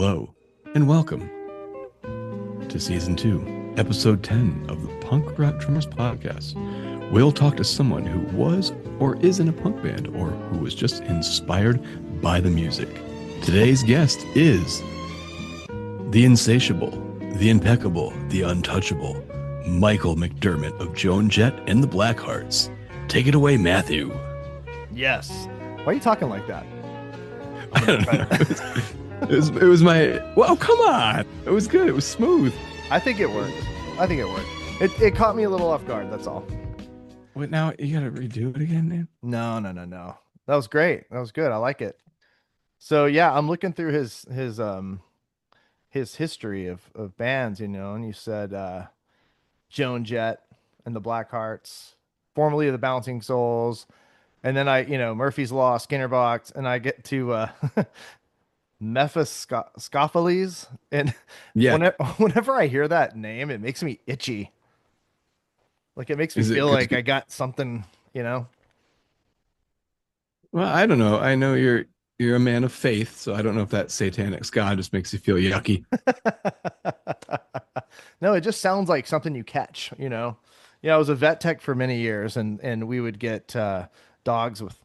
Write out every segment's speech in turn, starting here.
Hello, and welcome to Season 2, Episode 10 of the Punk Rock Drummers Podcast. We'll talk to someone who was or is in a punk band, or who was just inspired by the music. Today's guest is the insatiable, the impeccable, the untouchable, Michael McDermott of Joan Jett and the Blackhearts. Take it away, Matthew. Yes. Why are you talking like that? I don't know. It was my, well, come on. It was good. It was smooth. I think it worked. It caught me a little off guard. That's all. What now? You got to redo it again, man? No. That was great. That was good. I like it. So yeah, I'm looking through his history of bands, and you said Joan Jett and the Blackhearts, formerly of the Bouncing Souls, and then Murphy's Law, Skinner Box, and I get to Mephistopheles, and Yeah. whenever I hear that name, it makes me itchy. Like it makes me Is it feel 'cause like I got something. Well, I don't know. I know you're a man of faith, so I don't know if that satanic god just makes you feel yucky. No, it just sounds like something you catch. Yeah, I was a vet tech for many years, and we would get dogs with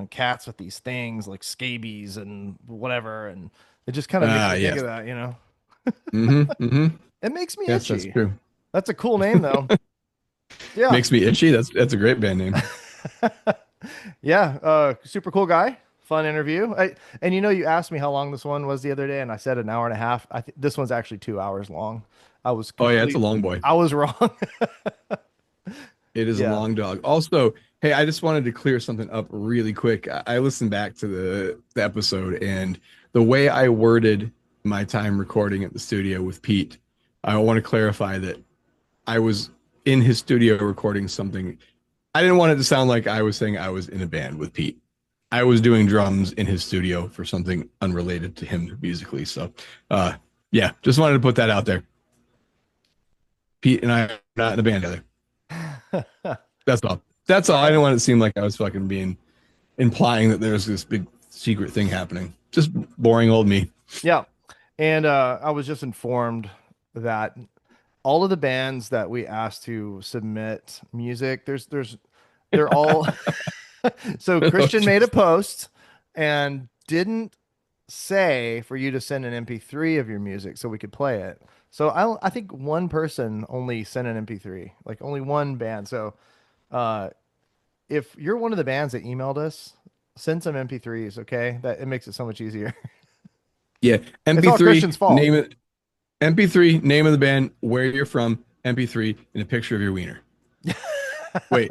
cats with these things like scabies and whatever, and it just kind of makes me think Yes. of that. Mm-hmm. It makes me Yes, that's itchy. true. That's a cool name though. Yeah. Makes me itchy. That's a great band name. Yeah, super cool guy. Fun interview. And you asked me how long this one was the other day, and I said an hour and a half. I think this one's actually 2 hours long. I was Oh yeah, it's a complete. long boy. I was wrong. It is a Yeah. long dog. Also, hey, I just wanted to clear something up really quick. I listened back to the episode, and the way I worded my time recording at the studio with Pete, I want to clarify that I was in his studio recording something. I didn't want it to sound like I was saying I was in a band with Pete. I was doing drums in his studio for something unrelated to him musically. So, yeah, just wanted to put that out there. Pete and I are not in a band together. That's all. That's all. I didn't want it to seem like I was fucking being implying that there's this big secret thing happening. Just boring old me. Yeah. And I was just informed that all of the bands that we asked to submit music, they're all so Oh, Christian made a post and didn't say for you to send an MP3 of your music so we could play it. So I think one person only sent an MP3, like only one band. So uh if you're one of the bands that emailed us, send some MP3s, okay? That it makes it so much easier. yeah. It's all MP3 Christian's fault. name it. MP3 name of the band, where you're from. MP3 and a picture of your wiener. Wait,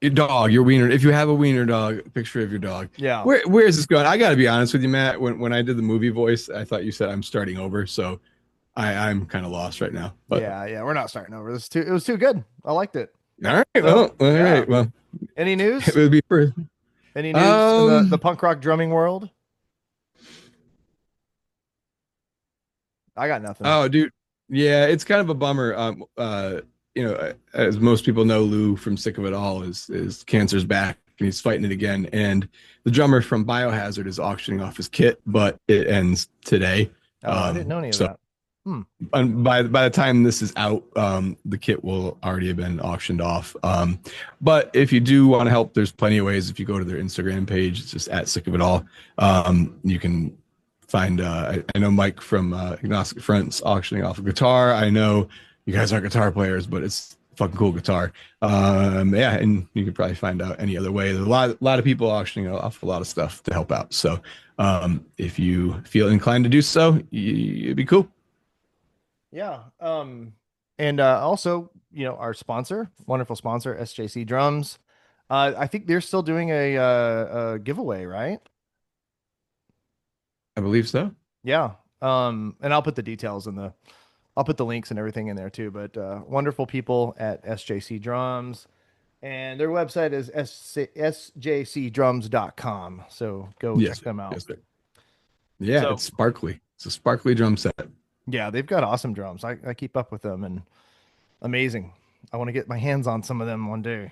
your dog, your wiener. If you have a wiener dog, a picture of your dog. Yeah. Where is this going? I got to be honest with you, Matt. When I did the movie voice, I thought you said I'm starting over, so I'm kind of lost right now. But Yeah, we're not starting over. It was too good. I liked it. all right, So, well, all yeah. right, well, Any it news? would be first. Any news in the Um, punk rock drumming world? I got nothing. oh, dude, yeah, it's kind of a bummer. As most people know, Lou from Sick of It All is cancer's back and he's fighting it again. And the drummer from Biohazard is auctioning off his kit, but it ends today. Oh, I didn't know any of So that. Hmm. by the time this is out, the kit will already have been auctioned off. But if you do want to help, there's plenty of ways. If you go to their Instagram page, it's just at Sick of It All. You can find. I know Mike from Agnostic Front's auctioning off a guitar. I know you guys aren't guitar players, but it's a fucking cool guitar. Yeah, and you could probably find out any other way. There's a lot of people auctioning off a lot of stuff to help out. So if you feel inclined to do so, it'd be cool. Yeah. And also, our sponsor, wonderful sponsor, SJC Drums. I think they're still doing a giveaway, right? I believe so. Yeah. And I'll put the details I'll put the links and everything in there too. But wonderful people at SJC Drums, and their website is sjcdrums.com. So go check Yes, them out. yes, sir. Yeah, So it's sparkly. It's a sparkly drum set. yeah, they've got awesome drums. I keep up with them and amazing. I want to get my hands on some of them one day.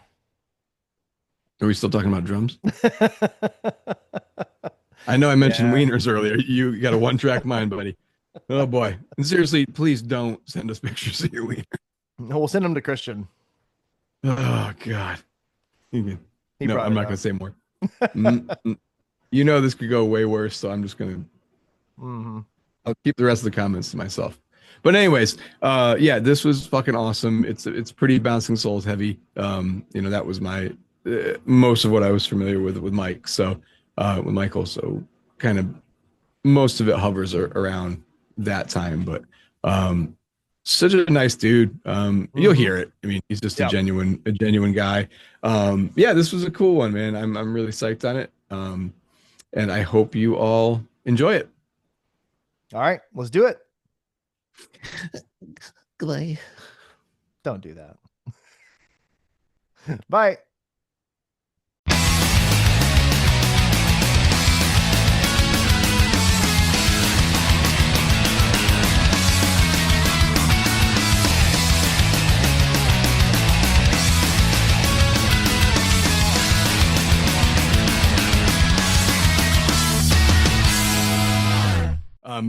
Are we still talking about drums? I know I mentioned Yeah. wieners earlier. You got a one-track mind, buddy. Oh boy. And seriously, please don't send us pictures of your wiener. No, we'll send them to Christian. Oh God. He No, brought I'm it not gonna up. say more. Mm, mm. You know this could go way worse, so I'm just gonna Hmm. I'll keep the rest of the comments to myself. But anyways, yeah, this was fucking awesome. It's pretty bouncing souls heavy. That was my most of what I was familiar with Mike. So with Michael, so kind of most of it hovers around that time. But um, such a nice dude. You'll Hmm. hear it. I mean, he's just a Yep. genuine guy. Yeah, this was a cool one, man. I'm really psyched on it. And I hope you all enjoy it. All right, let's do it. Goodbye. Don't do that. Bye.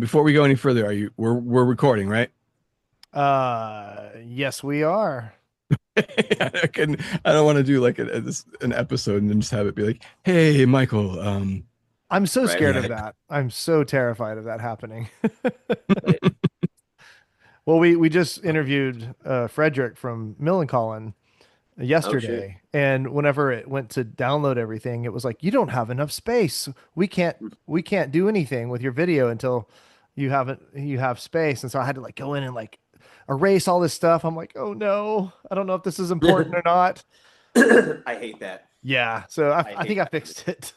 Before we go any further, we're recording, right? Yes, we are. I don't want to do like an episode and then just have it be like, hey, Michael, I'm so Right. scared of yeah. that. I'm so terrified of that happening. Right. Well, we just interviewed Frederick from Millencolin Oh shit. yesterday, and whenever it went to download everything, it was like, you don't have enough space. We can't do anything with your video until you have space. And so I had to like go in and like erase all this stuff. I'm like, oh no, I don't know if this is important or not. I hate that. Yeah, so I I think hate I that. fixed it.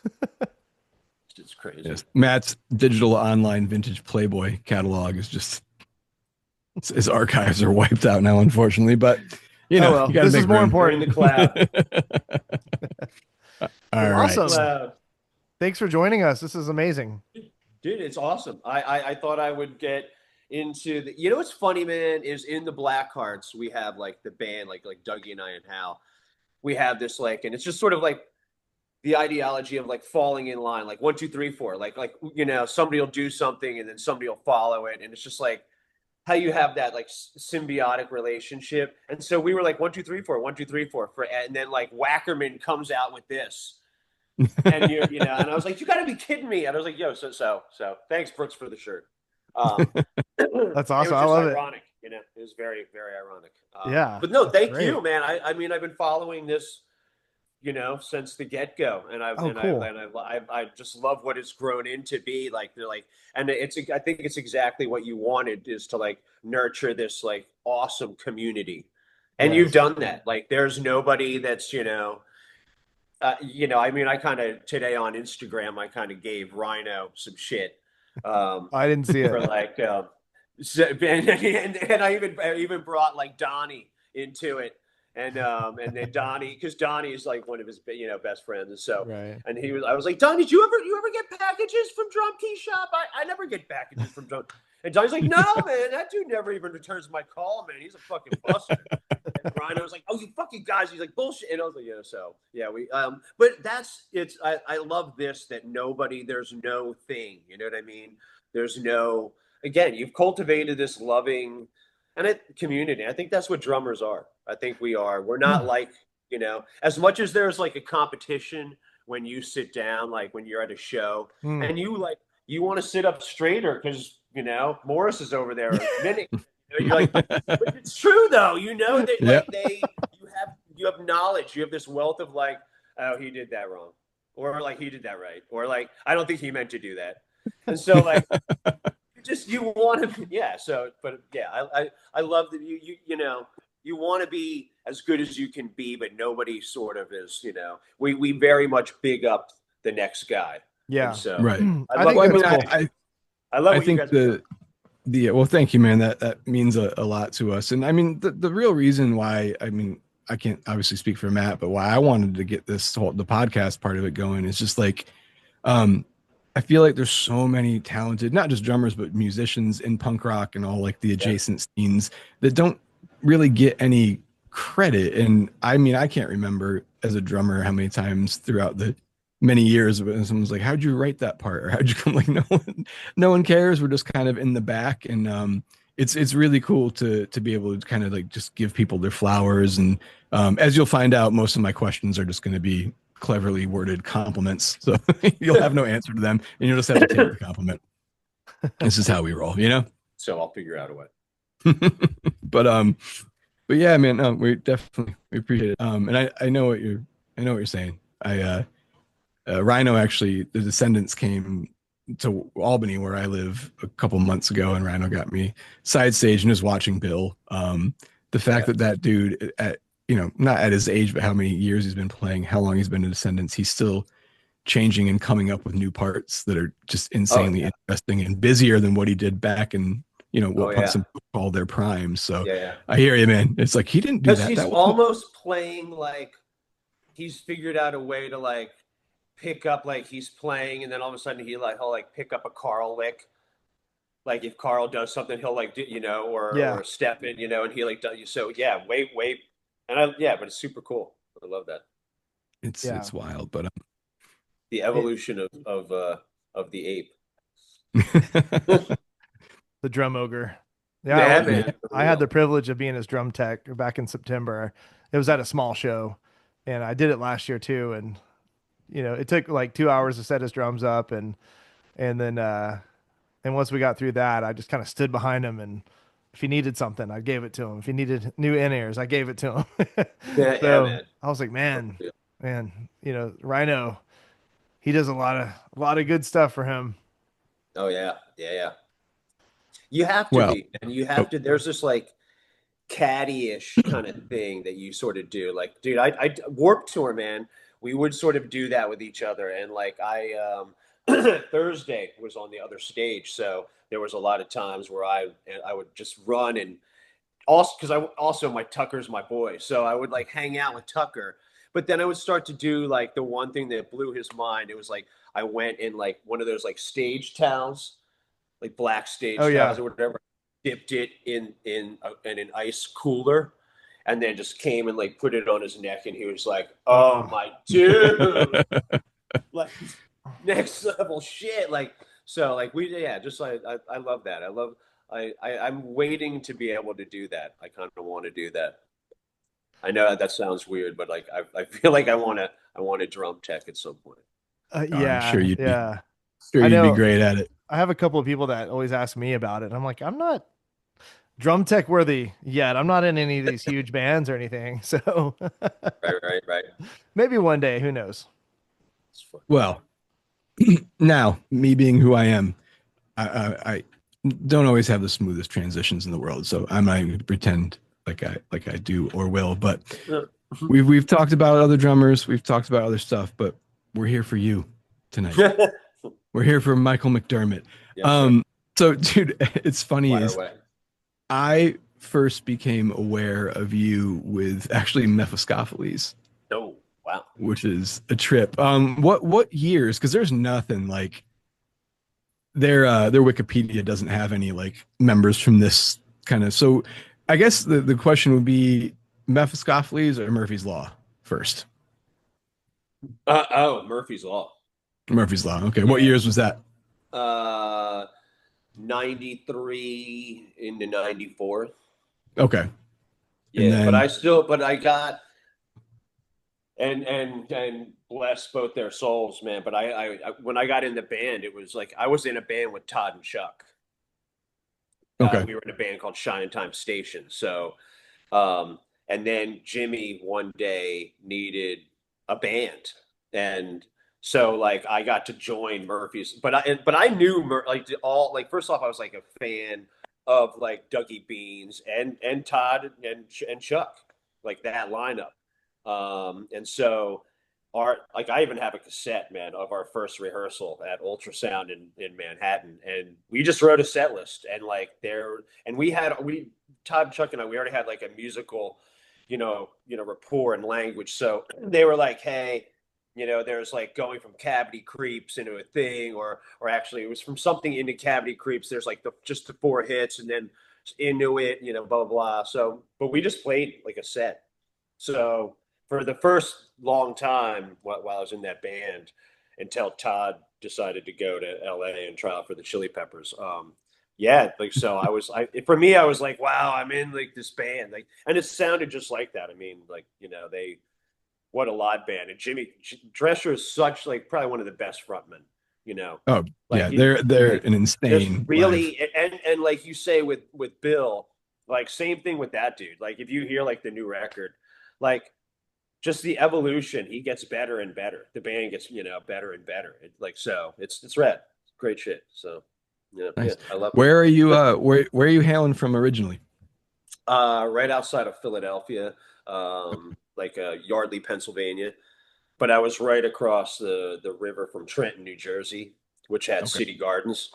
It's crazy. Yes. Matt's digital online vintage Playboy catalog is just his archives are wiped out now, unfortunately. But Oh well, you got to this make is more room. They're in important. the cloud. All right. Awesome. Cloud. Thanks for joining us. This is amazing. Dude, it's awesome. I thought I would get into the. You know what's funny, man, is in the Blackhearts we have like the band, like Dougie and I and Hal. We have this like, and it's just sort of like the ideology of like falling in line, like 1, 2, 3, 4, somebody will do something and then somebody will follow it, and it's just like how you have that like symbiotic relationship. And so we were like 1, 2, 3, 4, 1, 2, 3, 4, and then like Wackerman comes out with this, and and I was like, you got to be kidding me. And I was like, yo, so thanks Brooks for the shirt. It That's was awesome. I just love it. ironic, it was very very ironic. Yeah, But no, that's thank great. you, man. I mean, I've been following this since the get go, and Oh, cool. I just love what it's grown into be like. They're like, and I think it's exactly what you wanted, is to like nurture this like awesome community, and you've Yes. done that. Like, there's nobody that's I mean, I kind of today on Instagram, I kind of gave Rhino some shit, um, I didn't see it. for like, and I even brought like Donnie into it, and then Donnie, because Donnie is like one of his best friends, and so Right. and I was like, Donnie, did you ever get packages from Drum Key Shop? I never get packages from Drum. And Donnie's like, no, man, that dude never even returns my call, man. He's a fucking buster. And Ryan was like, oh, you fucking guys. He's like, bullshit. And I was like, yeah, so yeah, but I love this, that there's no thing, you know what I mean? There's no, again, you've cultivated this loving community. I think that's what drummers are. I think we are. We're not like, as much as there's like a competition when you sit down, like when you're at a show, Mm. and you want to sit up straighter because Morris is over there minute. You're like, but it's true though. That Yeah. like you have knowledge. You have this wealth of like, oh, he did that wrong, or like he did that right, or like I don't think he meant to do that. And so like you want to, yeah. So but yeah, I love that you want to be as good as you can be, but nobody sort of is. We very much big up the next guy. Yeah. And so Right. I love think Well, that's cool. I love I what you think guys are doing. well, thank you, man. That means a lot to us. And I mean, the real reason why, I mean, I can't obviously speak for Matt, but why I wanted to get the podcast part of it going is just like, I feel like there's so many talented, not just drummers, but musicians in punk rock and all like the adjacent scenes that don't really get any credit. And I mean, I can't remember as a drummer how many times throughout the many years of it, and someone's like, "How'd you write that part?" Or "How'd you come?" Like, no one cares. We're just kind of in the back, and it's really cool to be able to kind of like just give people their flowers. And as you'll find out, most of my questions are just going to be cleverly worded compliments, so you'll have no answer to them, and you'll just have to take the compliment. This is how we roll, you know. So I'll figure out a way. but but yeah, man, we definitely we appreciate it. And I know what you're saying. Rhino, actually, the Descendants came to Albany where I live a couple months ago, and Rhino got me side stage and was watching Bill. The fact Yeah. that dude at not at his age, but how many years he's been playing, how long he's been in Descendants, he's still changing and coming up with new parts that are just Oh insanely yeah. interesting and busier than what he did back in Oh what yeah. some people call their prime. So Yeah. Yeah. I hear you, man. It's like he didn't do Because that. he's That wasn't. almost playing like he's figured out a way to like pick up like he's playing, and then all of a sudden he'll like pick up a Carl lick. Like if Carl does something, he'll like do, Yeah. or step in, and he like does you. So yeah, wait, and yeah, but it's super cool. I love that. Yeah. It's wild, but The It, evolution of the ape. the drum ogre. Yeah, Yeah, yeah. man, for I had real. the privilege of being his drum tech back in September. It was at a small show, and I did it last year too. And it took like 2 hours to set his drums up, and then and once we got through that, I just kind of stood behind him, and if he needed something, I gave it to him. If he needed new in-ears, I gave it to him. Yeah, yeah, So man. I was like, For man, real. man, Rhino, he does a lot of good stuff for him. Oh yeah, yeah, yeah. You have to Well, be, and you oh, have to. There's this like caddy-ish kind of thing that you sort of do. Like, dude, I Warp Tour, man. We would sort of do that with each other, and like Thursday was on the other stage, so there was a lot of times where I would just run and also because I also my Tucker's my boy, so I would like hang out with Tucker. But then I would start to do like the one thing that blew his mind. It was like I went in like one of those like stage towels, like black Oh stage yeah. towels or whatever, dipped it in an ice cooler, and then just came and like put it on his neck, and he was like, "Oh Oh, my dude, like next level shit." Like so, like we yeah, just like I love that. I love I'm waiting to be able to do that. I kind of want to do that. I know that sounds weird, but like I feel like I want to drum tech at some point. I'm yeah, yeah. sure I you'd be know. great at it. I have a couple of people that always ask me about it. I'm like, I'm not drum tech worthy yet. I'm not in any of these huge bands or anything. So Right, right, right. maybe one day, who knows? It's fun. Well, now me being who I am, I don't always have the smoothest transitions in the world, so I'm not even gonna pretend like I do or will. But Yeah. we've talked about other drummers, we've talked about other stuff, but we're here for you tonight. We're here for Michael McDermott. Yes, sir. Um, so dude, it's funny Fire is away. I first became aware of you with actually Mephistopheles, Oh, wow. which is a trip. What years? Because there's nothing like their Wikipedia doesn't have any like members from this kind of. So I guess the question would be Mephistopheles or Murphy's Law first. Oh, Murphy's Law. Murphy's Law. Okay, what Yeah. years was that? Uh, 93 into 94. Okay, and Yeah, then but I got, and bless both their souls, man. But when I got in the band, it was like I was in a band with Todd and Chuck. okay, We were in a band called Shine and Time Station. Um, and then Jimmy one day needed a band, and so like I got to join Murphy's, but I knew like like first off I was like a fan of like Dougie Beans and Todd and Chuck, like that lineup, and so our like I even have a cassette, man, of our first rehearsal at Ultrasound in Manhattan, and we just wrote a set list, and like there, and we Todd, Chuck, and I, we already had like a musical, rapport and language. So they were like, hey, there's like going from Cavity Creeps into a thing, or actually it was from something into Cavity Creeps. There's like just the four hits, and then into it, blah blah blah. So, but we just played like a set. So for the first long time while I was in that band, until Todd decided to go to LA and try out for the Chili Peppers. Yeah, like so for me, I was like, wow, I'm in like this band, like, and it sounded just like that. I mean, like, what a live band, and Jimmy Drescher is such like probably one of the best frontmen, Oh like yeah, they're like an just insane live. really, and like you say with Bill, like same thing with that dude. Like if you hear like the new record, like just the evolution, he gets better and better. The band gets better and better. So it's rad, great shit. So yeah, Nice. I love it. Where are you? Where are you hailing from originally? Right outside of Philadelphia, like Yardley, Pennsylvania. But I was right across the river from Trenton, New Jersey, which had Okay. City Gardens.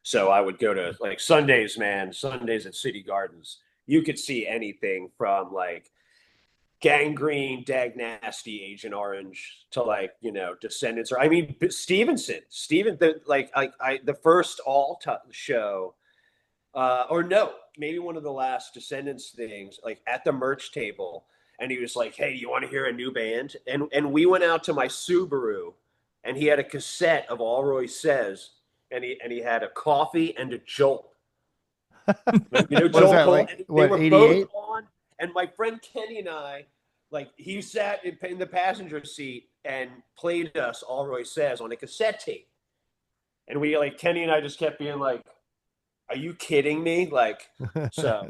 So I would go to like Sundays, man. Sundays at City Gardens, you could see anything from like Gangrene, Dag Nasty, Agent Orange to like Descendants, or I mean Steven, the first show, or no, maybe one of the last Descendants things, like at the merch table, and he was like, "Hey, you want to hear a new band?" And we went out to my Subaru, and he had a cassette of All Roy Says, and he had a coffee and a Jolt. What is Joel that, Cole, like and they what, were both 88? on. And my friend Kenny and I, like, he sat in the passenger seat and played us All Roy Says on a cassette tape. And we, like, Kenny and I just kept being like, "Are you kidding me?" Like, so,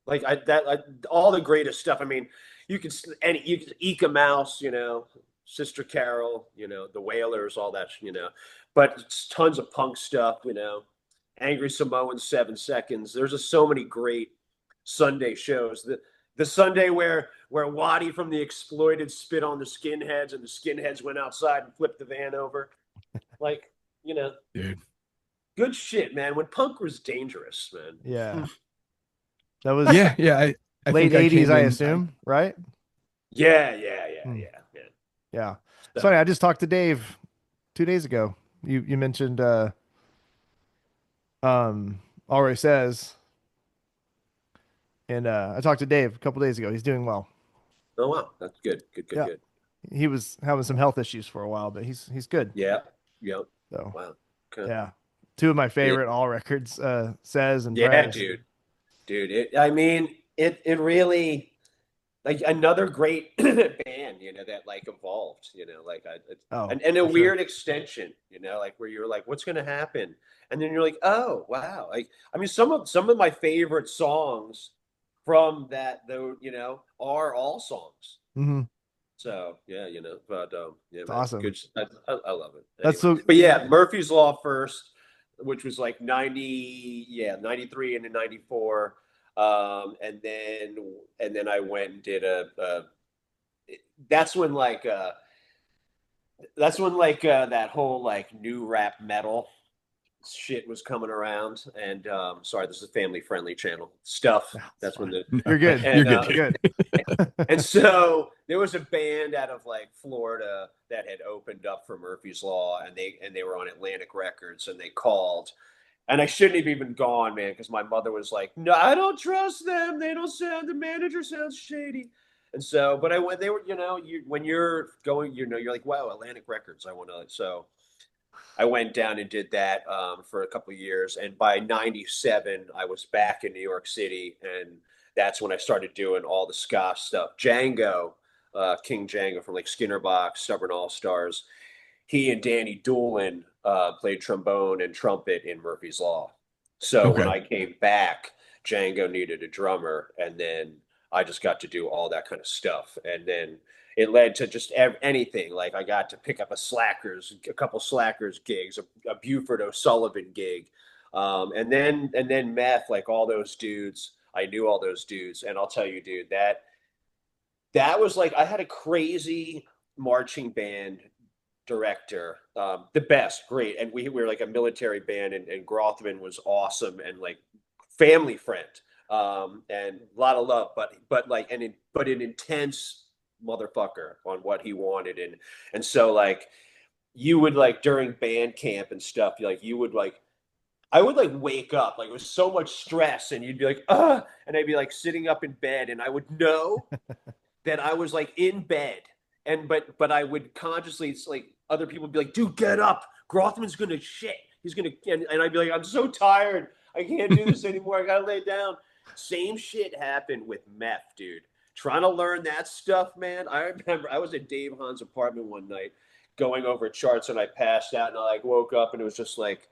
like, all the greatest stuff. I mean, you could Eka Mouse, Sister Carol, the Wailers, all that, but it's tons of punk stuff, Angry Samoan, 7 Seconds. There's just so many great Sunday shows. The Sunday where Waddy from the Exploited spit on the skinheads, and the skinheads went outside and flipped the van over. Like, Dude. good shit, man. When punk was dangerous, Yeah. man. That was Yeah. I late think I 80s, came I in. assume, right? Yeah. Hmm. Yeah. Yeah. It's funny, So, I just talked to Dave 2 days ago. You mentioned already says, and I talked to Dave a couple days ago. He's doing well. oh wow, that's good. Yeah. Good. He was having some health issues for a while, but he's good. Yeah. Yep. So Wow. Okay. yeah. Two of my Yeah. favorite all records, says and Yeah, prez. dude. I mean, it really, like, another great band, that like evolved, like Oh, and a for sure. weird extension, like where you're like, what's gonna happen? And then you're like, oh wow, like I mean, some of my favorite songs from that though, are all songs. Hmm. So yeah, but yeah, It's man, awesome. good. I love it That's anyway. so But yeah, Murphy's Law first, which was like 93 into 94, and then I went and did that's when like that whole like new rap metal shit was coming around. And sorry, this is a family friendly channel stuff. it's That's when fine. the You're good. You're and good, You're dude. good. and so there was a band out of like Florida that had opened up for Murphy's Law, and they were on Atlantic Records, and they called, and I shouldn't have even gone, man, because my mother was like, "No, I don't trust them. They don't sound. The manager sounds shady." And so, but I went. They were, when you're going, you're like, "Wow, Atlantic Records. I want to." So I went down and did that for a couple of years, and by '97, I was back in New York City, and that's when I started doing all the ska stuff. Django, King Django from like Skinnerbox, Stubborn All Stars. He and Danny Doolin played trombone and trumpet in Murphy's Law. So when Okay. I came back, Django needed a drummer, and then I just got to do all that kind of stuff, and then it led to just anything. Like I got to pick up a couple Slackers gigs, a Buford O'Sullivan gig, and then Meth, like all those dudes. I knew all those dudes, and I'll tell you, dude, that was like I had a crazy marching band director, the best, great, and we were like a military band, and Grothman was awesome and like family friend, and a lot of love, but like an intense motherfucker on what he wanted. And so like you would like during band camp and stuff, like you would like I would like wake up like it was so much stress, and you'd be like and I'd be like sitting up in bed, and I would know that I was like in bed but I would consciously, it's like other people would be like, dude, get up. Grothman's gonna shit. He's gonna and I'd be like, I'm so tired. I can't do this anymore. I gotta lay down. Same shit happened with meth, dude. Trying to learn that stuff, man. I remember I was at Dave Hahn's apartment one night going over charts and I passed out and I like woke up and it was just like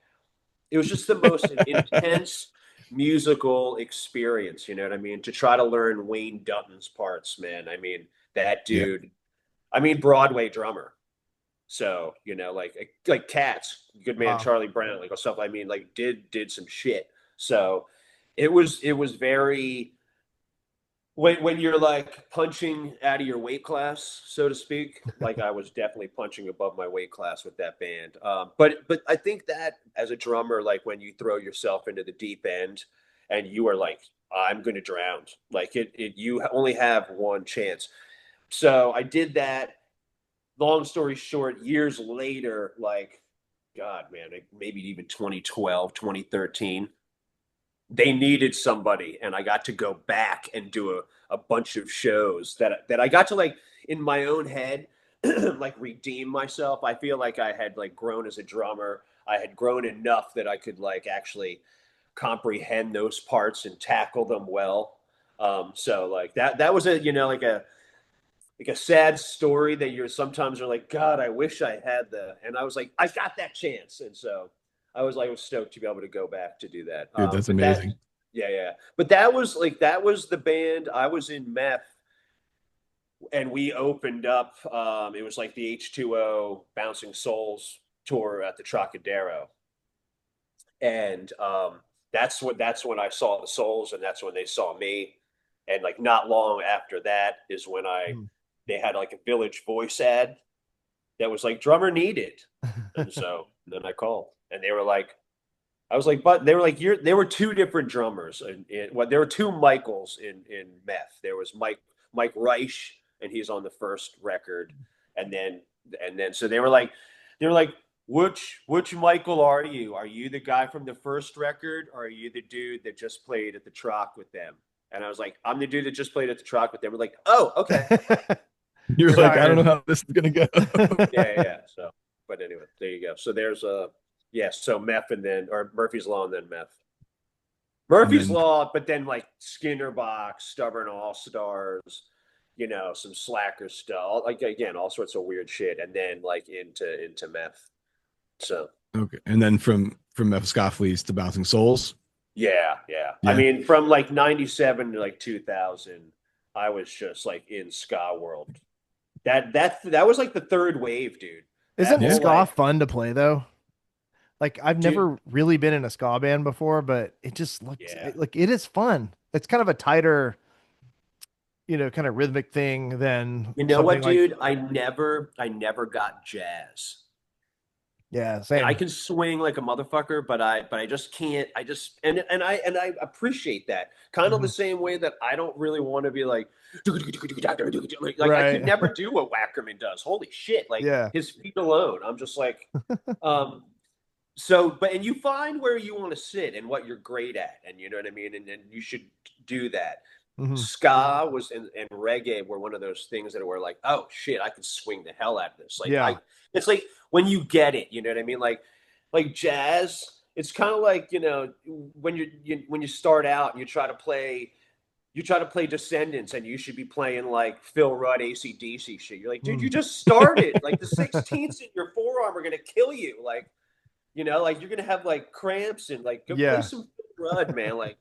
it was just the most intense musical experience, you know what I mean? To try to learn Wayne Dutton's parts, man. I mean, that Yeah. dude, I mean Broadway drummer. So, you know, like Cats, Good Man Wow. Charlie Brown, like stuff I mean, like did some shit. So it was very when you're like punching out of your weight class, so to speak, like I was definitely punching above my weight class with that band. But I think that as a drummer, like when you throw yourself into the deep end and you are like, I'm going to drown, like it you only have one chance. So I did that. Long story short, years later, like God, man, like maybe even 2012, 2013, they needed somebody and I got to go back and do a bunch of shows that I got to like in my own head like redeem myself. I feel like I had like grown as a drummer. I had grown enough that I could like actually comprehend those parts and tackle them well. So like that was a, you know, like a sad story that you're sometimes are like, God, I wish I had the, and I was like, I got that chance. And so I was stoked to be able to go back to do that. Dude, that's But that, amazing. yeah, yeah. But that was like, that was the band I was in meth and we opened up, it was like the H2O Bouncing Souls tour at the Trocadero. And that's when I saw the Souls and that's when they saw me. And like not long after that is when Hmm. they had like a Village Voice ad that was like drummer needed. And so then I called and they were like, I was like, but they were like, there were two different drummers well, there were two Michaels in meth. There was Mike Reich, and he's on the first record. And then so they were like, which Michael are you? Are you the guy from the first record or are you the dude that just played at the Troc with them? And I was like, I'm the dude that just played at the Troc with them. We're like, oh, okay. You're You're like, I don't know hired. how this is gonna go. Yeah, yeah. So, but anyway, there you go. So there's a yeah. So meth and then or Murphy's Law and then meth. And Murphy's then Law, but then like Skinner Box, Stubborn All Stars, you know, some slacker stuff. Like again, all sorts of weird shit, and then like into meth. So okay. And then from Mephistopheles to Bouncing Souls. yeah, yeah. I Yeah. mean, from like '97 to like 2000, I was just like in ska world. That was like the third wave, dude. That Isn't Yeah. whole ska like, fun to play though? Like I've dude. never really been in a ska band before, but it just looks Yeah, like it is fun. It's kind of a tighter, kind of rhythmic thing than you know something what, like, dude? I never got jazz. yeah, And I same. can swing like a motherfucker, but I just can't. I just and I appreciate that. Kind of the Mhm. same way that I don't really want to be like I could Right. never do what Wackerman does. Holy shit! Like Yeah. his feet alone, I'm just like, um. So, but and you find where you want to sit and what you're great at, and you know what I mean, and you should do that. Hmm. Ska was and reggae were one of those things that were like, oh shit, I can swing the hell out of this. Like Yeah. it's like when you get it, you know what I mean? Like jazz, it's kind of like you know when when you start out and you try to play Descendants and you should be playing like Phil Rudd AC/DC shit. You're like, dude, you Mm. just started. Like the 16ths in your forearm are gonna kill you. Like you know, like you're gonna have like cramps and like go play Yeah. some Phil Rudd, man. Like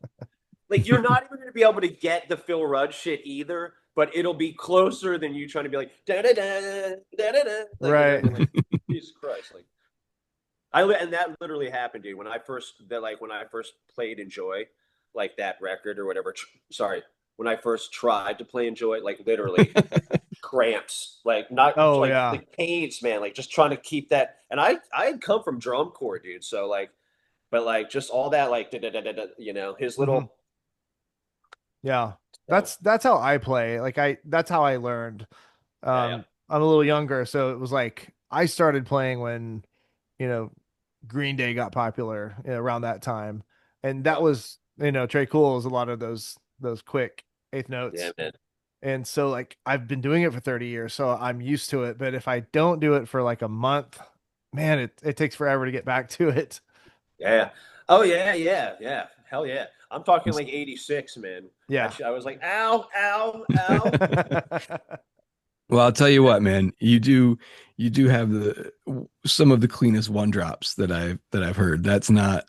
you're not even going to be able to get the Phil Rudd shit either, but it'll be closer than you trying to be like da da da da da da. Like you know what Right. I mean? Like Jesus Christ, like and that literally happened, dude. When I first played Enjoy, like that record or whatever. Sorry, when I first tried to play Enjoy, like literally cramps, like not Oh like yeah. the pains, man. Like just trying to keep that. And I had come from drum corps, dude. So like, but like just all that like da da da da da. You know, his Hmm. little. Yeah. So That's how I play. Like that's how I learned. yeah, yeah. I'm a little younger, so it was like I started playing when, you know, Green Day got popular, around that time. And that Yep. was, Trey Cool was a lot of those quick eighth Yeah, notes. man. And so like I've been doing it for 30 years, so I'm used to it. But if I don't do it for like a month, man, it takes forever to get back to it. Yeah. Oh yeah, yeah, yeah. Hell yeah. I'm talking like 86, man. Yeah. I was like, ow, ow, ow. Well, I'll tell you what, man, you do have the some of the cleanest one drops that I've heard. That's not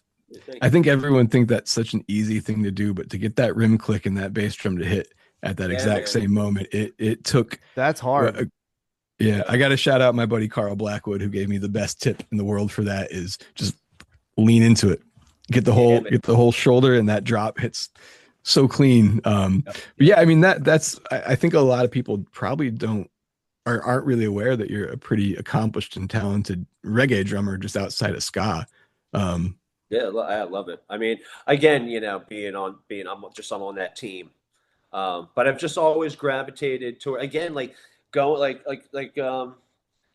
Thank I you. think everyone think that's such an easy thing to do, but to get that rim click and that bass drum to hit at that Yeah, exact man. same moment, it took That's hard. yeah, Yeah. I got to shout out my buddy Carl Blackwood who gave me the best tip in the world for that is just lean into it. Yeah, man. Get the whole shoulder and that drop hits so clean. Yep. But Yep. yeah, I mean that's I think a lot of people probably don't or aren't really aware that you're a pretty accomplished and talented reggae drummer just outside of ska. Um, Yeah, I love it. I mean, again, I'm on that team. But I've just always gravitated toward again, like going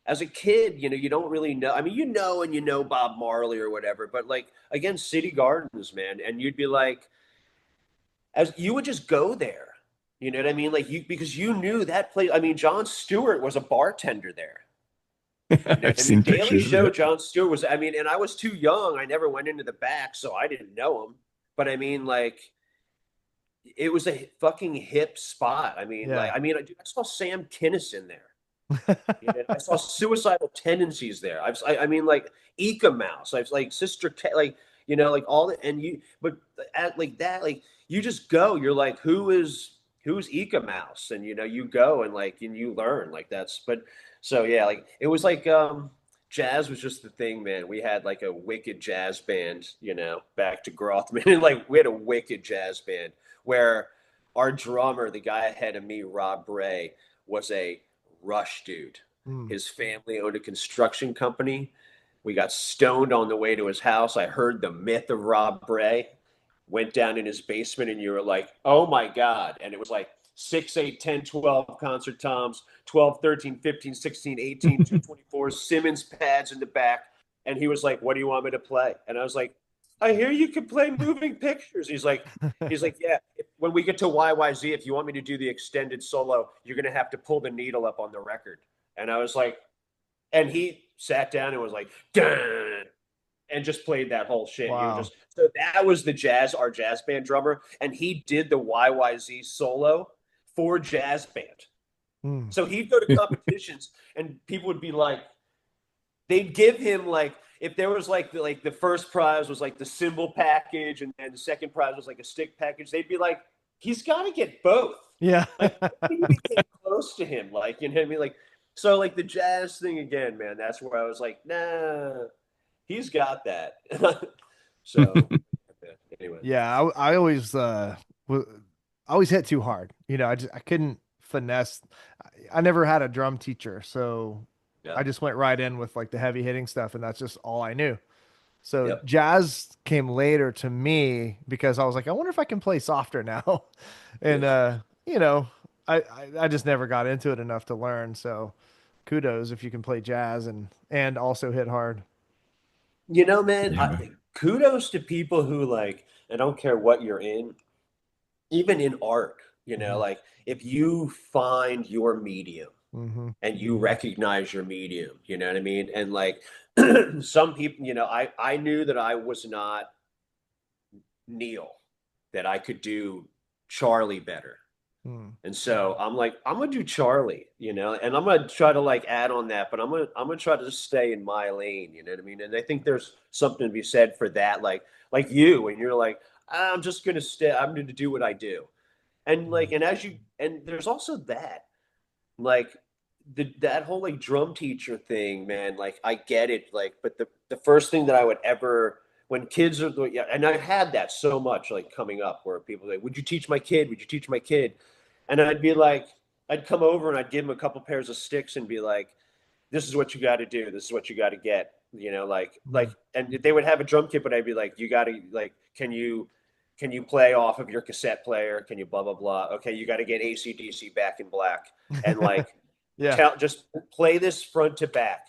as a kid, you don't really know. I mean, and you know Bob Marley or whatever, but like again, City Gardens, man, and you'd be like, as you would just go there. You know what I mean? Like you because you knew that place. I mean, John Stewart was a bartender there. You know I've what I mean? seen Daily pictures of Show, it. John Stewart was, I mean, and I was too young. I never went into the back, so I didn't know him. But I mean, like, it was a fucking hip spot. Yeah. I saw Sam Kinison there. You know, I saw suicidal tendencies there. I mean, like Eka Mouse. I've like like like all the and you, but at like that, like you just go. You're like, who's Eka Mouse, and you go and like and you learn like that's. But so yeah, like it was like jazz was just the thing, man. We had like a wicked jazz band, back to Grothman, and like we had a wicked jazz band where our drummer, the guy ahead of me, Rob Bray, was a Rush dude. Mm. His family owned a construction company. We got stoned on the way to his house. I heard the myth of Rob Bray. Went down in his basement, and you were like, oh my God. And it was like 6, 8, 10, 12 concert toms, 12, 13, 15, 16, 18, 224 Simmons pads in the back. And he was like, what do you want me to play? And I was like, I hear you can play moving pictures. He's like, yeah. When we get to YYZ, if you want me to do the extended solo, you're gonna have to pull the needle up on the record. And I was like, and he sat down and was like, dun, and just played that whole shit. He was Wow. just so that was our jazz band drummer, and he did the YYZ solo for jazz band. Mm. So he'd go to competitions, and people would be like, they'd give him like if there was like the first prize was like the cymbal package and the second prize was like a stick package, they'd be like, he's got to get both. Yeah. Like nobody came close to him. Like you know what I mean? Like so like the jazz thing again, man. That's where I was like, nah, he's got that. So anyway, Yeah, I always I always hit too hard. I couldn't finesse. I never had a drum teacher, so yeah, I just went right in with like the heavy hitting stuff, and that's just all I knew. So yep, jazz came later to me because I was like, I wonder if I can play softer now. And yeah. you know, I just never got into it enough to learn. So kudos if you can play jazz and also hit hard. Man, Yeah, man. kudos to people who like. I don't care what you're in, even in art. Hmm. Like if you find your medium Hmm. and you recognize your medium, you know what I mean? And like some people, I knew that I was not Neil, that I could do Charlie better. Hmm. And so I'm like, I'm gonna do Charlie, and I'm gonna try to like add on that, but I'm gonna try to just stay in my lane, you know what I mean? And I think there's something to be said for that, like you, and you're like, I'm just gonna stay, I'm gonna do what I do. And like, and there's also that, like that whole like drum teacher thing, man. Like I get it, like, but the first thing that I would ever when kids are yeah, and I've had that so much like coming up where people are like, would you teach my kid? Would you teach my kid? And I'd be like, I'd come over and I'd give him a couple pairs of sticks and be like, this is what you got to do. This is what you got to get. Hmm. And they would have a drum kit, but I'd be like, you got to like, can you play off of your cassette player? Can you blah blah blah? Okay, you got to get AC/DC Back in Black, and like Yeah. just play this front to back,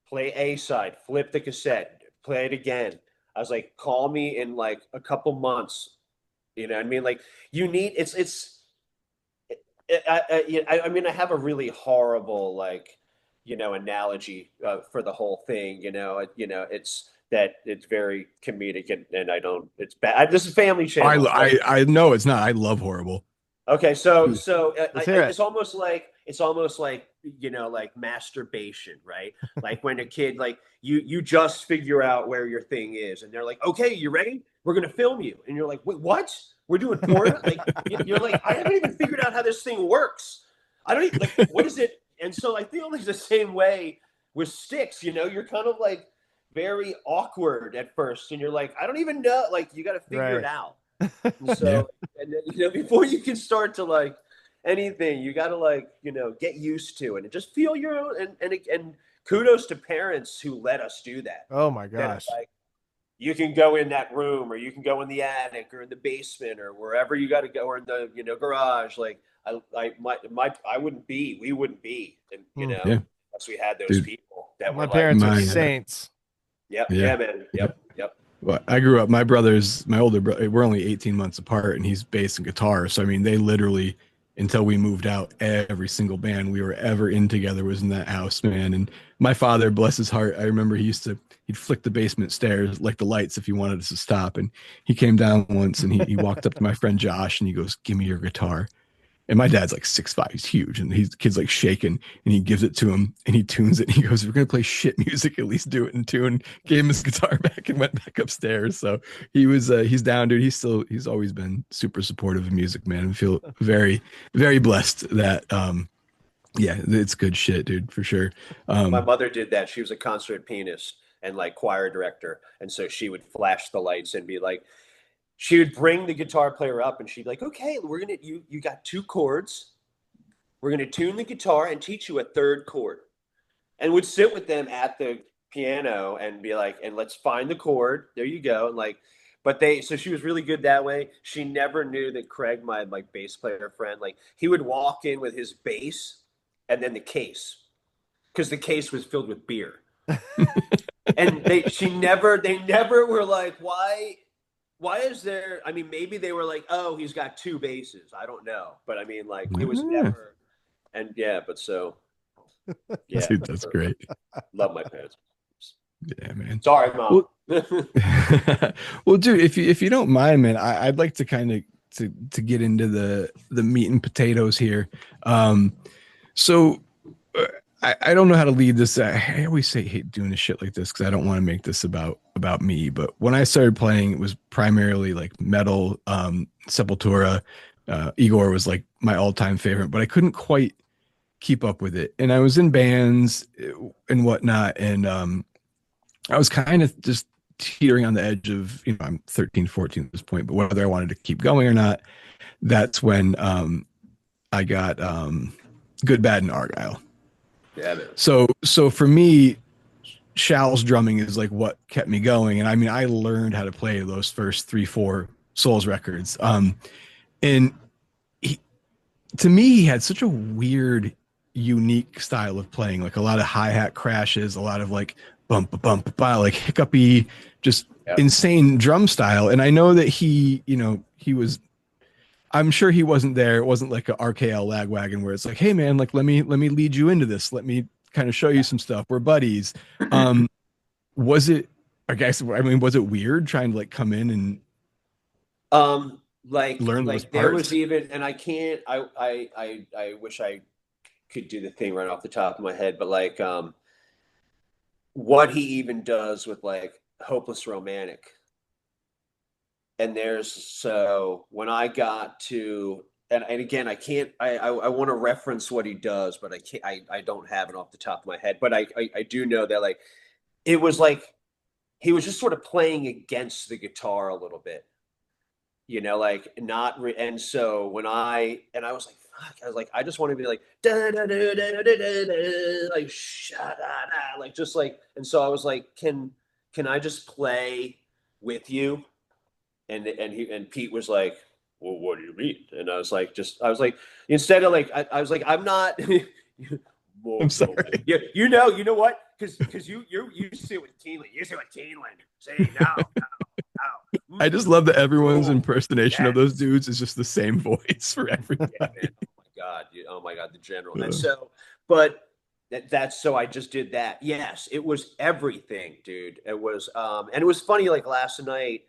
play A side, flip the cassette, play it again. I was like, call me in like a couple months. You know what I mean? Like you need it's I mean, I have a really horrible like, analogy for the whole thing. It's that it's very comedic and I don't. It's bad. This is Family Channel. So I know it's not. I love horrible. okay, so Let's hear it. it's almost like like masturbation, right? Like when a kid like you just figure out where your thing is, and they're like, "Okay, you ready? We're gonna film you," and you're like, "Wait, what? We're doing porn?" Like you're like, "I haven't even figured out how this thing works. I don't even like what is it?" And so I feel like the same way with sticks. You're kind of like very awkward at first, and you're like, "I don't even know." Like you got to figure it Right. out. And Yeah. so, and then, before you can start to like anything, you got to like, get used to it and just feel your own. And kudos to parents who let us do that. Oh my That are gosh. like, you can go in that room or you can go in the attic or in the basement or wherever you got to go or in the, garage. Like we wouldn't be. And, Yeah, unless we had those dude. people that My were like, parents are My saints. yep, yeah. yeah, man. Yep. Yep. Well, I grew up. My older brother, we're only 18 months apart, and he's bass and guitar. So I mean, they literally, until we moved out, every single band we were ever in together was in that house, man. And my father, bless his heart, I remember he'd flick the basement stairs like the lights if he wanted us to stop. And he came down once, and he walked up to my friend Josh, and he goes, "Give me your guitar." And my dad's like 6'5", he's huge, and the kid's like shaking, and he gives it to him, and he tunes it, and he goes, "We're gonna play shit music, at least do it in tune." Gave him his guitar back and went back upstairs. So he's down, dude. He's always been super supportive of music, man. I feel very, very blessed that yeah, it's good shit, dude, for sure. My Um, mother did that. She was a concert pianist and like choir director. And so she would flash the lights and be like, she would bring the guitar player up and she'd be like, "Okay, you got two chords. We're gonna tune the guitar and teach you a third chord." And would sit with them at the piano and be like, "And let's find the chord. There you go." And like, so she was really good that way. She never knew that Craig, my like bass player friend, like he would walk in with his bass and then the case because the case was filled with beer. And they never were like, why is there, I mean, maybe they were like, "Oh, he's got two bases." I don't know. But I mean, like, it was yeah, never, and yeah, but so, yeah, dude, that's great. love my parents. Yeah, man. Sorry, mom. Well, well, dude, if you don't mind, man, I'd like to kind of to get into the meat and potatoes here. Um, so I don't know how to lead this. I always say hate doing this shit like this because I don't want to make this about me. But when I started playing, it was primarily like metal, Sepultura. Igor was like my all-time favorite, but I couldn't quite keep up with it. And I was in bands and whatnot, and I was kind of just teetering on the edge of, I'm 13, 14 at this point, but whether I wanted to keep going or not. That's when I got Good, Bad, and Argyle. Yeah, man. So for me, Shal's drumming is like what kept me going. And I mean, I learned how to play those first 3, 4 Souls records. And he, to me, he had such a weird, unique style of playing, like a lot of hi-hat crashes, a lot of like bump, bump, bump, like hiccupy, just insane drum style. And I know that he was, I'm sure he wasn't there. It wasn't like a RKL Lagwagon where it's like, "Hey man, like let me lead you into this. Let me kind of show you some stuff. We're buddies." Was it, I mean, was it weird trying to like come in and learn those There was parts? even, and I can't, I wish I could do the thing right off the top of my head, but like, what he even does with like Hopeless Romantic. And so when I got to, and again, I can't, I want to reference what he does, but I can't, I don't have it off the top of my head, but I do know that like, it was like, he was just sort of playing against the guitar a little bit, like not, and so I was like, fuck, I was like, I just want to be like, da, da, da, da, da, da, da, like, sha, da, da, like, just like, and so I was like, can I just play with you? And Pete was like, "Well, what do you mean?" And I was like, instead of like, I was like, "I'm not." I'm sorry. Yeah, you know what? Because you sit with Keeneland, you sit with Keeneland. Say no, no, no. I just love that everyone's Oh, impersonation of those yes. dudes is just the same voice for everybody. Yeah, man. Oh my God, oh my God, the general. And Uh, so, but that's so I just did that. Yes, it was everything, dude. It was, and it was funny. Like last night,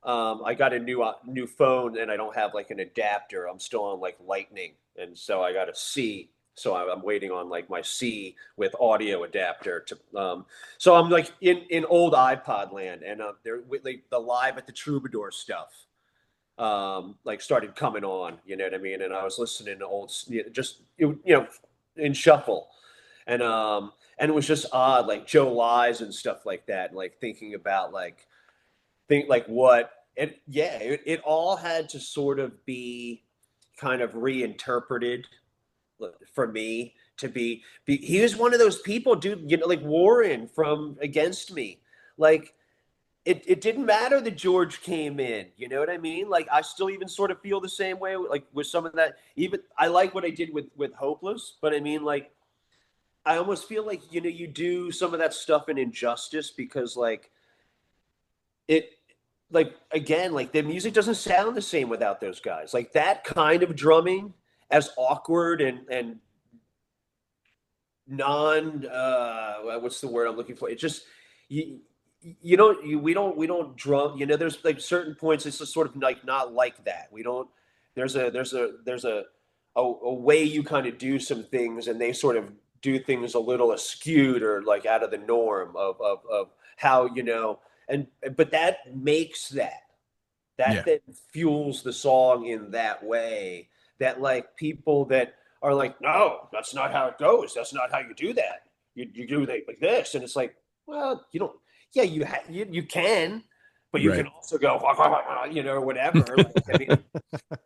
I got a new phone, and I don't have like an adapter. I'm still on like Lightning, and so I got a C. So I'm waiting on like my C with audio adapter to. So I'm like in old iPod land, and they're with like, the Live at the Troubadour stuff like started coming on, you know what I mean? And I was listening to old, just, in shuffle. And it was just odd, like Joe Lies and stuff like that. And like thinking about think like what, and yeah, it all had to sort of be kind of reinterpreted for me to be, he was one of those people, dude, like Warren from Against Me. Like, it didn't matter that George came in. You know what I mean? Like I still even sort of feel the same way, like with some of that. Even I like what I did with Hopeless, but I mean, like I almost feel like you do some of that stuff in injustice because it, like again, like the music doesn't sound the same without those guys. Like that kind of drumming, as awkward and non what's the word I'm looking for? It just you we don't drum, there's like certain points it's just sort of like not like that. We don't there's a way you kind of do some things, and they sort of do things a little askewed or like out of the norm of how and but that makes that yeah, then fuels the song in that way, that like people that are like, no, that's not how it goes. That's not how you do that. You do that like this. And it's like, well, you don't, yeah, you can, but you can right. also go, or whatever. Like, I mean,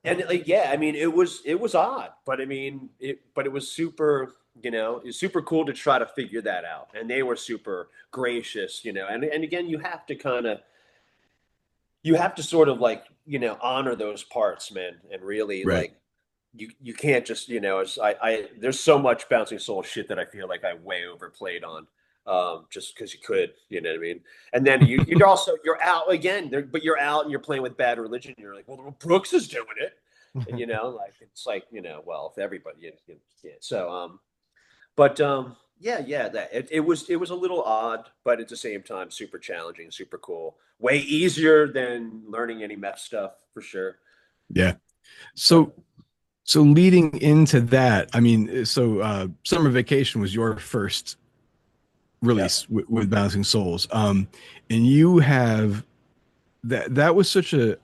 and like, yeah, I mean, it was odd, but I mean, it was super, it was super cool to try to figure that out. And they were super gracious, and again, you have to sort of like honor those parts, man, and really Right. like you can't just it's, there's so much Bouncing Soul shit that I feel like I way overplayed on, just because you could, you know what I mean. And then you're out again there, but you're out and you're playing with Bad Religion, and you're like, well, Brooks is doing it, and like it's like, well, if everybody, yeah. So but yeah, that it was a little odd, but at the same time, super challenging, super cool. Way easier than learning any meth stuff for sure. Yeah. But So so leading into that, I mean, Summer Vacation was your first yeah, release with Bouncing Souls. And you have that was such a,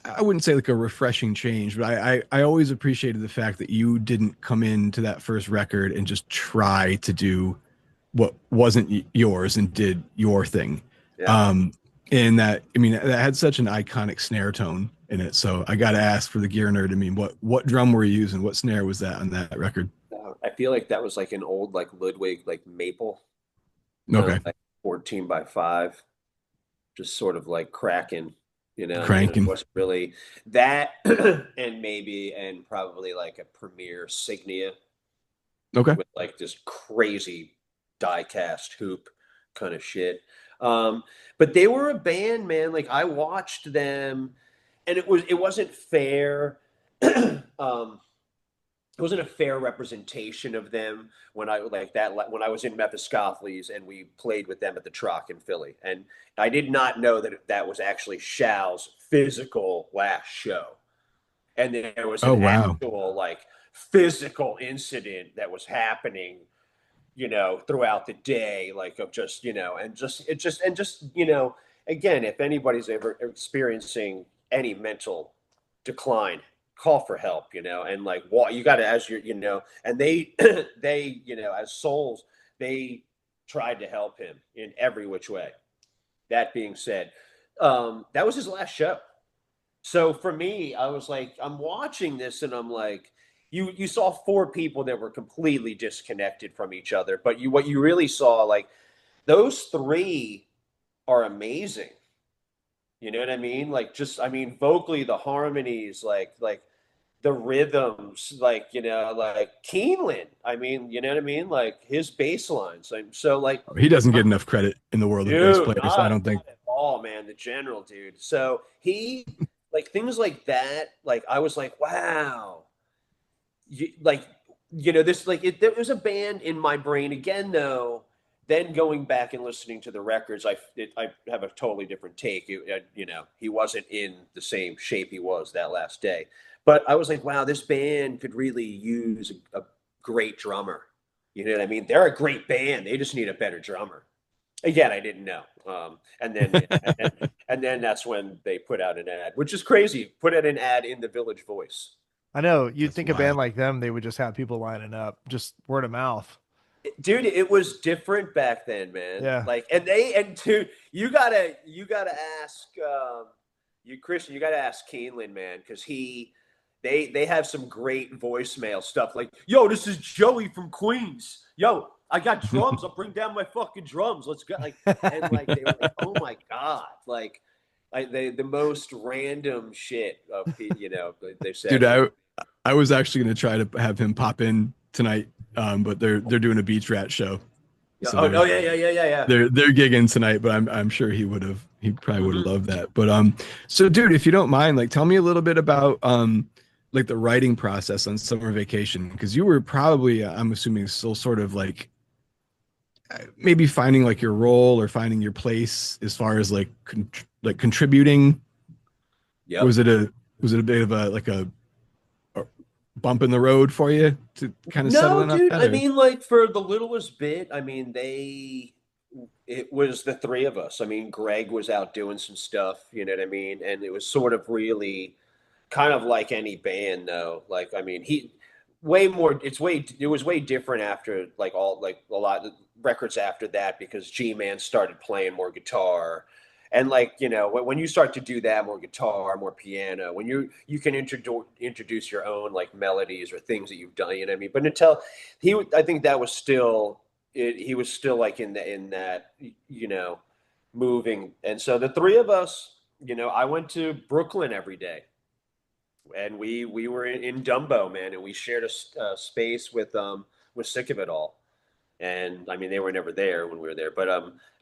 I wouldn't say like a refreshing change, but I always appreciated the fact that you didn't come into that first record and just try to do what wasn't yours and did your thing. yeah. Um, and that, I mean, that had such an iconic snare tone in it. So I got to ask for the gear nerd. I mean, what drum were you using? What snare was that on that record? I feel like that was like an old like Ludwig like maple, kind of Okay, like 14 by 5, just sort of like cracking. I mean, it cranking. wasn't really that, and probably like a Premier Signia Okay. with like this crazy die cast hoop kind of shit. But they were a band, man. Like I watched them, and it wasn't fair. It wasn't a fair representation of them when I like that when I was in Mephiskopheles and we played with them at the Truck in Philly. And I did not know that that was actually Shao's physical last show. And there was Oh an wow. actual like physical incident that was happening, throughout the day, like of just, and just again, if anybody's ever experiencing any mental decline, call for help, and like what you got to, as and they they, as souls, they tried to help him in every which way. That being said, that was his last show. So for me, I was like, I'm watching this and I'm like, you saw four people that were completely disconnected from each other, but what you really saw, like those three are amazing. You know what I mean? Like just, I mean, vocally, the harmonies, like the rhythms, like, like Keeneland. I mean, you know what I mean? Like his bass lines. I'm so like, He doesn't get enough credit in the world of bass dude, players, I not don't think. not at all, man. The general, dude. So he, like things like that, like I was like, wow. like, this, like, there was a band in my brain again, though. Then going back and listening to the records, I have a totally different take. He wasn't in the same shape he was that last day. But I was like, wow, this band could really use a great drummer. You know what I mean? They're a great band. They just need a better drummer. Again, I didn't know. And then that's when they put out an ad, which is crazy. Put out an ad in the Village Voice. I know you'd That's think a band wild. like them, they would just have people lining up, just word of mouth. Dude, it was different back then, man. Yeah. Like, and dude, you gotta ask Christian, you gotta ask Keeneland, man, because they have some great voicemail stuff. Like, yo, this is Joey from Queens. Yo, I got drums. I'll bring down my fucking drums. Let's go. Like, and like they were like, oh my god, like, the most random shit of they said. Dude, I was actually gonna try to have him pop in tonight, but they're doing a Beach Rat show, Yeah, so oh yeah. they're gigging tonight. But I'm sure he probably would have loved that. But so dude, if you don't mind, like tell me a little bit about like the writing process on Summer Vacation, because you were probably I'm assuming still sort of like maybe finding like your role or finding your place as far as like like contributing. Yep. Was it a bit of a bump in the road for you to kind of settle No, in on dude. that? I Or? mean, like, for the littlest bit, I mean, it was the three of us. I mean, Greg was out doing some stuff, you know what I mean? And it was sort of really kind of like any band, though. Like, I mean, it was way different after, like, like a lot of records after that, because G-Man started playing more guitar. And like, when you start to do that, more guitar, more piano, when you can introduce your own like melodies or things that you've done, you know what I mean? But until I think that was still he was still like in that, moving. And so the three of us, I went to Brooklyn every day, and we were in Dumbo, man, and we shared a space with Sick of It All. And I mean, they were never there when we were there, but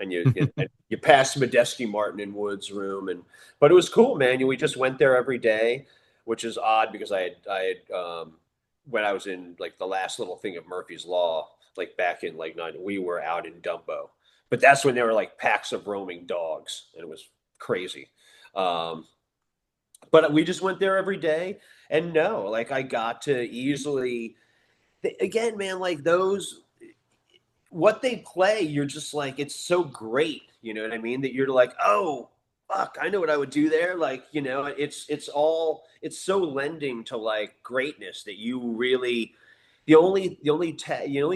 and you passed Medeski, Martin, and Wood's room, but it was cool, man. We just went there every day, which is odd because I had when I was in like the last little thing of Murphy's Law, like back in like we were out in Dumbo, but that's when there were like packs of roaming dogs, and it was crazy. Um, but we just went there every day, and no, like I got to easily, again, man, like those, what they play, you're just like, it's so great, you know what I mean? That you're like, oh, fuck, I know what I would do there. Like, it's so lending to like greatness that you really, the only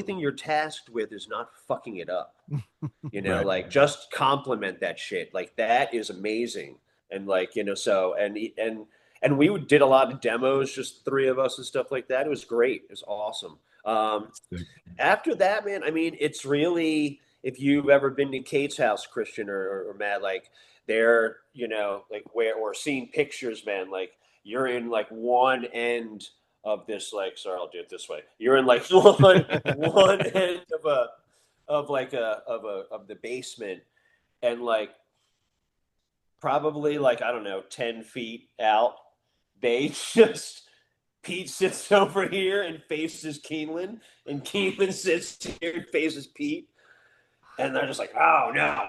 thing you're tasked with is not fucking it up. Right. Like just compliment that shit. Like that is amazing. And like, so, and we did a lot of demos, just three of us and stuff like that. It was great. It was awesome. After that, man, I mean, it's really, if you've ever been to Kate's house, Christian or Matt, like they're, like where, or seen pictures, man, like you're in like one end of this, like, sorry, I'll do it this way. You're in like one end of the basement, and like probably like, I don't know, 10 feet out, they just, Pete sits over here and faces Keeneland, and Keeneland sits here and faces Pete. And they're just like, oh, no,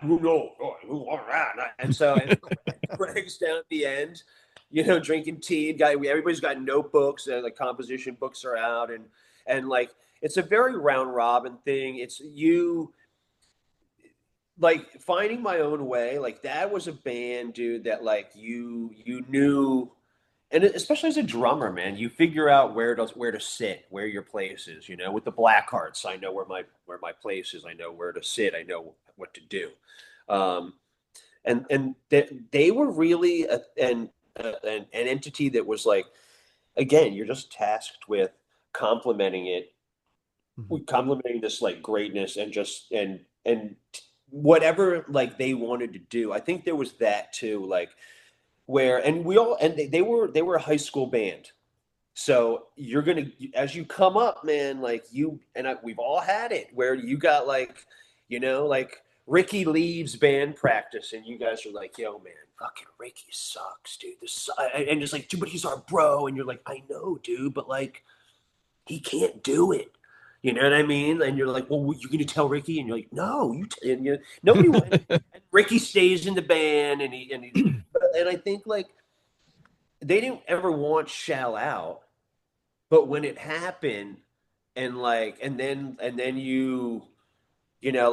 all right. And so Greg's down at the end, drinking tea. Everybody's got notebooks, and like composition books are out. And like, it's a very round robin thing. It's like finding my own way. Like that was a band, dude, that like you knew. And especially as a drummer, man, you figure out where to sit, where your place is. With the Blackhearts, I know where my place is. I know where to sit. I know what to do. And they were really an entity that was like, again, you're just tasked with complimenting it, complimenting this like greatness, and just and whatever like they wanted to do. I think there was that too, like where, and they were a high school band, so you're gonna, as you come up, man, like we've all had it where you got like, like Ricky leaves band practice, and you guys are like, yo, man, fucking Ricky sucks, dude, and just like, dude, but he's our bro, and you're like, I know, dude, but like, he can't do it. You know what I mean? And you're like, well, you're going to tell Ricky, and you're like, no, and nobody went. And Ricky stays in the band, and I think like they didn't ever want Shall Out, but when it happened, and then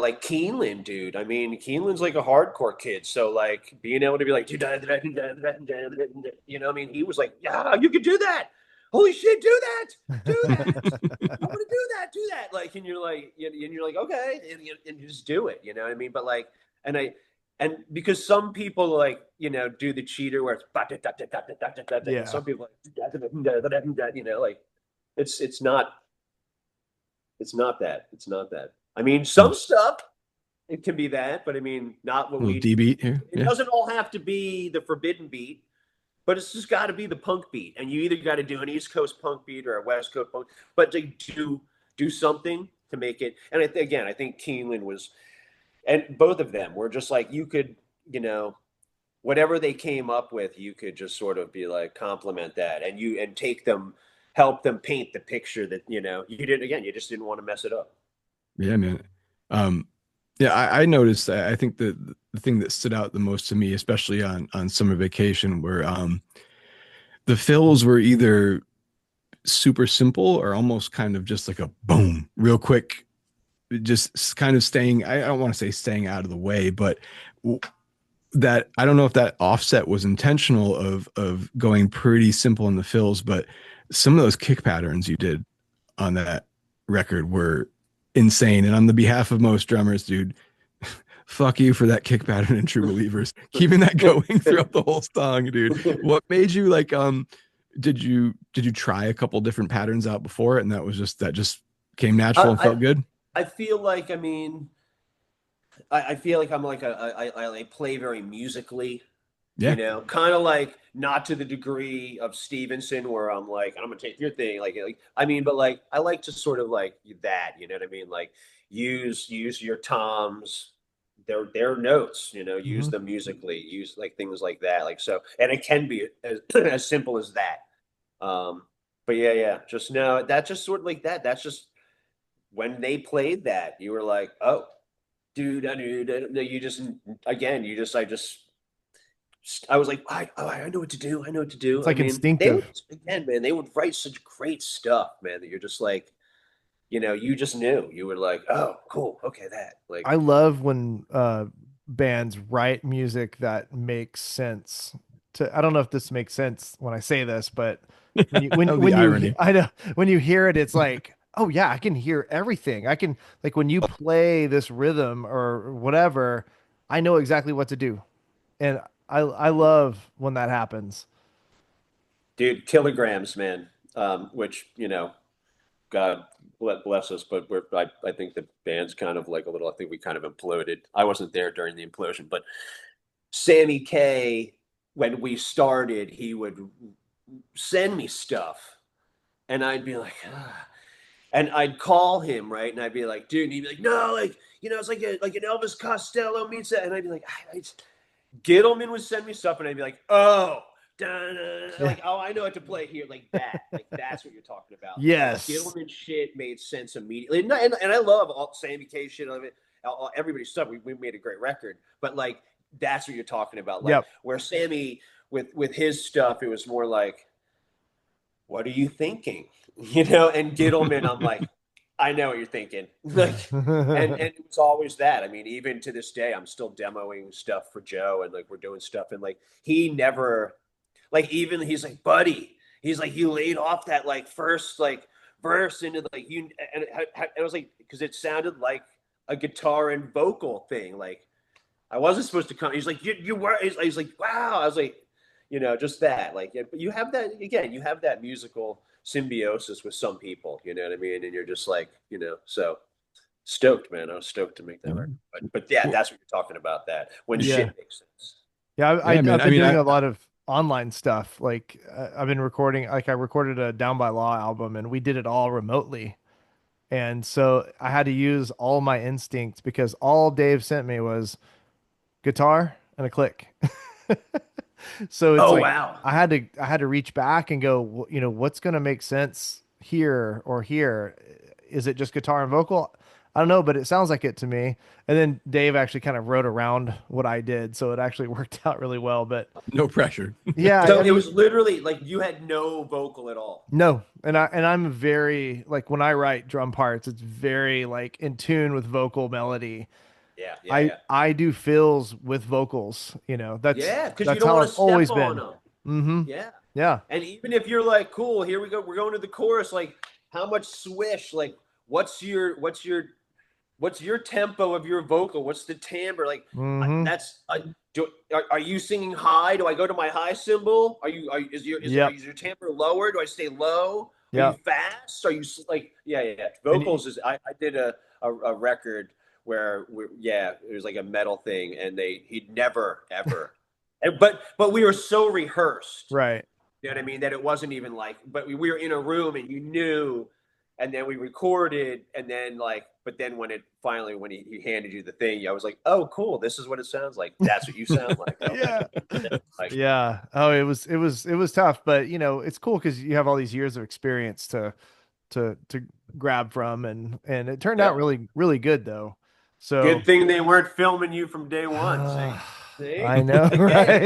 like Keeneland, dude. I mean, Keeneland's like a hardcore kid, so like being able to be like, I mean, he was like, yeah, you can do that. Holy shit, do that. I want to do that. Like, and you're like, okay, and you just do it. You know what I mean? But like, and I, and because some people like, do the cheater where it's, and Yeah. some people like, like it's not, it's not that. I mean, some stuff it can be that, but I mean, not what Little we. D beat here. It Yeah. doesn't all have to be the forbidden beat, but it's just got to be the punk beat, and you either got to do an East Coast punk beat or a West Coast punk, but to do something to make it. And again, I think Keeneland was, and both of them were just like you could, whatever they came up with, you could just sort of be like compliment that, and take them, help them paint the picture that you didn't. Again, you just didn't want to mess it up. Yeah, man. Um, yeah, I noticed that. I think the thing that stood out the most to me, especially on summer vacation, were the fills were either super simple or almost kind of just like a boom, real quick, just kind of staying. I don't want to say staying out of the way, but that I don't know if that offset was intentional of going pretty simple in the fills, but some of those kick patterns you did on that record were insane. And on the behalf of most drummers, dude, fuck you for that kick pattern in True Believers. Keeping that going throughout the whole song, dude. What made you like did you try a couple different patterns out before it and that just came natural and I, felt good? I feel like, I mean, I feel like I'm like I play very musically, Yeah. kind of like not to the degree of Stevenson where I'm like, I'm gonna take your thing, like I mean, but like I like to sort of like that, you know what I mean? Like use your toms, their notes, use Mhm. them musically, use like things like that, like so, and it can be as simple as that. But yeah, just no, that just sort of like that. That's just when they played that, you were like, oh dude, I knew that you just again, I was like, I know what to do. I know what to It's do. I like mean, they would instinctive. again, man, they would write such great stuff, man, that you're just like, you just knew. You were like, oh, cool, okay, that like, I love when bands write music that makes sense. I don't know if this makes sense when I say this, but when you when Oh, the when you irony. I know when you hear it, it's like, oh yeah, I can hear everything. I can like when you play this rhythm or whatever, I know exactly what to do, and I love when that happens. dude, kilograms, man. Which God bless us, but I think the band's kind of like a little. I think we kind of imploded. I wasn't there during the implosion, but Sammy K, when we started, he would send me stuff, and I'd be like, ah. And I'd call him, right, and I'd be like, dude, and he'd be like, no, like it's like an Elvis Costello meets that, and I'd be like, Gittleman would send me stuff, and I'd be like, oh. Yeah. Like, oh, I know what to play here, like that, like that's what you're talking about. Like Yes. Gittleman shit made sense immediately, and I love all Sammy K shit, of it, everybody's stuff. We made a great record, but like that's what you're talking about. Like Yep. where Sammy with his stuff, it was more like, what are you thinking? And Gittleman, I'm like, I know what you're thinking. Like, and it was always that. I mean, even to this day, I'm still demoing stuff for Joe, and like we're doing stuff, and like he never, like even he's like, buddy, he's like, you laid off that like first like verse into like you, and it was like because it sounded like a guitar and vocal thing. Like I wasn't supposed to come. He's like, you were. He's like, wow. I was like, just that. Like, yeah, but you have that again. You have that musical symbiosis with some people. You know what I mean? And you're just like, so stoked, man. I was stoked to make that record. But yeah, Well, that's what you're talking about. That when Yeah. shit makes sense. Yeah, yeah, man. I've I been mean, doing a lot of online stuff. Like I've been recording, like I recorded a Down by Law album and we did it all remotely. And so I had to use all my instincts because all Dave sent me was guitar and a click. So it's Oh like wow. I had to reach back and go, what's going to make sense here or here? Is it just guitar and vocal? I don't know, but it sounds like it to me. And then Dave actually kind of wrote around what I did, so it actually worked out really well. But No pressure. yeah, So I it mean, was literally like you had no vocal at all. no, and I'm very like when I write drum parts, it's very like in tune with vocal melody. Yeah, yeah, I yeah. I do fills with vocals, that's Yeah, because you that's don't how want I've to step always on been. them. Mm-hmm. Yeah. Yeah. And even if you're like, cool, here we go, we're going to the chorus, like how much swish, like what's your tempo of your vocal? What's the timbre? Like Mm-hmm. that's are you singing high? Do I go to my high cymbal? Yep. Is your timbre lower? Do I stay low? Are you Yep. fast? Are you like yeah, yeah, yeah. And Vocals is I did a record where yeah, it was like a metal thing and he'd never ever but we were so rehearsed, right. you know what I mean? That it wasn't even like, but we were in a room and you knew, and then we recorded, and then like, but then when it finally, when he handed you the thing, I was like, oh, cool, this is what it sounds like. That's what you sound like. Okay. Yeah. Like, Yeah. Oh, it was tough, but it's cool because you have all these years of experience to grab from, and it turned out yep. really, really good though. So Good thing they weren't filming you from day one. See? See? I know, Again, right?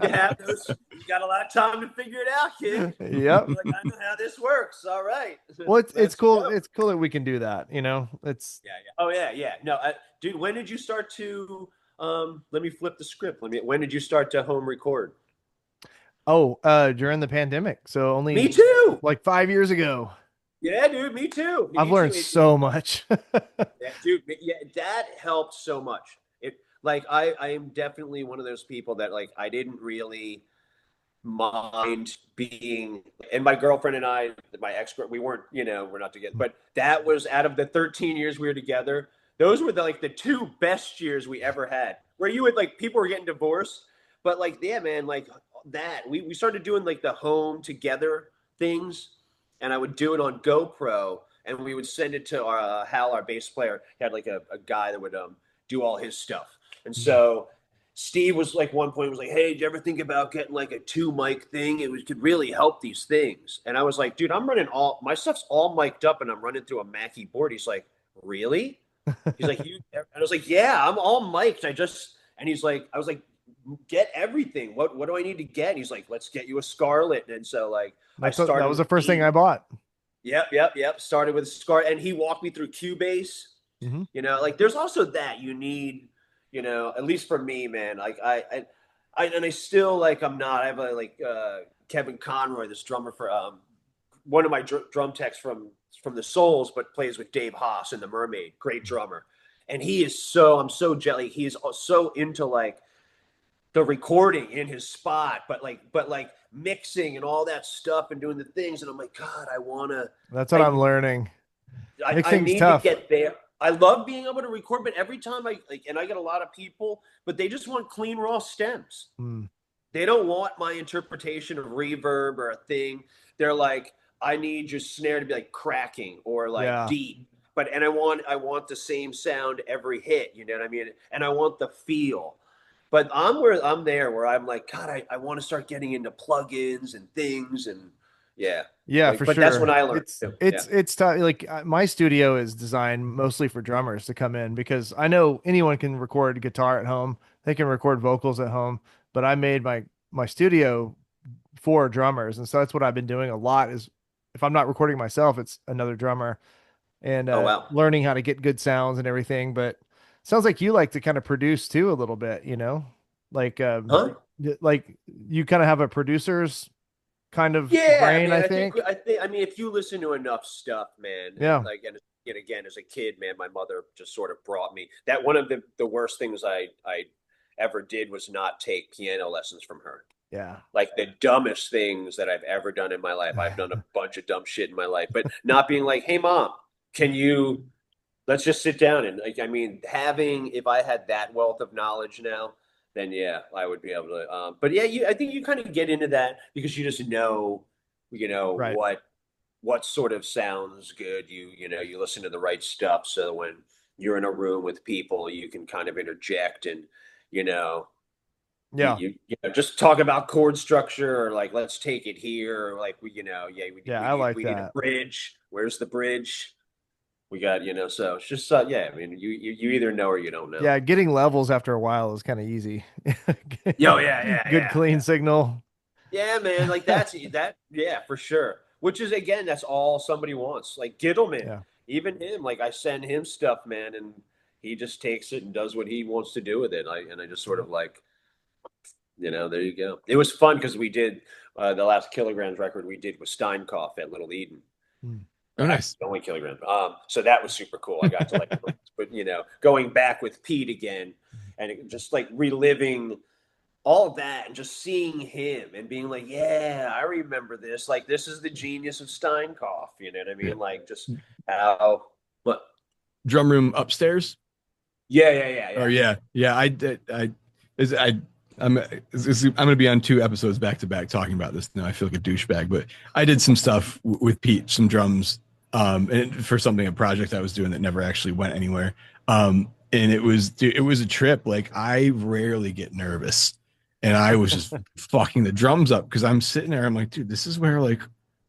you have those, you got a lot of time to figure it out, kid. Yep. You're like, I know how this works. All right. Well, it's Let's cool. go. It's cool that we can do that. It's Yeah, yeah. Oh, yeah, yeah. No, dude, when did you start to let me flip the script. When did you start to home record? during the pandemic, so Me only too. like 5 years ago. Yeah, dude, me too. I've Me too. learned so much. Yeah, dude, yeah, that helped so much. It like I am definitely one of those people that like I didn't really mind being, and my girlfriend and I, my ex, we weren't, we're not together, but that was out of the 13 years we were together, those were like the two best years we ever had, where you would like, people were getting divorced, but like, yeah, man, like that, we started doing like the home together things, and I would do it on GoPro, and we would send it to Hal, our bass player. He had like a guy that would do all his stuff, and so Steve was like one point was like, "Hey, did you ever think about getting like a two mic thing? Could really help these things." And I was like, "Dude, I'm running all my stuff's all mic'd up, and I'm running through a Mackie board." He's like, "Really?" He's like, "You?" And I was like, "Yeah, I'm all mic'd. And he's like, I was like, "Get everything. What do I need to get?" And he's like, "Let's get you a Scarlett." And so like, I That started was with the first thing me. I bought. Yep, yep, yep. Started with Scarlett, and he walked me through Cubase. Hmm. Like there's also that you need, at least for me, man. Like I still like I'm not. I have like Kevin Conroy, this drummer for one of my drum techs from the Souls, but plays with Dave Haas in the Mermaid. Great drummer, and he is so I'm so jelly. He is so into like the recording in his spot, but like mixing and all that stuff and doing the things. And I'm like, God, That's what I I'm learning. I Mixing's need to tough. get there. I love being able to record, but every time I like, and I get a lot of people, but they just want clean raw stems. Mm, They don't want my interpretation of reverb or a thing. They're like, I need your snare to be like cracking or like yeah. deep. And I want the same sound every hit, you know what I mean? And I want the feel. But I'm there where I'm like, God, I want to start getting into plugins and things and yeah. Yeah, Like, for but that's when sure. I learned It's too. Yeah. it's it's tough. Like my studio is designed mostly for drummers to come in because I know anyone can record guitar at home. They can record vocals at home, but I made my studio for drummers, and so that's what I've been doing a lot is if I'm not recording myself, it's another drummer and Oh wow. learning how to get good sounds and everything. But it sounds like you like to kind of produce too a little bit, like Huh? like you kind of have a producer's kind of Yeah, brain, man. I I think think. I think I mean if you listen to enough stuff, man, and Yeah. like and again as a kid, man, my mother just sort of brought me that one of the worst things I ever did was not take piano lessons from her. Yeah. Like the dumbest things that I've ever done in my life. I've done a bunch of dumb shit in my life, but not being like, "Hey mom, can you let's just sit down and like I mean having if I had that wealth of knowledge now, then yeah, I would be able to. But yeah, I think you kind of get into that because you just know, Right. what sort of sounds good. You listen to the right stuff, so when you're in a room with people, you can kind of interject and you know Yeah. You know, just talk about chord structure or like let's take it here or like we you know yeah Yeah, I like we need a that. bridge. Where's the bridge? We got you know so it's just yeah. I mean you either know or you don't know. Yeah, getting levels after a while is kind of easy. Yo yeah Good clean signal. yeah man like that's that yeah for sure. Which is again that's all somebody wants. Like Gittleman, Yeah. even him like I send him stuff man and he just takes it and does what he wants to do with it. I just sort Yeah. of like you know, there you go. It was fun because we did the last Kilograms record we did with Steinkoff at Little Eden. Mm. Oh, nice. The only Kilograms. So that was super cool. I got to like, but you know, going back with Pete again and just like reliving all of that and just seeing him and being like, yeah, I remember this. Like, this is the genius of Steinkoff. You know what I Yeah. mean? Like, just how, but Drum room upstairs. Oh yeah. yeah, yeah. I did. Is I. I'm going to be on 2 episodes back to back talking about this now. I feel like a douchebag, but I did some stuff with Pete, some drums, and for something a project I was doing that never actually went anywhere. And it was dude, it was a trip. Like I rarely get nervous, and I was just fucking the drums up because I'm sitting there. I'm like, dude, this is where like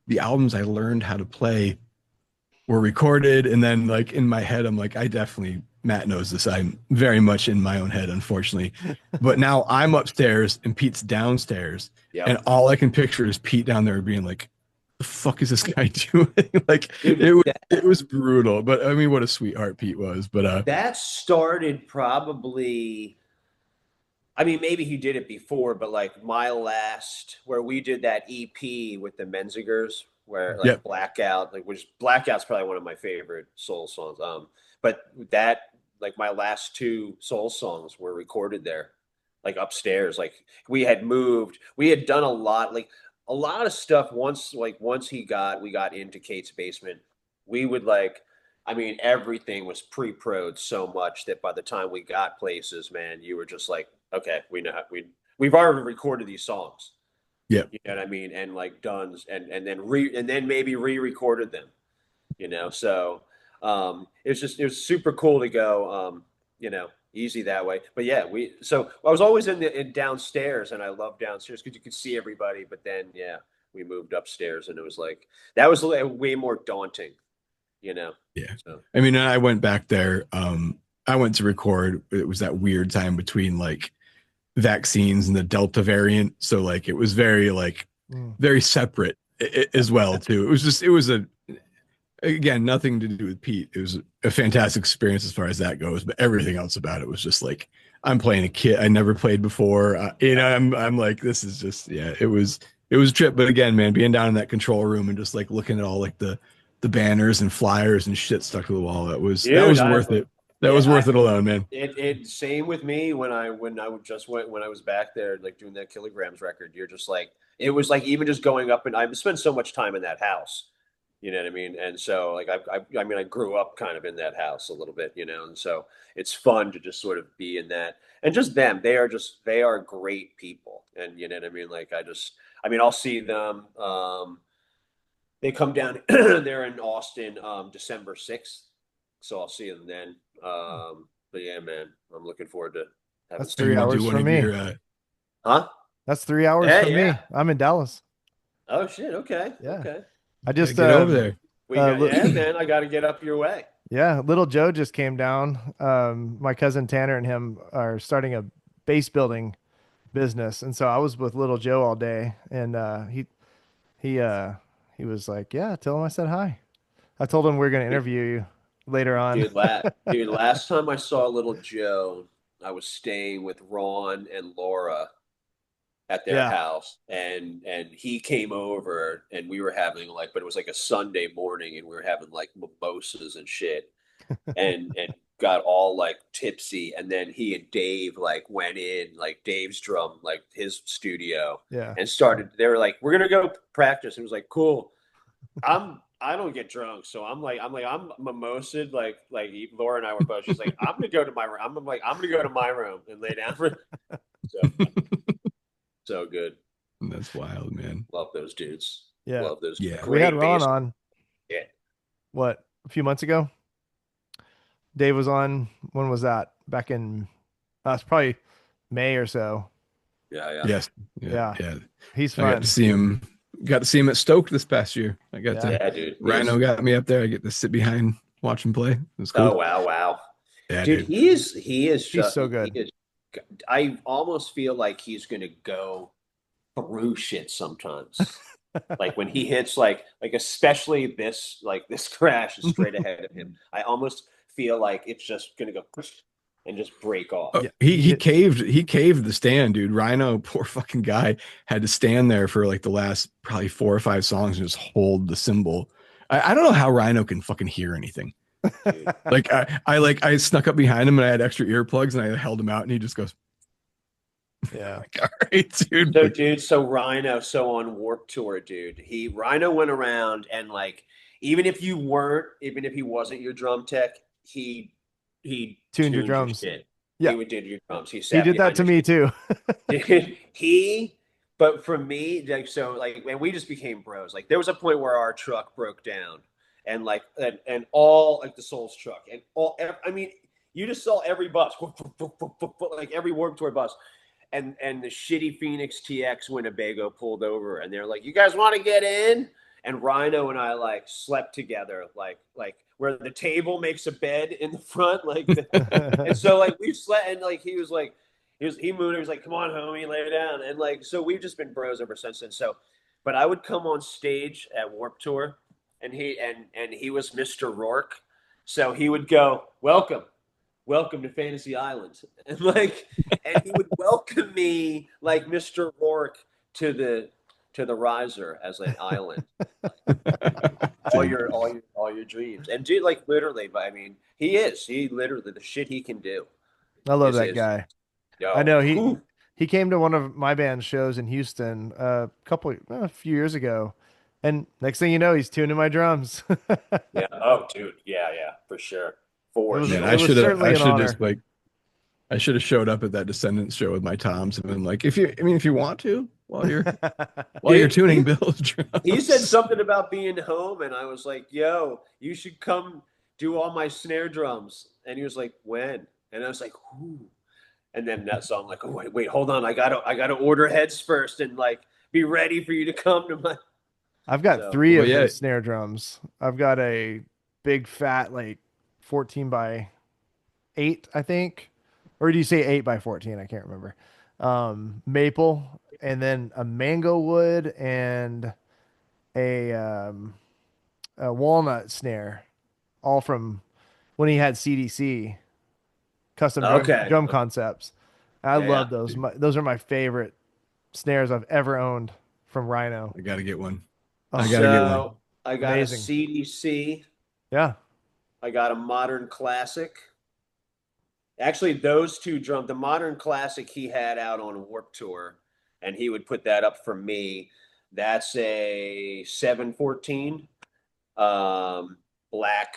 the albums I learned how to play were recorded, and then like in my head I'm like I definitely, Matt knows this, I'm very much in my own head unfortunately, but now I'm upstairs and Pete's downstairs, and Yep. all I can picture is Pete down there being like, the fuck is this guy doing? Like Dude, it was brutal, but I mean what a sweetheart Pete was. But that started probably I mean, maybe he did it before, but like my last, where we did that EP with the Menzingers, where yeah. like Blackout, like which Blackout's probably one of my favorite soul songs. But that like my last two soul songs were recorded there, like upstairs. Like we had moved, we had done like a lot of stuff. Once we got into Kate's basement, we would like I mean, everything was pre-prod so much that by the time we got places, man, you were just like, okay, we know we've already recorded these songs. Yeah. You know what I mean? And like done and then maybe re-recorded them, you know. So it was super cool to go you know, easy that way. But yeah, we so I was always in downstairs and I love downstairs because you could see everybody, but then yeah, we moved upstairs and it was like that was way more daunting, you know. Yeah. So I mean, I went back there. I went to record. It was that weird time between like vaccines and the Delta variant. So like it was very like Mm. very separate as well too. It was a again nothing to do with Pete. It was a fantastic experience as far as that goes, but everything else about it was just like I'm playing a kit I never played before. You know, I'm like this is just yeah. It was a trip, but again, man, being down in that control room and just like looking at all like the banners and flyers and shit stuck to the wall. That dude, was worth it. That yeah, was worth it alone, man. it same with me when I would just went when I was back there like doing that Kilograms record. You're just like it was like even just going up and I spent so much time in that house. You know what I mean? And so like I mean I grew up kind of in that house a little bit, you know, and so it's fun to just sort of be in that and just them. They are great people. And you know what I mean? Like I mean I'll see them they come down they're in Austin December 6th. So I'll see them then. But yeah, man, I'm looking forward to having That's Are you three gonna some do hours one from of me. your Huh? That's 3 hours Yeah, from yeah. me. I'm in Dallas. Oh shit, okay. Yeah. Okay. I yeah, just get over there? We got li- yeah, man, I gotta get up your way. yeah, little Joe just came down. My cousin Tanner and him are starting a base building business, and so I was with little Joe all day, and he uh he was like, "Yeah, tell him I said hi." I told him we are going to interview you later on. Dude, last time I saw little Joe, I was staying with Ron and Laura at their Yeah. house and he came over and we were having like but it was like a Sunday morning and we were having like mimosas and shit and got all like tipsy and then he and Dave like went in like Dave's drum like his studio Yeah. and started they were like we're gonna go practice and it was like cool I don't get drunk so I'm mimosa'd like Laura and I were both she's like I'm gonna go to my room I'm like I'm gonna go to my room and lay down for so so good. That's wild, man. Love those dudes. Yeah. Love those Yeah. We had great Ron bass. on Yeah. what, a few months ago? Dave was on, when was that? Back in it's probably May or so. Yeah, yeah. Yes. Yeah. Yeah, Yeah. he's I got to fun. see him. Got to see him at Stoke this past year. I got Yeah, to Yeah, dude. He Rhino is. got me up there. I get to sit behind, watch him play. It was Oh, cool. wow, wow. Yeah, Dude, dude. he is he's just so he good. is I almost feel like he's gonna go through shit sometimes. Like when he hits like especially this crash is straight ahead of him. I almost feel like it's just gonna go and just break off. Yeah, He he he hit. caved he caved the stand, dude. Rhino, poor fucking guy, had to stand there for like the last probably 4 or 5 songs and just hold the cymbal. I don't know how Rhino can fucking hear anything. Dude. Like I snuck up behind him and I had extra earplugs and I held him out and he just goes, Yeah, like, all right, dude. So Like, dude, so Rhino, so on Warped Tour, dude, he Rhino went around and like even if he wasn't your drum tech, he tuned your tuned your drums. shit. Yeah, He would do your drums. He he sat did that behind to your me shit. too. Dude, but for me, like so, like, and we just became bros. Like, there was a point where our truck broke down, and like, and all like the Souls truck, and I mean, you just saw every bus, like every Warped Tour bus, and the shitty Phoenix TX Winnebago pulled over, and they're like, "You guys want to get in?" And Rhino and I like slept together, like where the table makes a bed in the front, and so like we slept, and like he was like he moved. He was like, "Come on, homie, lay down." And like, so we've just been bros ever since then. So, but I would come on stage at Warped Tour, and he was Mr. Rourke, so he would go, welcome to Fantasy Island," and like, and he would welcome me like Mr. Rourke to the riser as an island. dude. All your dreams, and dude, like literally, but I mean, he literally the shit he can do I love that is guy. I yo. know Whew. he came to one of my band's shows in Houston a few years ago, and next thing you know, he's tuning my drums. Yeah. Oh, dude. Yeah, yeah, for sure. For It was Man, it sure. was certainly I an should have just honor. like I should have showed up at that Descendants show with my toms and been like, if you want to, while you're Dude, tuning he Bill's he said drums. something about being home, and I was like, "Yo, you should come do all my snare drums." And he was like, "When?" And I was like, "Whoo." And then that song, like, "Oh, wait, hold on, I gotta order heads first, and like be ready for you to come to my." I've got So three Well, of yeah, his snare drums. I've got a big fat like 14 by 8, I think. Or do you say 8 by 14? I can't remember. Maple and then a mango wood and a a walnut snare, all from when he had CDC, custom okay, drum concepts. I yeah, love those. Those are my favorite snares I've ever owned from Rhino. I gotta get one. I Oh, gotta get one. so I got a amazing. CDC, Yeah. I got a Modern Classic. Actually, those two drum, the Modern Classic he had out on Warped Tour, and he would put that up for me. That's a 714, black,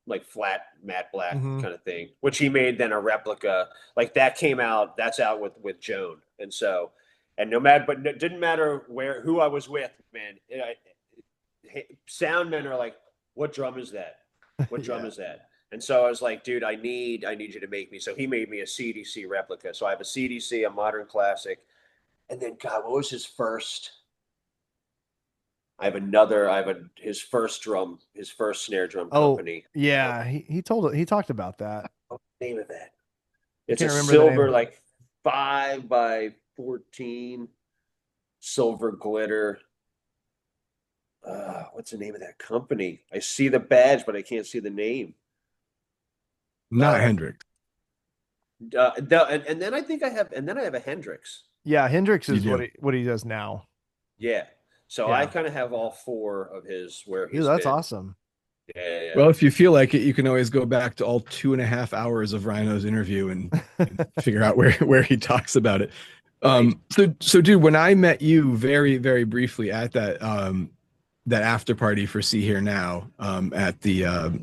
like flat matte black Hmm. kind of thing, which he made then a replica. Like that came out, that's out with Joan, and so, and no matter, but it didn't matter who I was with, man. Sound men are like, "What drum is that? What drum Yeah. is that?" And so I was like, "Dude, I need you to make me." So he made me a CDC replica. So I have a CDC, a Modern Classic, and then God, what was his first? I have his first his first snare drum Oh, company. yeah. He talked about that. What's the name of that? I It's a can't remember the silver, name. like 5 by 14 silver glitter. What's the name of that company? I see the badge, but I can't see the name. Not Uh, Hendrix. and then I think I have a Hendrix. Yeah, Hendrix You is do. what he does now. Yeah. So I Yeah. kind of have all four of his where Dude, he's that's been. awesome. Yeah, yeah, yeah. Well, if you feel like it, you can always go back to all 2.5 hours of Rhino's interview and figure out where he talks about it. Right. So dude, when I met you very, very briefly at that after party for See Here Now, at the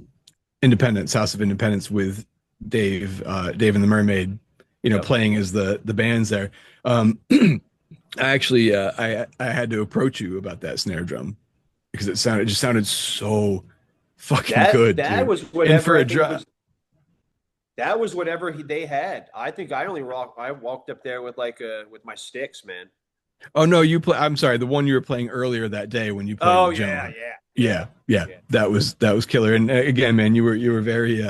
Independence House of Independence with Dave and the Mermaid, Yep. playing as the bands there. I actually I had to approach you about that snare drum because it just sounded so fucking That good, that dude. was And whatever for I a think drum, was that was whatever they had. I think I walked up there with with my sticks, man. Oh no, you play. I'm sorry, the one you were playing earlier that day when you played Oh with yeah, Joan. yeah, yeah, Yeah, yeah, yeah. that was killer. And again, man, you were very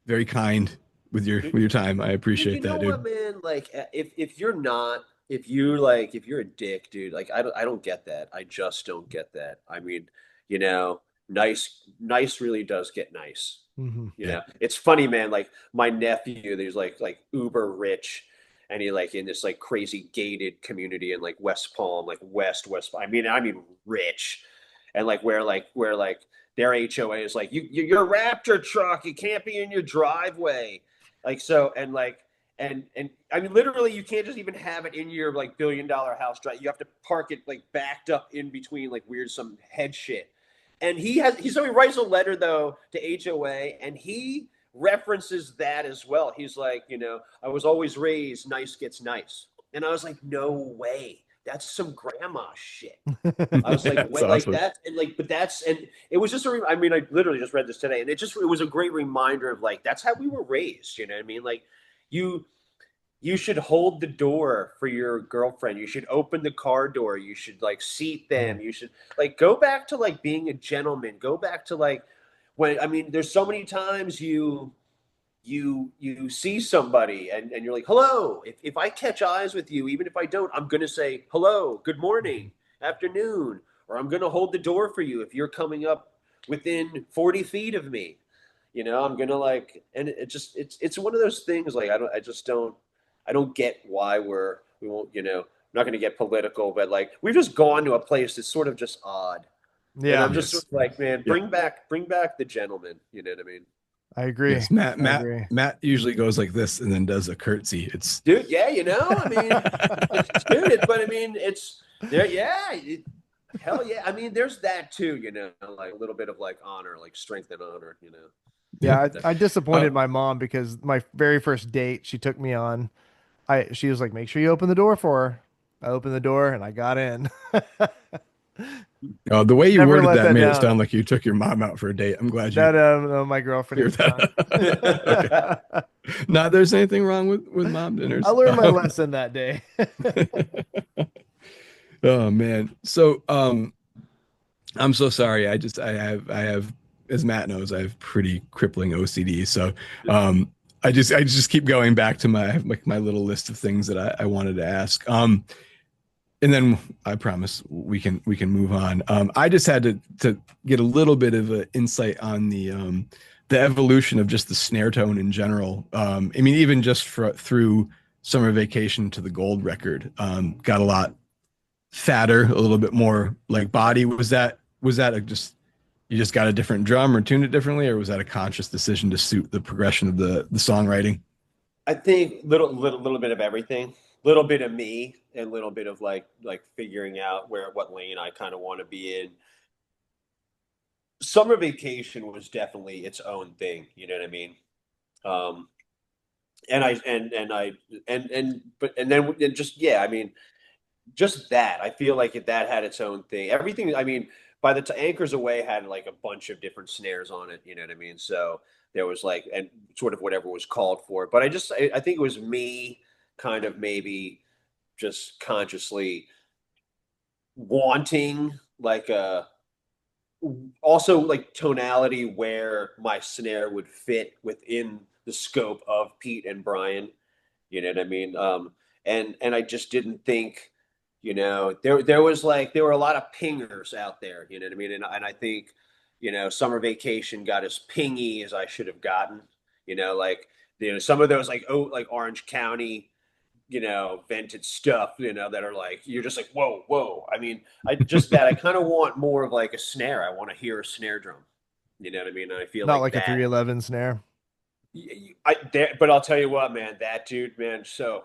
very kind Dude, with your time. I you appreciate know that, what, dude. man? Like, if you're not, if you like, if you're a dick, dude, like, I don't get that. I just don't get that. I mean, you know, nice really does get nice. Hmm. You Yeah. know, it's funny, man. Like my nephew, there's like uber rich, and he like in this like crazy gated community in like West Palm, like West. I mean rich, and like where like their HOA is like your Raptor truck, it can't be in your driveway, like so, and like and I mean literally you can't just even have it in your like $1 billion house drive. You have to park it like backed up in between like weird some head shit. And so he writes a letter though to HOA and he references that as well. He's like, you know, I was always raised nice gets nice. And I was like, no way. That's some grandma shit. I was like, That's what, like awesome. that, and like, but that's, and it was just I mean, I literally just read this today, and it was a great reminder of like that's how we were raised. You know what I mean? Like, you you should hold the door for your girlfriend. You should open the car door. You should like seat them. You should like go back to like being a gentleman. Go back to like when I mean, there's so many times you see somebody and you're like, hello. If I catch eyes with you, even if I don't, I'm gonna say hello, good morning, afternoon, or I'm gonna hold the door for you if you're coming up within 40 feet of me. You know, I'm gonna like, and it just it's one of those things like I don't get why we won't, you know, I'm not gonna get political, but like we've just gone to a place that's sort of just odd. And Yeah, I'm just sort Yes. of like, man, Yeah. bring back the gentleman. You know what I mean? I agree. Yes. Matt I Matt agree. Matt usually goes like this and then does a curtsy. It's Dude, yeah, you know, I mean, it's dude, but I mean, it's there, yeah, hell yeah. I mean, there's that too, you know, like a little bit of like honor, like strength and honor, you know. yeah. Yeah, I disappointed Uh, my mom because my very first date she took me on, she was like, make sure you open the door for her. I opened the door and I got in. the way you Never worded let that that made it down. sound like you took your mom out for a date. I'm glad you That no, my girlfriend at cleared that up. the time. Okay. Not there's anything wrong with mom I dinners. learned my lesson that day. Oh man. So I'm so sorry. I have as Matt knows, I have pretty crippling OCD. So I just keep going back to my little list of things that I wanted to ask. And then I promise we can move on. I just had to get a little bit of an insight on the evolution of just the snare tone in general. I mean, even just through Summer Vacation to the Gold record, got a lot fatter, a little bit more like body. Was that just you just got a different drum or tuned it differently, or was that a conscious decision to suit the progression of the songwriting? I think little bit of everything, little bit of me, and little bit of like figuring out where what lane I kind of want to be in. Summer Vacation was definitely its own thing, you know what I mean? Um, and I and but and then and just yeah, I mean, just that. I feel like that had its own thing. Everything. I mean, by the Anchors Away had like a bunch of different snares on it. You know what I mean? So there was like and sort of whatever was called for. But I think it was me kind of maybe just consciously wanting like a also like tonality where my snare would fit within the scope of Pete and Brian. You know what I mean? And I just didn't think, you know, there was like there were a lot of pingers out there. You know what I mean? And I think, you know, Summer Vacation got as pingy as I should have gotten. You know, like you know some of those like Orange County, you know, vented stuff. You know that are like you're just like whoa. I mean, I just that I kind of want more of like a snare. I want to hear a snare drum. You know what I mean? And I feel Not like like a that 311 snare. but I'll tell you what, man, that dude, man. So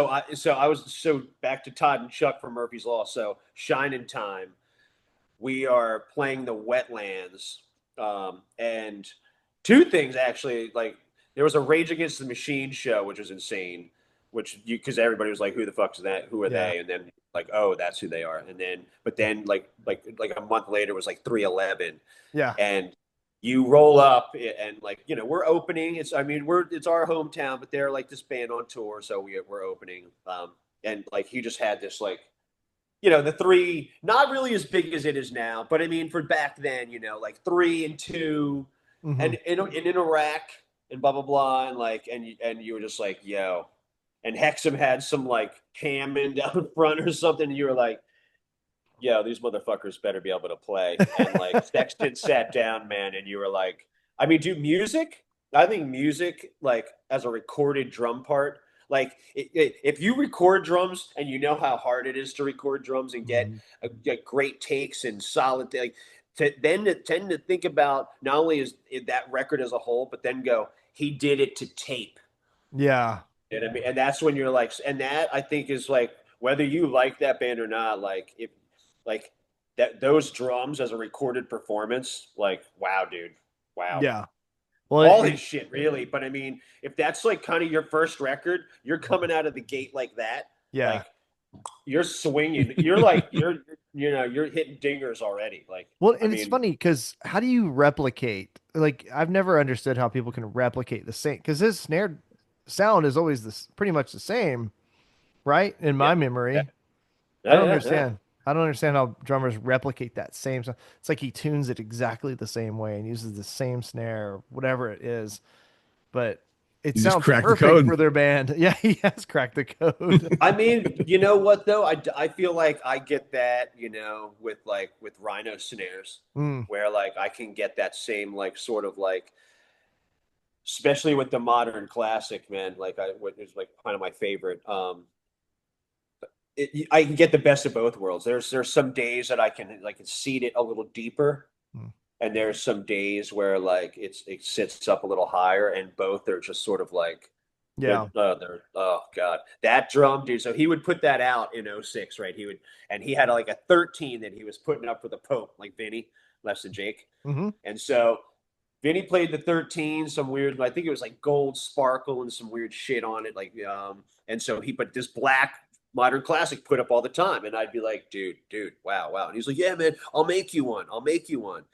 I was so back to Todd and Chuck from Murphy's Law. So Shining Time, we are playing the Wetlands, and two things actually. Like there was a Rage Against the Machine show, which was insane. Which you because everybody was like, "Who the fuck's that? Who are Yeah. they?" And then like, "Oh, that's who they are." And then, but then like a month later was like 311, Yeah. and you roll up and like, you know, we're opening. It's our hometown, but they're like this band on tour, so we're opening. And like he just had this like, you know, the three, not really as big as it is now, but I mean for back then, you know, like 3 and 2, Hmm. and in a rack and blah blah blah, and like and you were just like, yo, and Hexam had some like Hammond down front or something, and you were like, yo, these motherfuckers better be able to play. And like Sexton sat down, man, and you were like, I mean, do music? I think music, like as a recorded drum part, like if you record drums and you know how hard it is to record drums and get great takes and solid, like to tend to think about not only is that record as a whole, but then go, he did it to tape. Yeah. You know what I mean? And that's when you're like, and that I think is like whether you like that band or not, like if like that those drums as a recorded performance, like wow, dude, wow. Yeah. Well, All his shit, really. But I mean, if that's like kind of your first record, you're coming out of the gate like that, yeah. like you're swinging, you're like you know you're hitting dingers already. Like Well, I and it's mean, funny because how do you replicate? Like, I've never understood how people can replicate the same, because his snare sound is always this pretty much the same, right? In yeah, my yeah, memory, I yeah, don't yeah. Yeah. understand. I don't understand how drummers replicate that same sound. It's like he tunes it exactly the same way and uses the same snare, or whatever it is, but it You just sounds cracked the perfect code. for their band. Yeah, he has cracked the code. I mean, you know what though? I feel like I get that, you know, with Rhino snares, Mm, where like I can get that same like sort of like, especially with the modern classic, man. Like I, what is like kind of my favorite. I can get the best of both worlds. There's some days that I can like seed it a little deeper, mm. and there's some days where like it sits up a little higher, and both are just sort of like Yeah. they're oh god, that drum dude. So he would put that out in '06, right? He would, and he had like a 13 that he was putting up for the Pope, like Vinny, less than Jake. Hmm. And so Vinny played the 13, some weird, I think it was like gold sparkle and some weird shit on it, like and so he put this black modern classic put up all the time, and I'd be like, dude, wow, wow. And he's like, yeah, man, I'll make you one, I'll make you one.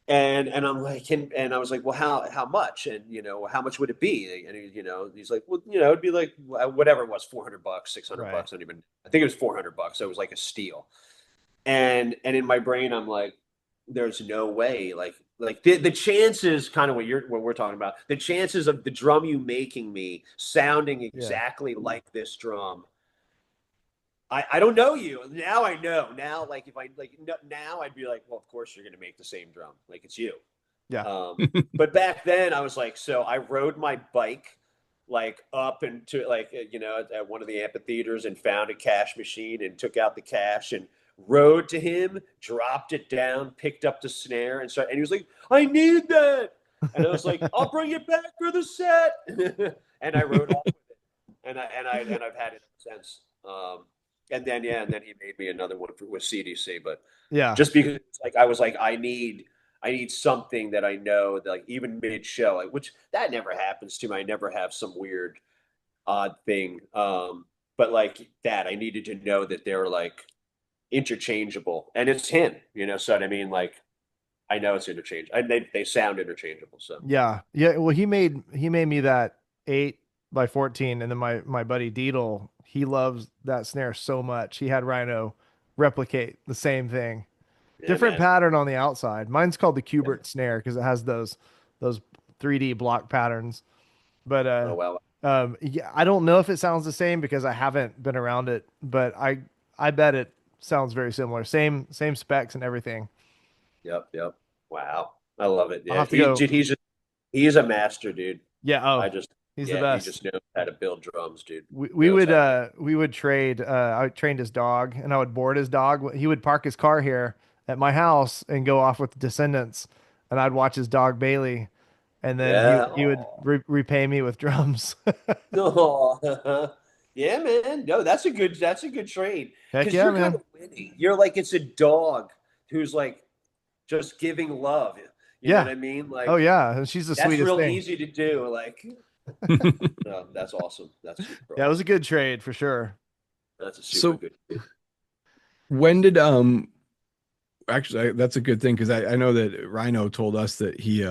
And I'm like, and I was like, well, how much? And you know, how much would it be? And he, you know, he's like, well, you know, it'd be like whatever it was, $400, 600 Right. bucks. I don't even. I think it was $400. So it was like a steal. And in my brain, I'm like, there's no way. Like the chances, kind of what we're talking about, the chances of the drum you making me sounding Yeah. exactly like this drum. I don't know you. Now I know. Now, like if I like now, I'd be like, well, of course you're gonna make the same drum. Like it's you. Yeah. But back then I was like, so I rode my bike like up into like you know at one of the amphitheaters and found a cash machine and took out the cash and rode to him, dropped it down, picked up the snare and he was like, I need that. And I was like, I'll bring it back for the set. And I rode off with it. And I've had it since. And then he made me another one with CDC, but Yeah. just because like I was like I need something that I know that like even mid show, like which that never happens to me. I never have some weird odd thing. But like that, I needed to know that they're like interchangeable, and it's him, you know. So what I mean, like I know it's interchangeable, and they sound interchangeable. So Yeah. Yeah. Well, he made me that 8 by 14, and then my buddy Deedle, he loves that snare so much. He had Rhino replicate the same thing. yeah, Different man. pattern on the outside. Mine's called the Yeah. Kubert snare because it has those 3D block patterns. But Oh well. yeah, I don't know if it sounds the same because I haven't been around it, but I bet it sounds very similar. Same specs and everything. Yep. Yep. Wow. I love it. I'll Yeah. have to go. He's a master, dude. Yeah, I oh, just he's the yeah, he best. just knows how to build drums, dude. We Knows would how to. trade I trained his dog and I would board his dog. He would park his car here at my house and go off with Descendants, and I'd watch his dog Bailey, and then Yeah. he would repay me with drums. No. Yeah, man. No, that's a good trade Heck because yeah, you're kind man. of witty. You're like it's a dog who's like just giving love. You know what Yeah. I mean? Oh Like yeah, and she's the that's sweetest real thing. easy to do. Like, no, that's awesome. That's super Yeah, it was a awesome. good trade for sure. That's a super So good. when did actually, that's a good thing because I know that Rhino told us that he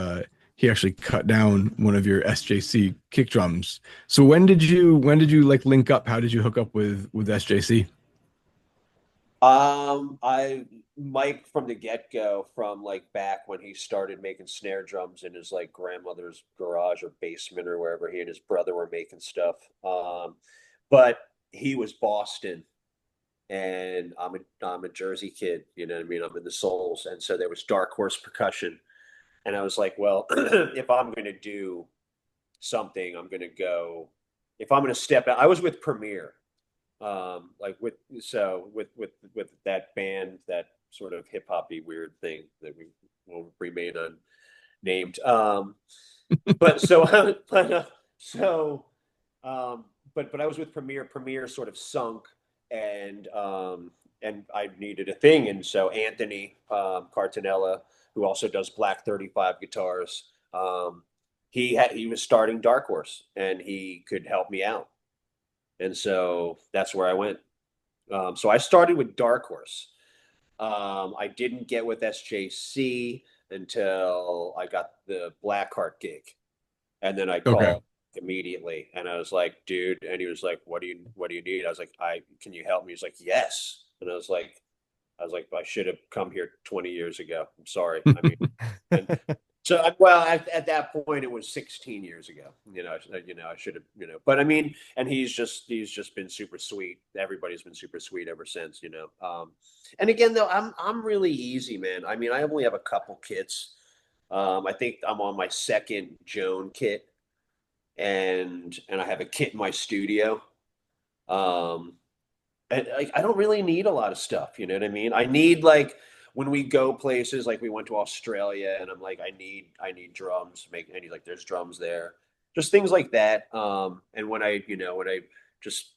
actually cut down one of your SJC kick drums. So when did you like link up? How did you hook up with SJC? I Mike from the get-go, from like back when he started making snare drums in his like grandmother's garage or basement or wherever he and his brother were making stuff. But he was Boston and I'm a Jersey kid, you know what I mean? I'm in the Souls. And so there was Dark Horse Percussion. And I was like, well, if I'm gonna do something, I'm gonna go if I'm gonna step out. I was with Premiere, like with that band, that sort of hip hoppy weird thing that we will remain unnamed. But so but so but I was with Premiere. Premiere sort of sunk, and I needed a thing, and so Anthony Cartanella, who also does Black 35 guitars, he was starting Dark Horse, and he could help me out, and so that's where I went. So I started with Dark Horse. I didn't get with SJC until I got the Blackheart gig, and then I Okay. called immediately, and I was like, "Dude," and he was like, "What do you need?" I was like, "I can you help me?" He's like, "Yes," and I was like, "I should have come here 20 years ago. I'm sorry." I mean, and so, well, at that point, it was 16 years ago. I should have, but I mean, and he's just been super sweet. Everybody's been super sweet ever since. And again, though, I'm really easy, man. I mean, I only have a couple kits. I think I'm on my second Joan kit, and I have a kit in my studio. Um, and I don't really need a lot of stuff. You know what I mean? I need like when we go places, like we went to Australia, and I'm like, I need drums. And he's like, there's drums there, just things like that. And when I just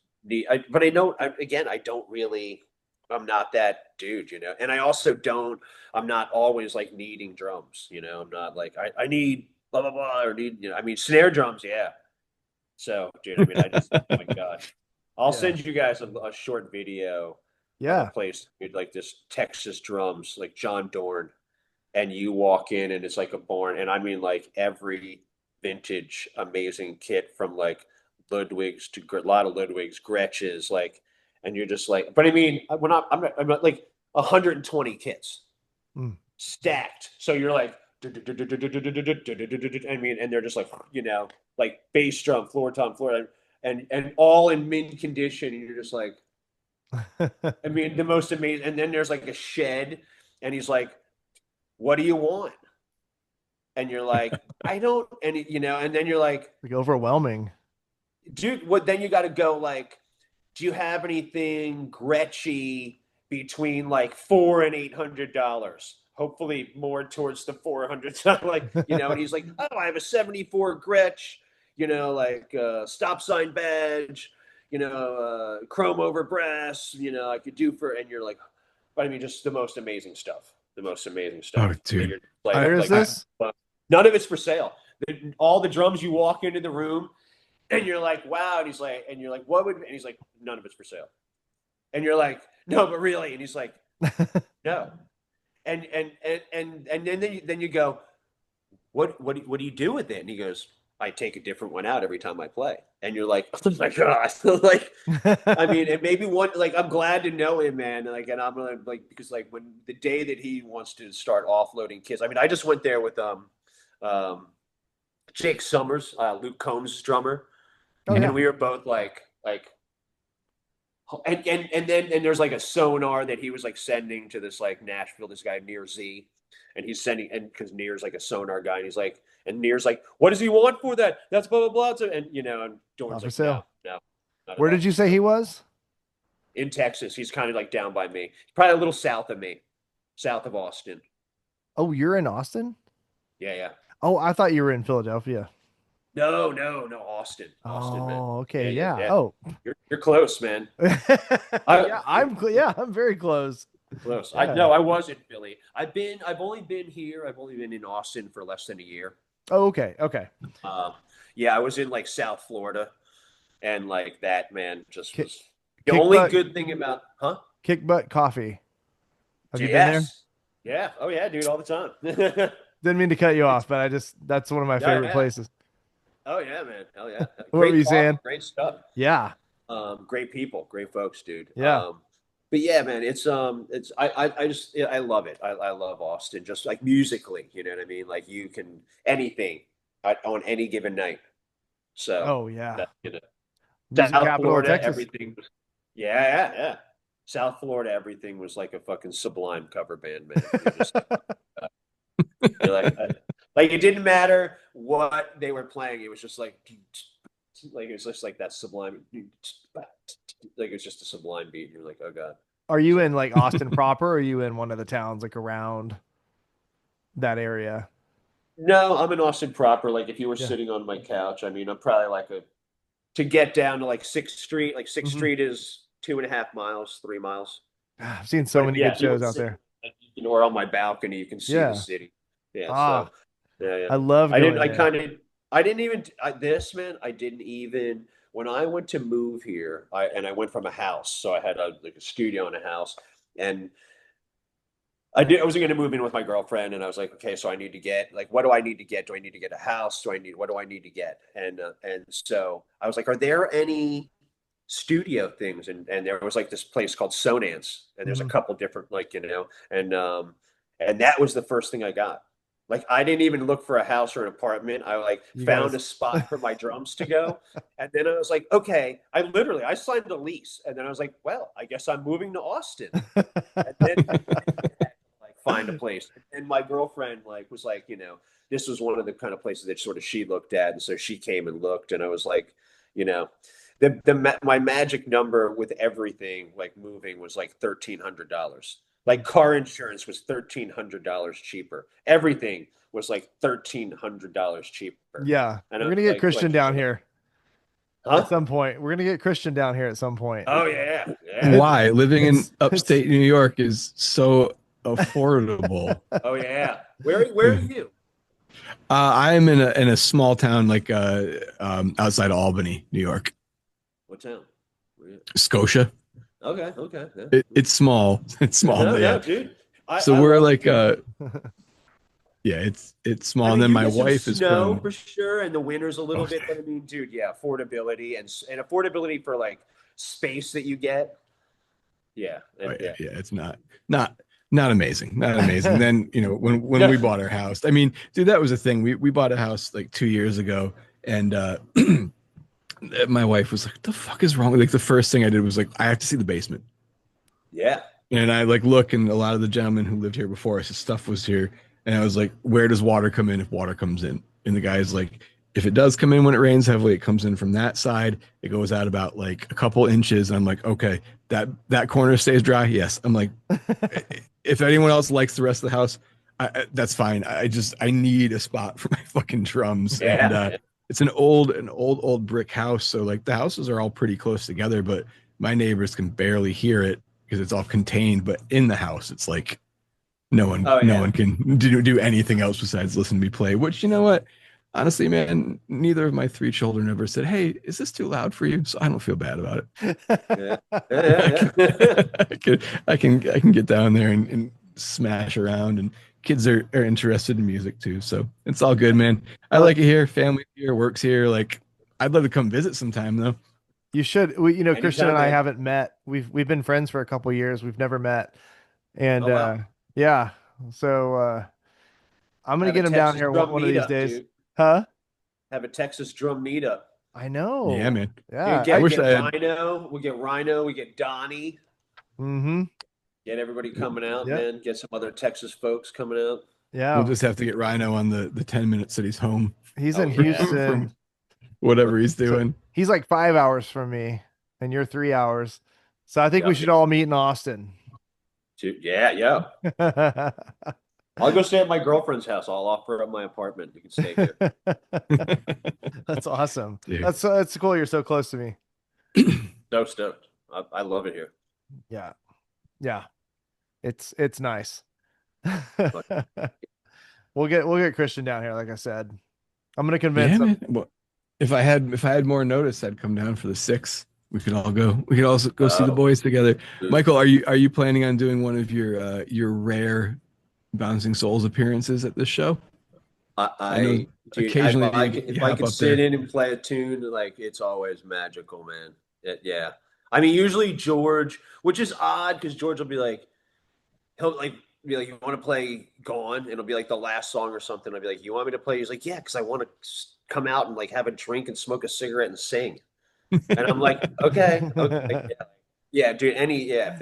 but I know again, I don't really. I'm not that dude. And I also don't. I'm not always like needing drums. I'm not like I need blah blah blah or need. I mean, snare drums, yeah. So, dude, I mean, oh my God. I'll Yeah. send you guys a short video of a Yeah. place like this Texas drums, like John Dorn, and you walk in and it's like a barn, and I mean like every vintage amazing kit from like Ludwig's to a lot of Ludwig's, Gretsch's, like, and you're just like, but I mean, I'm not like 120 kits Mm. stacked. So you're like, I mean, and they're just like bass drum, floor tom, floor, and all in mint condition. And you're just like, I mean, the most amazing. And then there's like a shed, and he's like, "What do you want?" And you're like, "I don't," and then you're like, Like overwhelming. "Dude, what?" Then you got to go like, "Do you have anything Gretchy between like $400 and $800? Hopefully more towards the 400." And he's like, "Oh, I have a '74 Gretsch, like stop sign badge, chrome over brass, I could do for," and you're like, but I mean, just the most amazing stuff, the most amazing Oh, stuff. And dude. you're like, Where is like this? none of it's for sale. All the drums, you walk into the room and you're like, wow. And you're like, what would, and he's like, none of it's for sale. And you're like, no, but really. And he's like, no. And then you go, what do you do with it? And he goes, I take a different one out every time I play. And you're like, oh my God. Like, I mean, and maybe one, like, I'm glad to know him, man. Like, and I'm gonna like, because like when the day that he wants to start offloading kids, I mean, I just went there with um Jake Summers, Luke Combs' drummer, Oh Mhm. and yeah. we were both like and there's like a sonar that he was like sending to this like Nashville, this guy near Z, and he's sending, and because Near's like a sonar guy, and he's like, and Near's like, what does he want for that? That's blah blah blah. And and Not Dorn's for like, no, sale. no, not at Where did all. you say No. he was? In Texas, he's kind of like down by me, probably a little south of me, south of Austin. Oh, you're in Austin? Yeah, yeah. Oh, I thought you were in Philadelphia. No, no, no, Austin, man. Oh, okay. Yeah, yeah, Yeah. yeah. Oh. You're close, man. I Yeah, I'm very close. Close. I Yeah. no, I was in Philly. I've only been here. I've only been in Austin for less than a year. Oh, okay. Okay. Um, yeah, I was in like South Florida, and like that man just Kick was the kick only butt good thing about, huh? kick butt coffee. Have you been there? Yes. Yeah. Oh yeah, dude, all the time. Didn't mean to cut you It's off, but that's one of my yeah, favorite yeah. places. Oh yeah, man. Hell yeah. What were Great you coffee, saying? great stuff. Yeah, Great people, great folks, dude. yeah. But yeah, man, it's I just yeah, I love it. I love Austin, just like musically, you know what I mean? Like you can anything on any given night. So Oh yeah, that you know, music South capital of Florida, Texas. everything was yeah, yeah, yeah. South Florida, everything was like a fucking Sublime cover band, man. You're just you're like it didn't matter what they were playing. It was just like it was just like that Sublime, like it's just a Sublime beat. And you're like, oh god. Are you So in like Austin proper? Or are you in one of the towns like around that area? no, I'm in Austin proper. Like if you were Yeah. sitting on my couch, I mean, I'm probably like a to get down to like Sixth Street. Like Sixth Hmm. Street is 2.5 miles, 3 miles. I've seen so But many yeah, good if you were shows out sitting, there. like, or on my balcony, you can see the Yeah. city. Yeah, so Ah, yeah, yeah. I love I didn't. going I there. kind of. I didn't even. This man. I didn't even. When I went to move here, I went from a house, so I had like a studio and a house, and I wasn't going to move in with my girlfriend, and I was like, okay, so I need to get like, what do I need to get? Do I need to get a house? What do I need to get? And so I was like, are there any studio things? And there was like this place called Sonance, and there's a Mhm. couple different like and that was the first thing I got. Like I didn't even look for a house or an apartment. I like You found a guys. spot for my drums to go. And then I was like, okay, I signed a lease. And then I was like, well, I guess I'm moving to Austin. And then like find a place. And my girlfriend like was like, this was one of the kind of places that sort of she looked at, and so she came and looked, and I was like, you know, my magic number with everything like moving was like $1,300. Like car insurance was $1,300 cheaper. Everything was like $1,300 cheaper. Yeah, And I we're was gonna get Christian down here at huh? some point. We're gonna get Christian down here at some point. Oh yeah, yeah. It's Why? Living in it's upstate New York is so affordable. Oh yeah. Where are you? I am in a small town like outside of Albany, New York, What town? Where you? Scotia. Okay, okay. Yeah. It's small. It's small, No, but no, yeah. dude. So I we're love like it. yeah, it's small. I And mean, then you my get some wife is snow for from sure, and the winter's a little oh, bit, but I mean, dude, yeah, affordability and affordability for like space that you get. Yeah, oh, and yeah, yeah. yeah, it's not not amazing. Not amazing. Then, when No. we bought our house. I mean, dude, that was a thing. We bought a house like 2 years ago, and my wife was like, "What the fuck is wrong?" Like the first thing I did was like, I have to see the basement. Yeah. And I like look, and a lot of the gentlemen who lived here before us, his stuff was here. And I was like, where does water come in if water comes in? And the guy's like, if it does come in when it rains heavily, it comes in from that side. It goes out about like a couple inches. And I'm like, okay, that corner stays dry. Yes. I'm like, if anyone else likes the rest of the house, that's fine. I need a spot for my fucking drums. And Yeah. it's an old brick house. So like the houses are all pretty close together, but my neighbors can barely hear it because it's all contained. But in the house, it's like Oh no yeah. one can do anything else besides listen to me play. Which, you know what? Honestly, man, neither of my three children ever said, "Hey, is this too loud for you?" So I don't feel bad about Yeah. it. Yeah. Yeah. Yeah. I can get down there and smash around, and kids are interested in music too. So it's all good, man. I well, like it here. Family here, works here. Like, I'd love to come visit sometime though. you should. Christian Anytime, and I man. haven't met. We've been friends for a couple years. We've never met, and Oh wow. yeah. So I'm gonna Have a get him down Texas here drum one of these meetup, days. dude. Huh? Have a Texas drum meetup. I Yeah, know. man. Dude, Yeah. I get wish I get had. Rhino. We get Rhino. We get Donnie. Mm-hmm. Get everybody coming out, Yep. man. Get some other Texas folks coming out. We'll Yeah. just have to get Rhino on the 10 minutes that he's home He's Oh in yeah. from Houston. whatever he's So doing. he's like 5 hours from me, and you're 3 hours. So I think we Yep. should all meet in Austin. Dude, yeah, yeah. I'll go stay at my girlfriend's house. I'll offer up my apartment. You can stay here. That's awesome. Dude. That's cool. You're so close to me. So stoked. I love it here. Yeah. Yeah. It's nice. We'll get Christian down here, like I said. I'm gonna convince Yeah, him. man. Well, if I had more notice, I'd come down for the six. We could all go. We could also go see the Oh, boys together. dude. Michael, are you planning on doing one of your rare Bouncing Souls appearances at this show? I know Dude, occasionally you if I hop could up sit there. in and play a tune, like it's always magical, man. Yeah. I mean, usually George, which is odd because George will be like, he'll like be like, "You want to play Gone?" And it'll be like the last song or something. I'll be like, "You want me to play?" He's like, "Yeah, because I want to come out and like have a drink and smoke a cigarette and sing." And I'm like, "Okay, okay, like, yeah, yeah, dude. Yeah,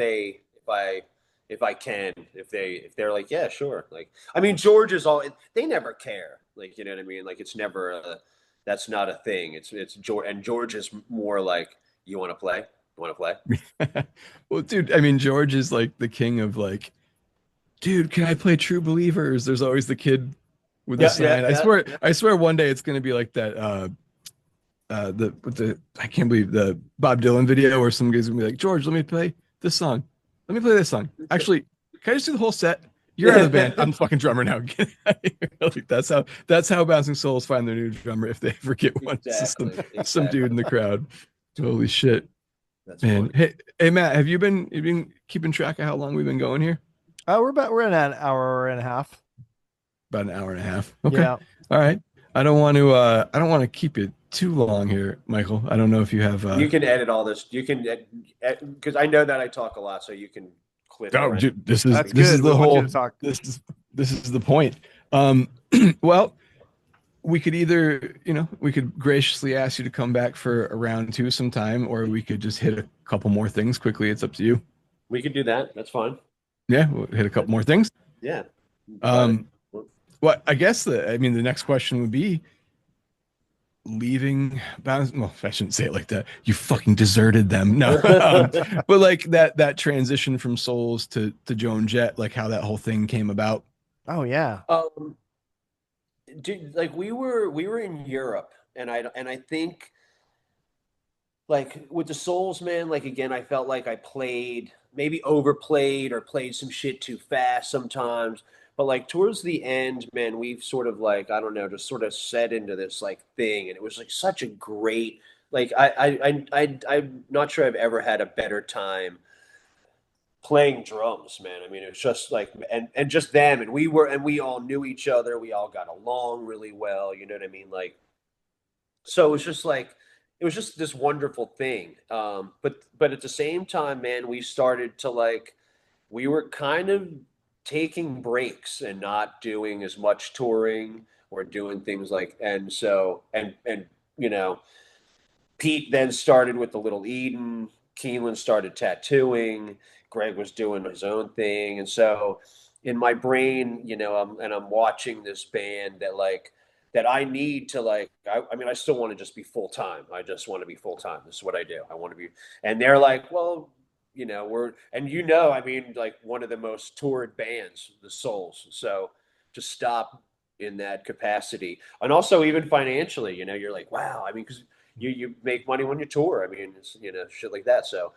if I can, if they're like, yeah, sure. Like, I mean, George is all they never care. Like, you know what I mean? Like, it's never that's not a thing. It's George, and George is more like, you want to play? You want to play? Well, dude, I mean, George is like the king of like, dude, can I play True Believers? There's always the kid with the Yeah, yeah, sign. yeah. I swear one day it's gonna be like that the with the I can't believe the Bob Dylan video where some guy's gonna be like, George, let me play this song. Let me play this song. Actually, can I just do the whole set? You're out of the band. I'm the fucking drummer now. Get out of here. Like, that's how Bouncing Souls find their new drummer if they ever get one. It's just Exactly, some dude in exactly. the crowd. Holy shit. That's Man. funny. Hey Matt, have you been keeping track of how long we've been going here? We're in an hour and a half. About an hour and a half. Okay. Yeah. All right. I don't want to keep it too long here, Michael. I don't know if you have You can edit all this. You can, because I know that I talk a lot, so you can clip oh or dude, That's this is good. We the want you to whole talk. this is the point. Um well, we could either, we could graciously ask you to come back for a round two sometime, or we could just hit a couple more things quickly. It's up to you. we can do that. That's fine. Yeah, we'll hit a couple more things. Yeah. Try to. Um what I guess the next question would be leaving Bounce. Well, I shouldn't say it like that. You fucking deserted them. No, but like that transition from Souls to Joan Jett, like how that whole thing came about. Oh yeah. um, dude, like we were in Europe, and I think like with the Souls, man, like again, I felt like I played maybe overplayed or played some shit too fast sometimes. But like towards the end, man, we've sort of like, I don't know, just sort of set into this like thing, and it was like such a great like I'm not sure I've ever had a better time playing drums, man. I mean, it was just like and just them, and we all knew each other. We all got along really well. You know what I mean? Like so it was just this wonderful thing. But at the same time, man, we started to like we were kind of taking breaks and not doing as much touring or doing things like and you know Pete then started with the Little Eden. Keelan started tattooing. Greg was doing his own thing, and so in my brain, I'm watching this band that I need to like. I mean, I still want to just be full time. I just want to be full time. This is what I do. I want to be, and they're like, well, I mean, like one of the most toured bands, the Souls. So to stop in that capacity, and also even financially, you're like, wow. I mean, because you make money when you tour. I mean, it's shit like that. So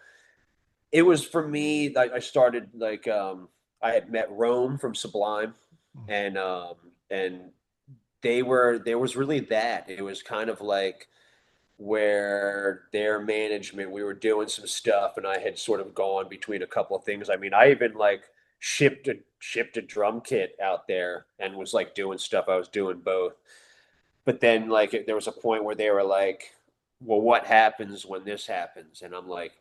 it was for me. I started like I had met Rome from Sublime, and there was really that. It was kind of like where their management, we were doing some stuff, and I had sort of gone between a couple of things. I mean, I even like shipped a drum kit out there and was like doing stuff. I was doing both. But then there was a point where they were like, well, what happens when this happens? And I'm like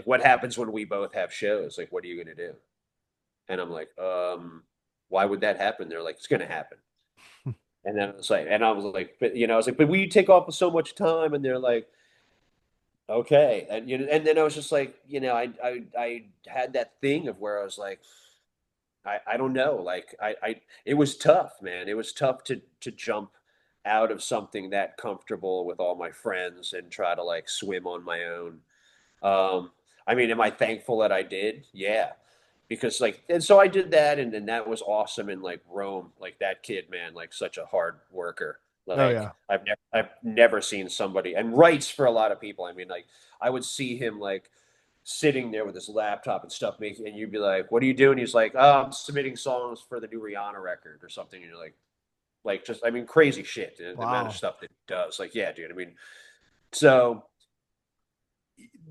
what happens when we both have shows? Like, what are you gonna do? And I'm like, why would that happen? They're like, it's gonna happen. And then I was like, but I was like, but we take off so much time, and they're like, okay, and then I was just like, I had that thing of where I was like, I don't know, like it was tough, man. It was tough to jump out of something that comfortable with all my friends and try to like swim on my own. Um, I mean, am I thankful that I did? Yeah. Because and so I did that, and that was awesome. And like Rome, like that kid, man, like such a hard worker. Oh Like yeah. I've never seen somebody, and writes for a lot of people. I mean, like I would see him like sitting there with his laptop and stuff making, and you'd be like, what are you doing? He's like, oh, I'm submitting songs for the new Rihanna record or something. And you're like just, I mean, crazy shit, the amount of Wow. stuff that he does. Like, yeah, dude. I mean, so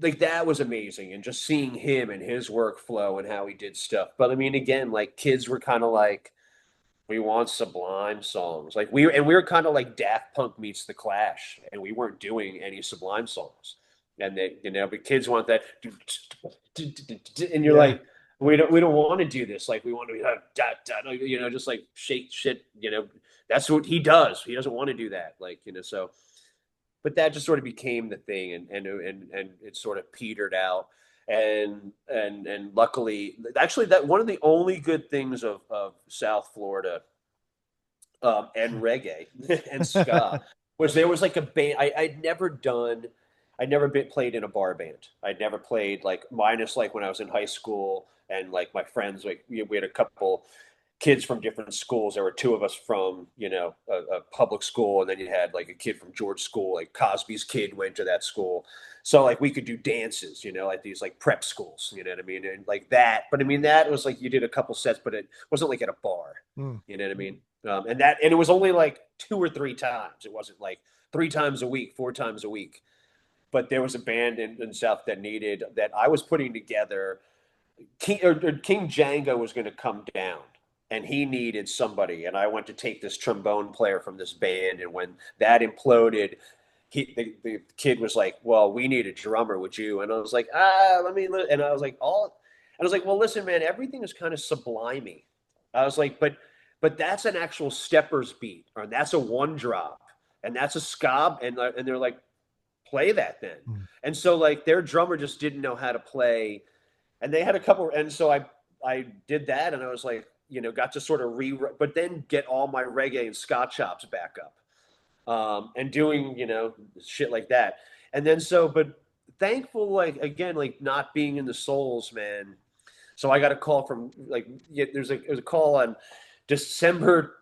like that was amazing, and just seeing him and his workflow and how he did stuff. But I mean, again, like kids were kind of like, we want Sublime songs. Like we were kind of like Daft Punk meets The Clash, and we weren't doing any Sublime songs. And they, but kids want that, and you're Yeah. like, we don't want to do this. Like we want to be like, just like shake shit. That's what he does. He doesn't want to do that. Like so. But that just sort of became the thing, and it sort of petered out. And luckily, actually, that one of the only good things of South Florida, and reggae and ska, was there was like a band. I'd never been played in a bar band. I'd never played, like, minus like when I was in high school, and like my friends, like we had a couple kids from different schools. There were two of us from, a public school, and then you had like a kid from George School, like Cosby's kid went to that school. So like we could do dances, like these like prep schools, you know what I mean? And like that. But I mean, that was like you did a couple sets, but it wasn't like at a bar, Mm. you know what I mean? And it was only like two or three times. It wasn't like three times a week, four times a week. But there was a band in South that I was putting together. King Django was going to come down, and he needed somebody, and I went to take this trombone player from this band, and when that imploded, the kid was like, well, we need a drummer, would you? And I was like, let me, and I was like, well, listen, man, everything is kind of sublimey. I was like, but that's an actual steppers beat, or that's a one drop, and that's a scob, and they're like, play that then. Mm. And so like their drummer just didn't know how to play, and they had a couple, and so I did that, and I was like, got to sort of but then get all my reggae and ska chops back up, and doing, shit like that. And then but thankful, like, again, like not being in the Souls, man. So I got a call from, like, there's a call on December,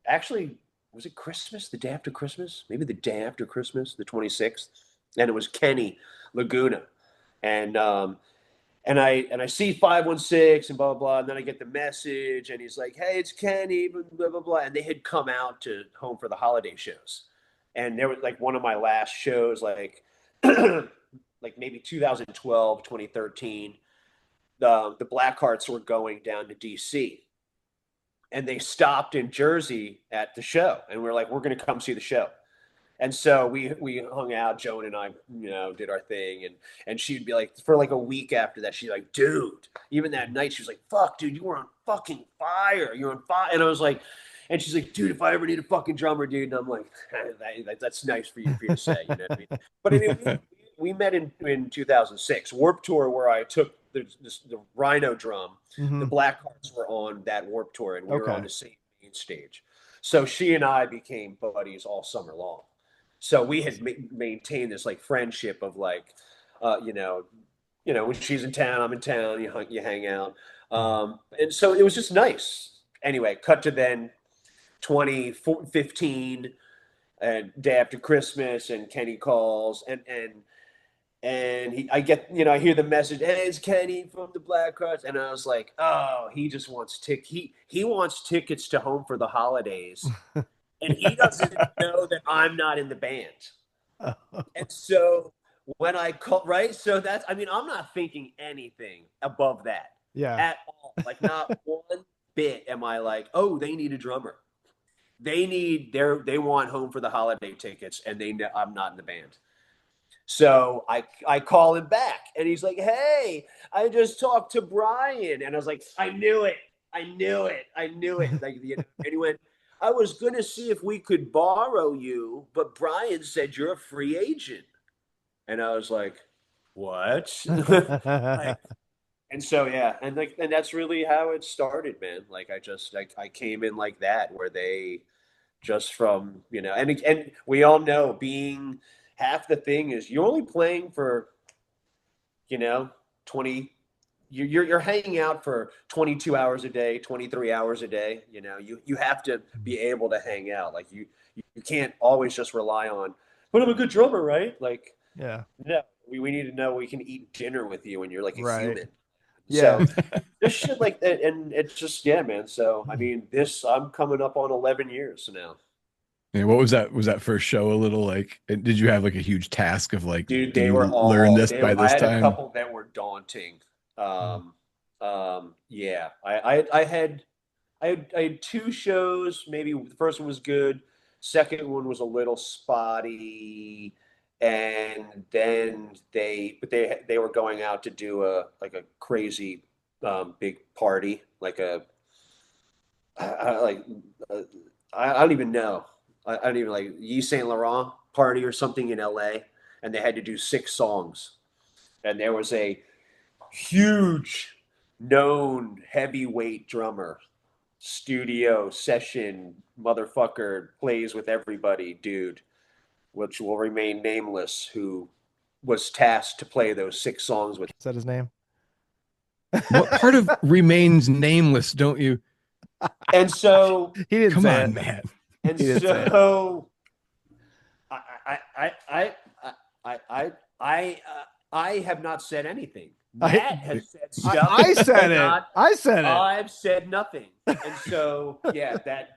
actually, was it Christmas, the day after Christmas? Maybe the day after Christmas, the 26th. And it was Kenny Laguna. And I see 516 and blah, blah, blah. And then I get the message, and he's like, hey, it's Kenny, blah, blah, blah, blah. And they had come out to Home for the Holiday shows. And there was like one of my last shows, like, like maybe 2012, 2013. The Blackhearts were going down to DC, and they stopped in Jersey at the show. And we're like, we're going to come see the show. And so we hung out. Joan and I, did our thing, and she'd be like, for like a week after that, she's like, dude, even that night, she was like, fuck, dude, you were on fucking fire. You're on fire. And I was like, and she's like, dude, if I ever need a fucking drummer, dude. And I'm like, that's nice for you to say, you know what I mean? But I mean, we met in 2006 Warped Tour, where I took the Rhino drum. The Mhm. Blackhearts were on that Warped Tour, and we were on Okay. the same main stage. So she and I became buddies all summer long. So we had maintained this like friendship of like, uh, you know, when she's in town, I'm in town. You hang out, and so it was just nice. Anyway, cut to then 2015, and day after Christmas, and Kenny calls, and I hear the message, hey, it's Kenny from the Blackhearts, and I was like, oh, he just wants he wants tickets to Home for the Holidays, and he doesn't know that I'm not in the band. And so when I call, right, so that's, I mean, I'm not thinking anything above that Yeah. at all. Like, not one bit am I like, oh, they need a drummer. They want Home for the Holiday tickets, and they know I'm not in the band. So I call him back, and he's like, hey, I just talked to Brian. And I was like, I knew it. I knew it. I knew it. Like, and he went, I was going to see if we could borrow you, but Brian said you're a free agent. And I was like, what? Like, and so, yeah. And that's really how it started, man. Like, I came in like that, where they just from, and we all know, being half the thing is you're only playing for, you know 20, you're hanging out for 22 hours a day, 23 hours a day. You have to be able to hang out. Like, you can't always just rely on, but I'm a good drummer, right? Like, Yeah. no, we need to know we can eat dinner with you, and you're like a Right. human. Yeah. So there's shit like that, and it's just, yeah, man. So I mean, I'm coming up on 11 years now. And what was that? Was that first show a little like? Did you have like a huge task of like, Dude, do they were you learn all this they by I this had a time? couple that were daunting. Mm. Yeah. I had two shows. Maybe the first one was good. Second one was a little spotty. And then they were going out to do a crazy big party, like a I like uh, I don't even know. I don't even like Yves Saint Laurent party or something in LA, and they had to do 6 songs, and there was a huge known heavyweight drummer, studio session motherfucker, plays with everybody, dude, which will remain nameless, who was tasked to play those 6 songs with. Is that his name? What part of remains nameless? Don't you? And so He didn't Come say on, it. man. and He didn't say it. so I I I I I I I I have not said anything. I, Matt has said I, stuff, I and I said have it. not. I said it. I've said nothing, and so yeah, that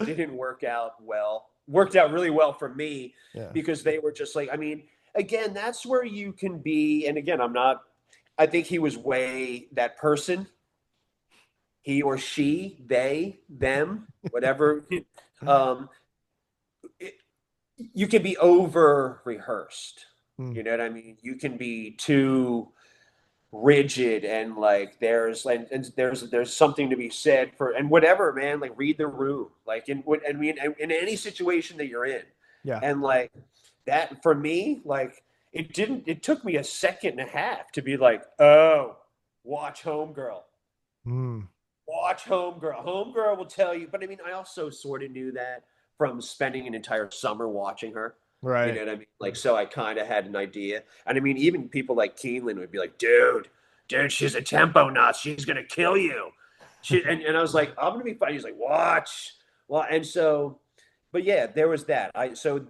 didn't work out well. Worked out really well for me Yeah. because they were just like, I mean, again, that's where you can be. And again, I'm not. I think he was way that person, he or she, they, them, whatever. um, it, you can be over rehearsed. Mm. You know what I mean? You can be too rigid, and like and there's something to be said for, and whatever, man, like read the room, like in what I mean, in any situation that you're in. Yeah. And like that for me, like it took me a second and a half to be like, oh, watch Homegirl. Mm. Watch Homegirl. Homegirl will tell you. But I mean, I also sort of knew that from spending an entire summer watching her. You Right. know what I mean? Like, so I kind of had an idea. And I mean, even people like Keeneland would be like, dude, she's a tempo nut. She's going to kill you. And I was like, I'm going to be fine. He's like, watch. Well, and so, but yeah, there was that. I sort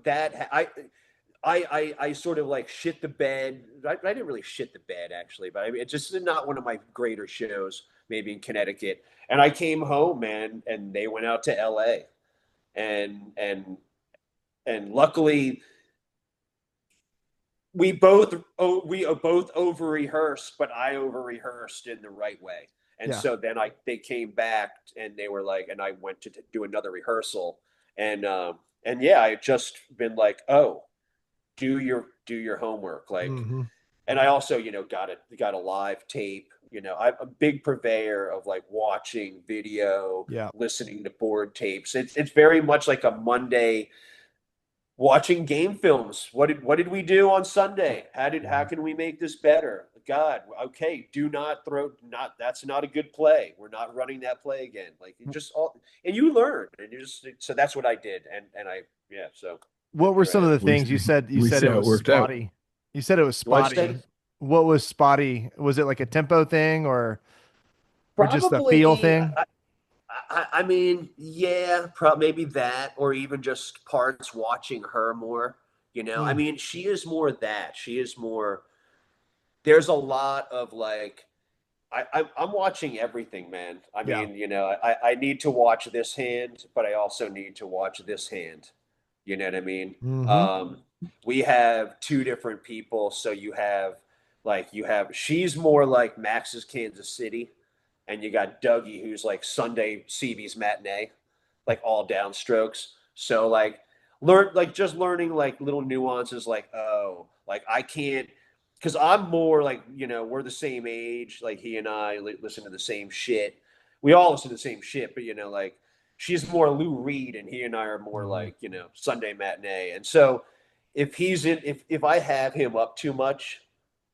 of like shit the bed. I didn't really shit the bed actually, but I mean, it's just not one of my greater shows, maybe in Connecticut. And I came home, man, and they went out to LA. And luckily we both over rehearsed, but I over rehearsed in the right way. And Yeah. so then they came back, and they were like, and I went to do another rehearsal. And yeah, I had just been like, oh, do your homework, like. Hmm. And I also, got a live tape. I'm a big purveyor of like watching video, Yeah. listening to board tapes. It's very much like a Monday watching game films. What did we do on Sunday? How Mhm. can we make this better? God, okay, do not throw, not that's not a good play. We're not running that play again. Like it just all, and you learn, and you just, so that's what I did. And I, yeah, so What were here some I of am. the things you said? You We said see it how it was worked out. spotty. You said it was What'd you say? spotty. What was spotty? Was it like a tempo thing or just a feel Probably. thing? I mean, yeah, maybe that, or even just parts watching her more. I Mm. mean, she is more that. She is more. There's a lot of like, I'm watching everything, man. I Yeah. mean, I need to watch this hand, but I also need to watch this hand. You know what I mean? Hmm. We have two different people, so you have she's more like Max's Kansas City, and you got Dougie, who's like Sunday CB's matinee, like all downstrokes. So like just learning like little nuances, like, oh, like I can't, because I'm more like, we're the same age, like he and I listen to the same shit. We all listen to the same shit, but like she's more Lou Reed, and he and I are more Hmm. like, Sunday matinee. And so if I have him up too much,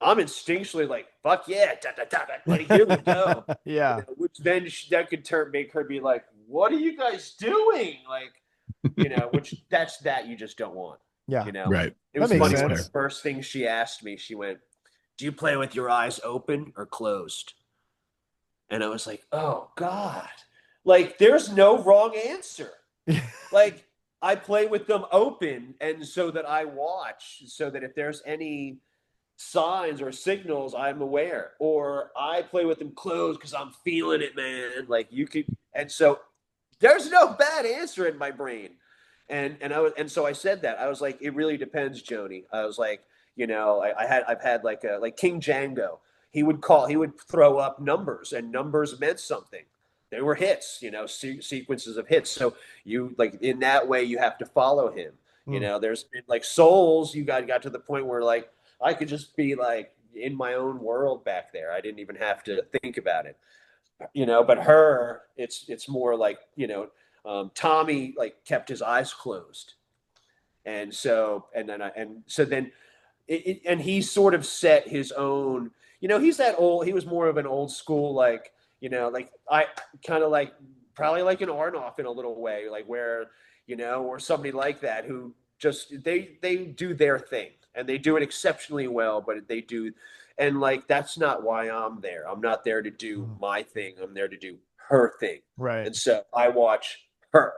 I'm instinctually like, fuck yeah, da, da, da, da, like here we go. Yeah. Which then that could make her be like, what are you guys doing? Like, which that you just don't want. Yeah. You know, Right. it That was makes funny. That's One of fair. the sense. first things she asked me, she went, "Do you play with your eyes open or closed?" And I was like, "Oh God, like there's no wrong answer. Like I play with them open, and so that I watch, so that if there's any signs or signals, I'm aware. Or I play with them closed because I'm feeling it, man. Like you could, and so there's no bad answer in my brain. And so I said that. I was like, it really depends, Joni. I was like, I've had like King Django. He would throw up numbers, and numbers meant something. They were hits, sequences of hits. So you like in that way you have to follow him. Mm. There's like Souls, you got to the point where like I could just be like in my own world back there. I didn't even have to think about it. But her, it's more like, Tommy like kept his eyes closed. And he sort of set his own, he was more of an old school, like, like I kind of like probably like an Arnoff in a little way, like where, or somebody like that who just, they do their thing and they do it exceptionally well, but they do. And like, that's not why I'm there. I'm not there to do my thing. I'm there to do her thing. Right. And so I watch her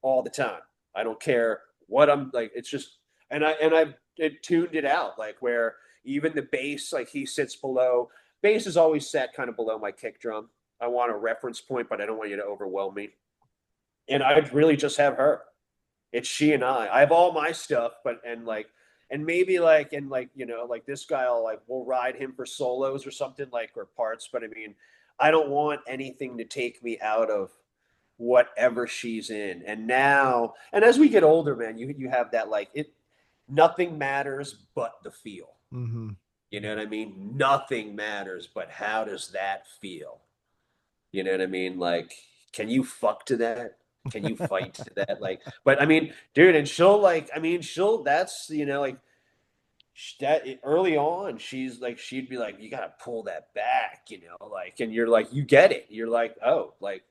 all the time. I don't care what I'm like. It's just, I've tuned it out, like where even the bass, like he sits below. Bass is always set kind of below my kick drum. I want a reference point, but I don't want you to overwhelm me. And I'd really just have her. It's she and I. I have all my stuff, and maybe like, and like, like this guy, we'll ride him for solos or something, like, or parts. But I mean, I don't want anything to take me out of whatever she's in. And as we get older, man, you have that, like, nothing matters but the feel. Mm-hmm. You know what I mean? Nothing matters, but how does that feel? You know what I mean? Like, can you fuck to that? Can you fight to that? Like, but I mean, dude, and that's, like, that early on, she'd be like, you got to pull that back, like, and you're like, you get it. You're like, oh, like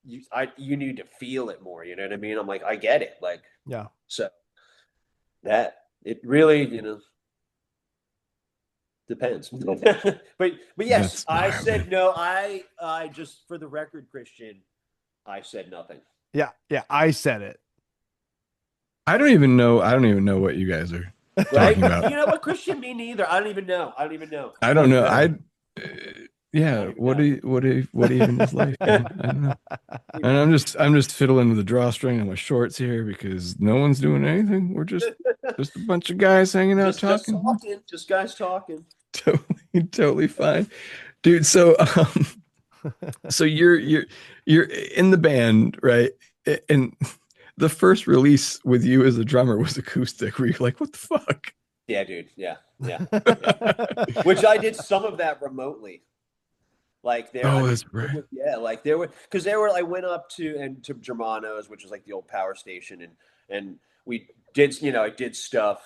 you need to feel it more. You know what I mean? I'm like, I get it. Like, Yeah. so that it really, depends. but yes, That's I wild, said man. no. I just, for the record, Christian, I said nothing. Yeah. Yeah. I said it. I don't even know. I don't even know what you guys are Right? talking about. You know what, Christian? Me neither. I don't even know. I don't even know. I don't know. Yeah. I Yeah. don't even know. What even is life, man? I don't know. And I'm just fiddling with the drawstring on my shorts here because no one's doing anything. We're just a bunch of guys hanging out Just talking. talking. Just guys talking. Totally fine, dude. So you're in the band, right? And the first release with you as a drummer was acoustic. Where you're like, what the fuck? Yeah, dude. Yeah, yeah, yeah. Which I did some of that remotely. Like there, I Oh, mean, that's right. yeah, like there were, because there were. I went up to Germano's, which is like the old power station, and we did, I did stuff.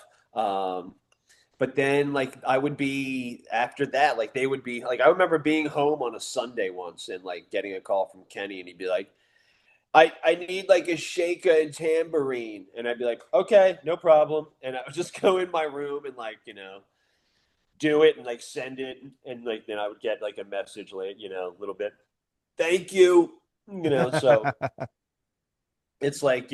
But then, like, I would be after that, like they would be like, I remember being home on a Sunday once and like getting a call from Kenny, and he'd be like, I need like a shaker and tambourine, and I'd be like, okay, no problem, and I would just go in my room and like, do it and like send it, and like then I would get like a message late, a little bit, thank you, so it's like,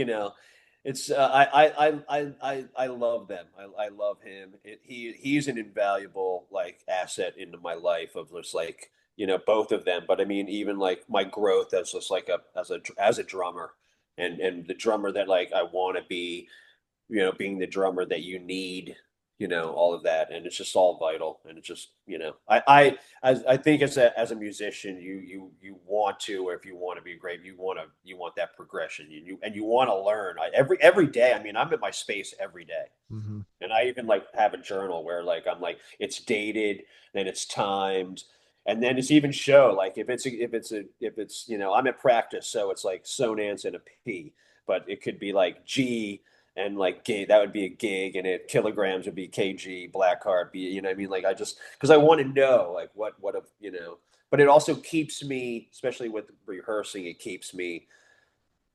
it's I love them. I love him. He's an invaluable like asset into my life, of just like, both of them. But I mean, even like my growth as just like as a drummer, and the drummer that like I want to be, being the drummer that you need, all of that, and it's just all vital. And it's just, I think as a musician, you want to, or if you want to be great, you want that progression, and you want to learn. Every day. I mean, I'm in my space every day, Mm-hmm. and I even like have a journal where like I'm like, it's dated, then it's timed, and then it's even show like if it's I'm at practice, so it's like sonance and a P, but it could be like G and like gig, that would be a gig, and it kilograms would be kg, Blackheart be, what I mean, like I just, because I want to know like what of, but it also keeps me, especially with rehearsing, it keeps me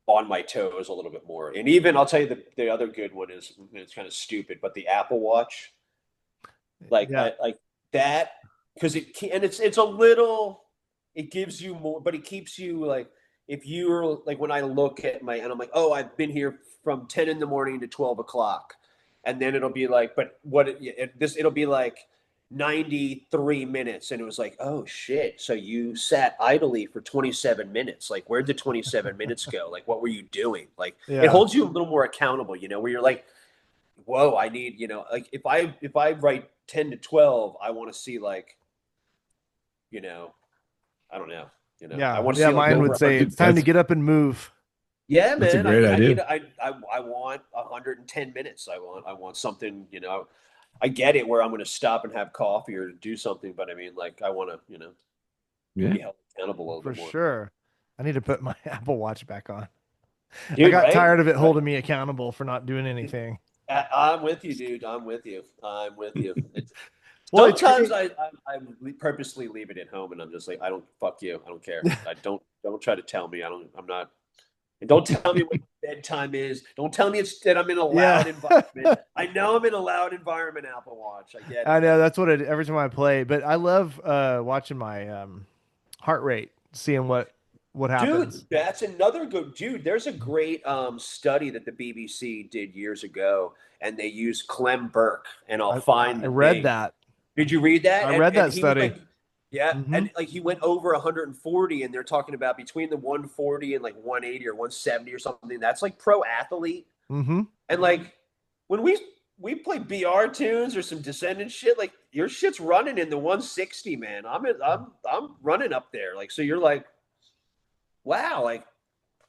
on my toes a little bit more. And even I'll tell you, the other good one is, it's kind of stupid, but the Apple Watch, like Yeah. I like that, because it's a little, it gives you more, but it keeps you like, if you're like, when I look at and I'm like, oh, I've been here from 10 in the morning to 12 o'clock, and then it'll be like, but it'll be like 93 minutes. And it was like, oh shit. So you sat idly for 27 minutes. Like, where'd the 27 minutes go? Like, what were you doing? Like, it Yeah. holds you a little more accountable, where you're like, whoa, I need, like if I write 10 to 12, I want to see like, you know, I don't know, I Yeah. want to Yeah. see like Mine over would say 100. it's time to get up and move. Yeah, That's a man. great I idea. need I want 110 minutes. I want something, I get it where I'm going to stop and have coffee or do something, but I mean like I want to, Yeah. be held accountable a little For bit more. sure. I need to put my Apple Watch back on. I Dude, got right? tired of it Right. holding me accountable for not doing anything. I'm with you, dude. I'm with you. I'm with you. Well, it's Sometimes great. I purposely leave it at home, and I'm just like, I don't fuck you. I don't care. I don't try to tell me. I'm not. And don't tell me what bedtime is. Don't tell me it's that I'm in a Yeah. loud environment. I know I'm in a loud environment. Apple Watch. I get I it. know that's what it every time I play, but I love watching my heart rate, seeing what Dude, happens. that's another good dude. There's a great study that the BBC did years ago, and they used Clem Burke, and I'll find I the read thing. that. Did you read that? I And read and that he was study. like, yeah, Hmm. and like he went over 140, and they're talking about between the 140 and like 180 or 170 or something. That's like pro athlete. Hmm. And like when we play BR tunes or some Descendant shit, like your shit's running in the 160, man. I'm running up there. Like so you're like, wow, like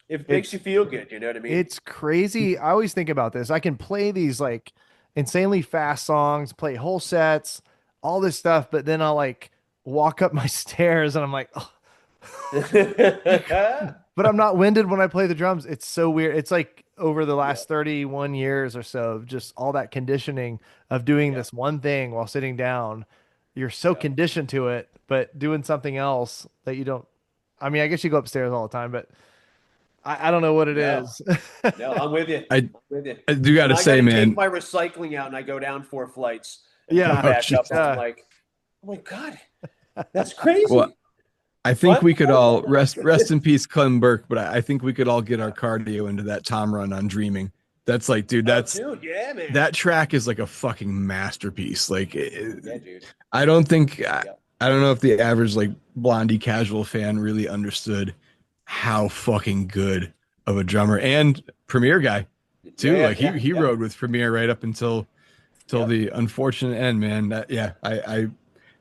it makes you It's feel good, you know what I mean? it's crazy. I always think about this. I can play these like insanely fast songs, play whole sets, all this stuff, but then I'll like walk up my stairs and I'm like, oh, but I'm not winded when I play the drums. It's so weird. It's like over the Yeah, last 31 years or so of just all that conditioning of doing yeah, this one thing while sitting down. You're so yeah. conditioned to it, but doing something else that you don't. I mean, I guess you go upstairs all the time, but I don't know what it No, is. no, I'm with you. I I'm with you. I do When gotta I got say, to take man. my recycling out and I go down 4 flights and come Yeah. Oh back up, jeez. I'm Yeah. like, oh my God, that's Well, crazy. I think Fun. we could all rest in peace, Clem Burke, but I think we could all get our cardio into that Tom run on Dreaming. That's like, dude, Oh, dude, yeah, man. that track is like a fucking masterpiece. Like, Yeah, dude. I don't think Yeah. I don't know if the average like Blondie casual fan really understood how fucking good of a drummer and Premier guy Yeah, too. yeah, Like yeah, he yeah. rode with Premier right up until Yep. the unfortunate end, man. Yeah, I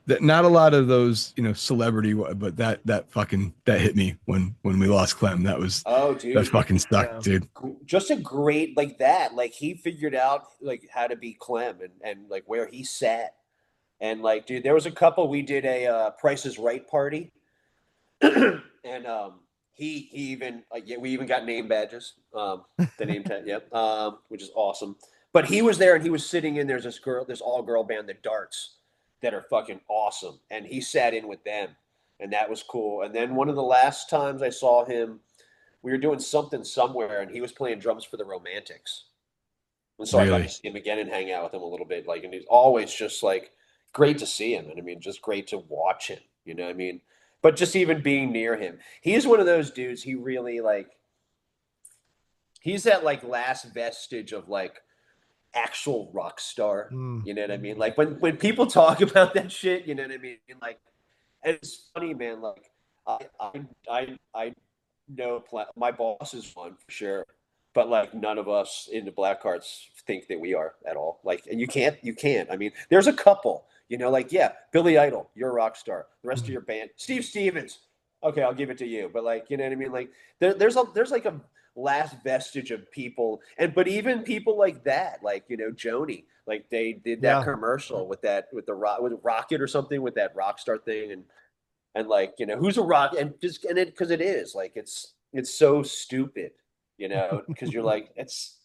that not a lot of those, celebrity, but that fucking that hit me when we lost Clem. Oh, That dude. fucking stuck, Yeah. dude. Just a great like that. Like he figured out like how to be Clem and like where he sat. And like, dude, there was a couple we did a Price is Right party. And he even yeah, we even got name badges. The name tag, yep. Which is awesome. But he was there and he was sitting in there's this all girl band, the Darts, that are fucking awesome. And he sat in with them. And that was cool. And then one of the last times I saw him, we were doing something somewhere and he was playing drums for the Romantics. And so I got to Really, see him again and hang out with him a little bit. Like, and he's always just like great to see him. And I mean, just great to watch him. You know what I mean? But just even being near him, he's one of those dudes. He really like, he's that like last vestige of like actual rock star. Mm. You know what I mean? Like when people talk about that shit, you know what I mean? Like, and it's funny, man. Like, I know my boss is one for sure, but like none of us in the Blackhearts think that we are at all. Like, and you can't. I mean, there's a couple, like yeah, Billy Idol, you're a rock star. The rest of Mm. your band, Steve Stevens, okay, I'll give it to you. But like, you know what I mean? Like, there's like a last vestige of people, and but even people like that, like Joni, like they did that Yeah. commercial with with Rocket or something with that rock star thing, and like who's a rock and just and it because it is like it's so stupid because you're like it's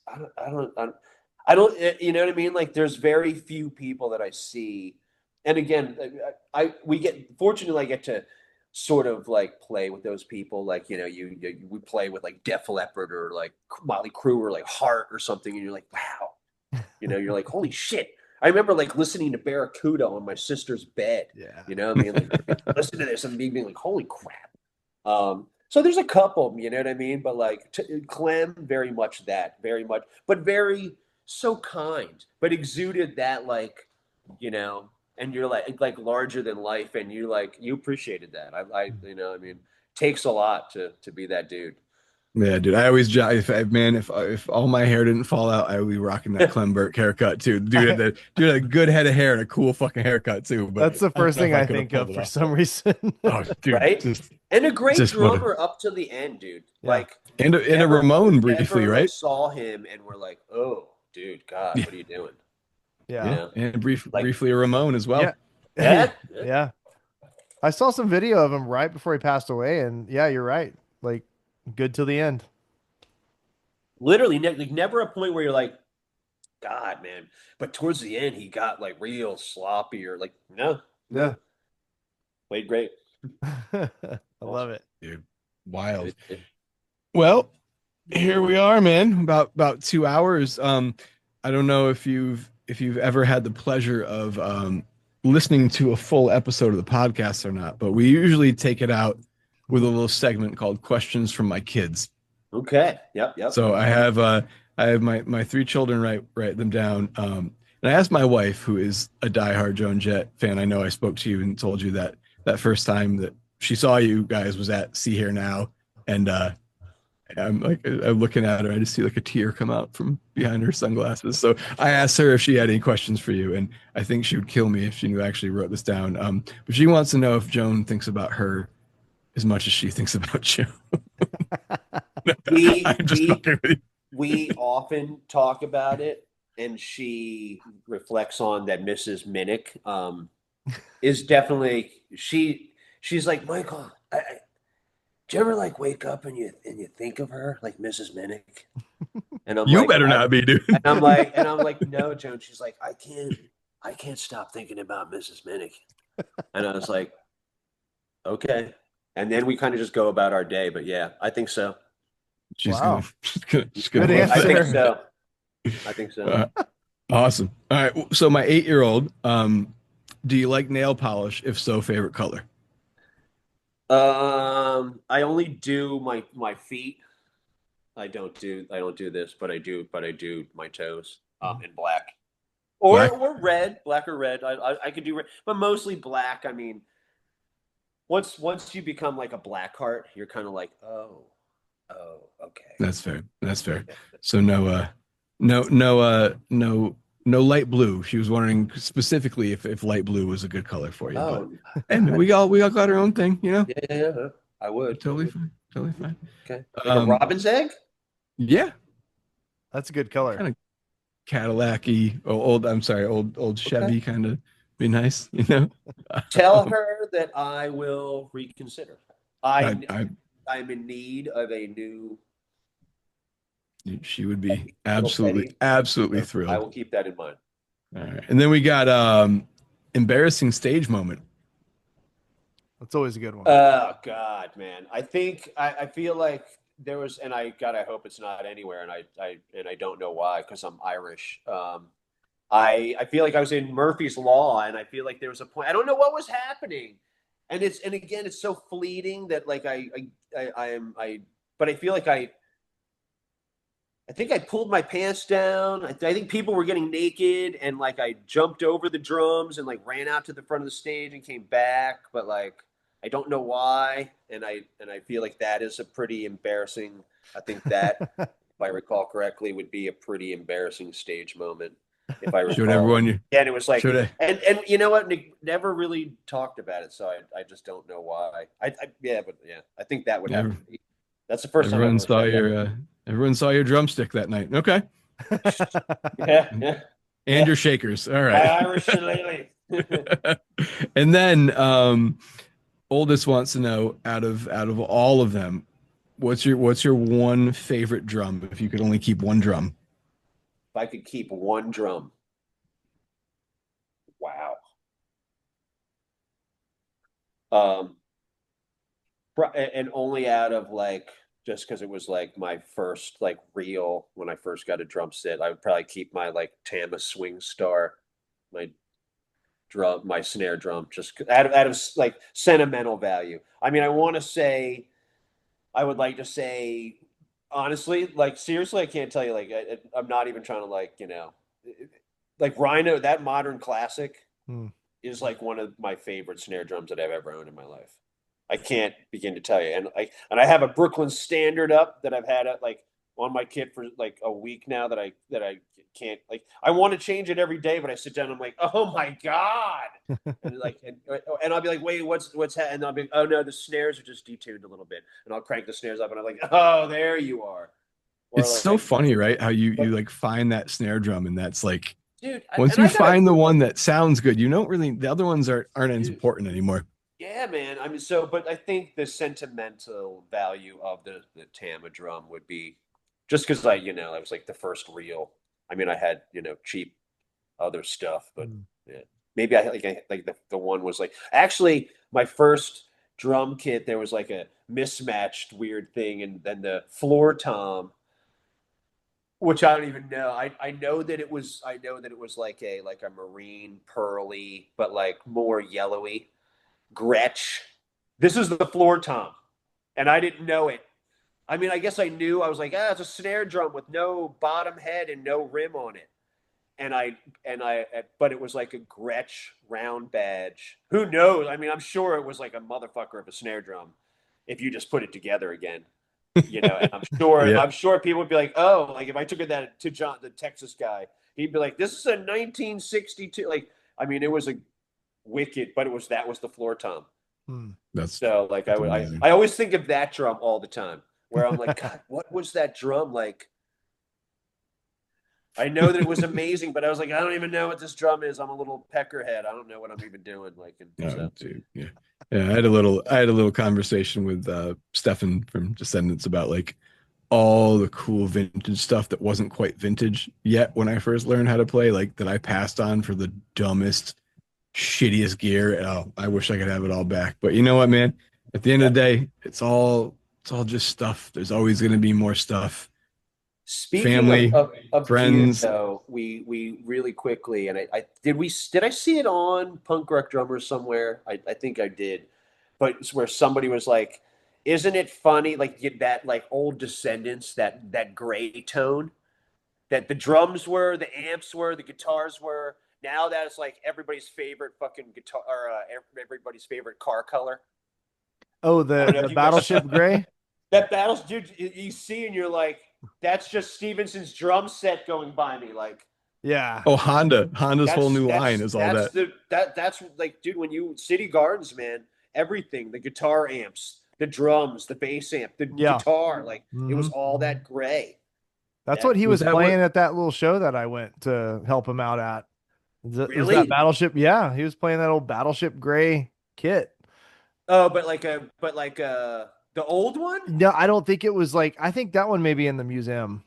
I don't you know what I mean, like there's very few people that I see, and again we get fortunately I get to sort of like play with those people, like we play with like Def Leppard or like Motley Crue or like Heart or something, and you're like wow, you're like holy shit. I remember like listening to Barracuda on my sister's bed. Yeah. I mean, like listen to this and being like, holy crap. So there's a couple, you know what I mean? But like Clem, very much that, very much, but very so kind, but exuded that like, you know, and you're like larger than life, and you appreciated that. I mean, takes a lot to be that dude. Yeah, dude. I always if all my hair didn't fall out, I would be rocking that Clem Burke haircut too. Dude had a good head of hair and a cool fucking haircut too. But That's the I don't first know if thing I I could have think pulled of it for off. some reason. Oh, dude, Right? And a great just what a drummer up to the end, dude. Yeah. Like and a never Ramon briefly, never like right? saw him and were like, oh, dude, God, Yeah, what are you doing? You Yeah. yeah, know, and like briefly a Ramon as Yeah. well. yeah, Yeah. I saw some video of him right before he passed away, and yeah, you're right. Like, good till the end. literally, like never a point where you're like, God, man. But towards the end, he got like real sloppy or like, no, Yeah. no, played great. I love Awesome. it. Dude, wild. It- Well, here we are, man. About 2 hours. I don't know if you've ever had the pleasure of listening to a full episode of the podcast or not, but we usually take it out with a little segment called "Questions from My Kids." Okay. Yep. Yep. So I have my three children write them down. And I asked my wife, who is a diehard Joan Jett fan. I know I spoke to you and told you that first time that she saw you guys was at See Here Now, and I'm looking at her. I just see like a tear come out from behind her sunglasses. So I asked her if she had any questions for you, and I think she would kill me if she knew I actually wrote this down. But she wants to know if Joan thinks about her as much as she thinks about you. We I'm just we fucking with you. we often talk about it, and she reflects on that Mrs. Minnick is definitely she's like, Michael, do you ever like wake up and you think of her like Mrs. Minnick? And I'm You like, better not be, dude. and I'm like, no, Joan. She's like, I can't stop thinking about Mrs. Minnick. And I was like, okay. And then we kind of just go about our day. But yeah, I think so. Wow. She's Good gonna love I think answer. that. so. I think so. Awesome. All right. So my 8-year-old, do you like nail polish? If so, favorite color? I only do my feet. I don't do this, but I do my toes in black. Black? Or red, black or red. I could do red, but mostly black. I mean, once you become like a Blackheart, you're kind of like, okay. That's fair. That's fair. So no light blue. She was wondering specifically if light blue was a good color for you, but Oh, and we all got our own thing, you know? yeah, I would. Totally fine. Totally fine. Okay, like a Um, robin's egg. yeah, That's a good color. kind of Cadillac-y, old, I'm sorry, old Okay. Chevy kind of be nice, you know? Tell her that I will reconsider. I, I I I'm in need of a new she would be little absolutely Betty. absolutely So I thrilled. will keep that in mind. All right. And then we got embarrassing stage moment. That's always a good one. Oh God, man. I feel like there was, and I hope it's not anywhere, and I don't know why because I'm Irish. I feel like I was in Murphy's Law, and I feel like there was a point. I don't know what was happening, and again, it's so fleeting that like I am but I feel like I think I pulled my pants down. I think people were getting naked, and like I jumped over the drums and like ran out to the front of the stage and came back, but like I don't know why, and I feel like that is a pretty embarrassing. I think that, if I recall correctly, would be a pretty embarrassing stage moment, if I Showed recall. everyone you And it was like, showed it. and you know what? Nick never really talked about it, so I just don't know why. Yeah, but yeah, I think that would have Ev- to be. That's the first time I've Everyone ever saw said that. everyone saw your drumstick that night. Okay. Yeah, yeah, And yeah. your shakers. All My right. Irish shillelagh. And then oldest wants to know out of all of them, what's your one favorite drum if you could only keep one drum? If I could keep one drum, wow. Um, and only out of like just because it was like my first like real when I first got a drum set, I would probably keep my like Tama Swing Star, my my snare drum, just out of like sentimental value. I mean, I want to say, I would like to say, honestly, like seriously, I can't tell you. Like, I'm not even trying to like like Rhino, that modern classic. Hmm. is like one of my favorite snare drums that I've ever owned in my life. I can't begin to tell you. And I have a Brooklyn Standard up that I've had like on my kit for like a week now that I can't like. I want to change it every day, but I sit down and I'm like, oh my god, and like and I'll be like, wait, what's that? And I'll be, oh no, the snares are just detuned a little bit, and I'll crank the snares up, and I'm like, oh, there you are. It's Or so like, funny, right? How you like find that snare drum and that's like dude, once and you I gotta, find the one that sounds good, you don't really the other ones aren't as dude. important anymore. Yeah, man. I mean, so, but I think the sentimental value of the Tama drum would be just because I was like the first real. I mean, I had cheap other stuff, but Mm. yeah, maybe I like the one was like actually my first drum kit. There was like a mismatched weird thing, and then the floor tom, which I don't even know. I know that it was like a marine pearly, but like more yellowy Gretsch. This is the floor tom, and I didn't know it. I mean, I guess I knew. I was like, it's a snare drum with no bottom head and no rim on it. But it was like a Gretsch round badge. Who knows? I mean, I'm sure it was like a motherfucker of a snare drum if you just put it together again. And I'm sure, Yeah. I'm sure people would be like, oh, like if I took it that to John, the Texas guy, he'd be like, this is a 1962. Like, I mean, it was a wicked, but that was the floor tom. Hmm. That's So like I that's would I, amazing. I always think of that drum all the time where I'm like, God, what was that drum like? I know that it was amazing, but I was like, I don't even know what this drum is. I'm a little peckerhead. I don't know what I'm even doing. Like, and Oh, so dude, yeah. Yeah, I had a little conversation with Stefan from Descendants about like all the cool vintage stuff that wasn't quite vintage yet when I first learned how to play, like that I passed on for the dumbest, shittiest gear. Oh, I wish I could have it all back. But you know what, man? At the end yeah. of the day, it's all just stuff. There's always going to be more stuff. Speaking of Family, of gear, friends. though, we really quickly and did I see it on Punk Rock Drummers somewhere? I think I did, but it's where somebody was like, "Isn't it funny? Like get that like old Descendants that gray tone that the drums were, the amps were, the guitars were. Now that's like everybody's favorite fucking guitar or everybody's favorite car color. Oh, I don't know the if you guys Battleship Gray. that battles, dude. You see, and you're like, that's just Stevenson's drum set going by me. Like Yeah, Oh, Honda's whole that's new line that's is all that's that. the that's like, dude. When you City Gardens, man, everything, the guitar amps, the drums, the bass amp, the yeah. guitar, like it was Hmm. all that gray. That's what That he Was was that what playing at that little show that I went to help him out at. Was that really. Battleship? Yeah, he was playing that old Battleship Gray kit. Oh, but like the old one. No, I don't think it was like. I think that one may be in the museum.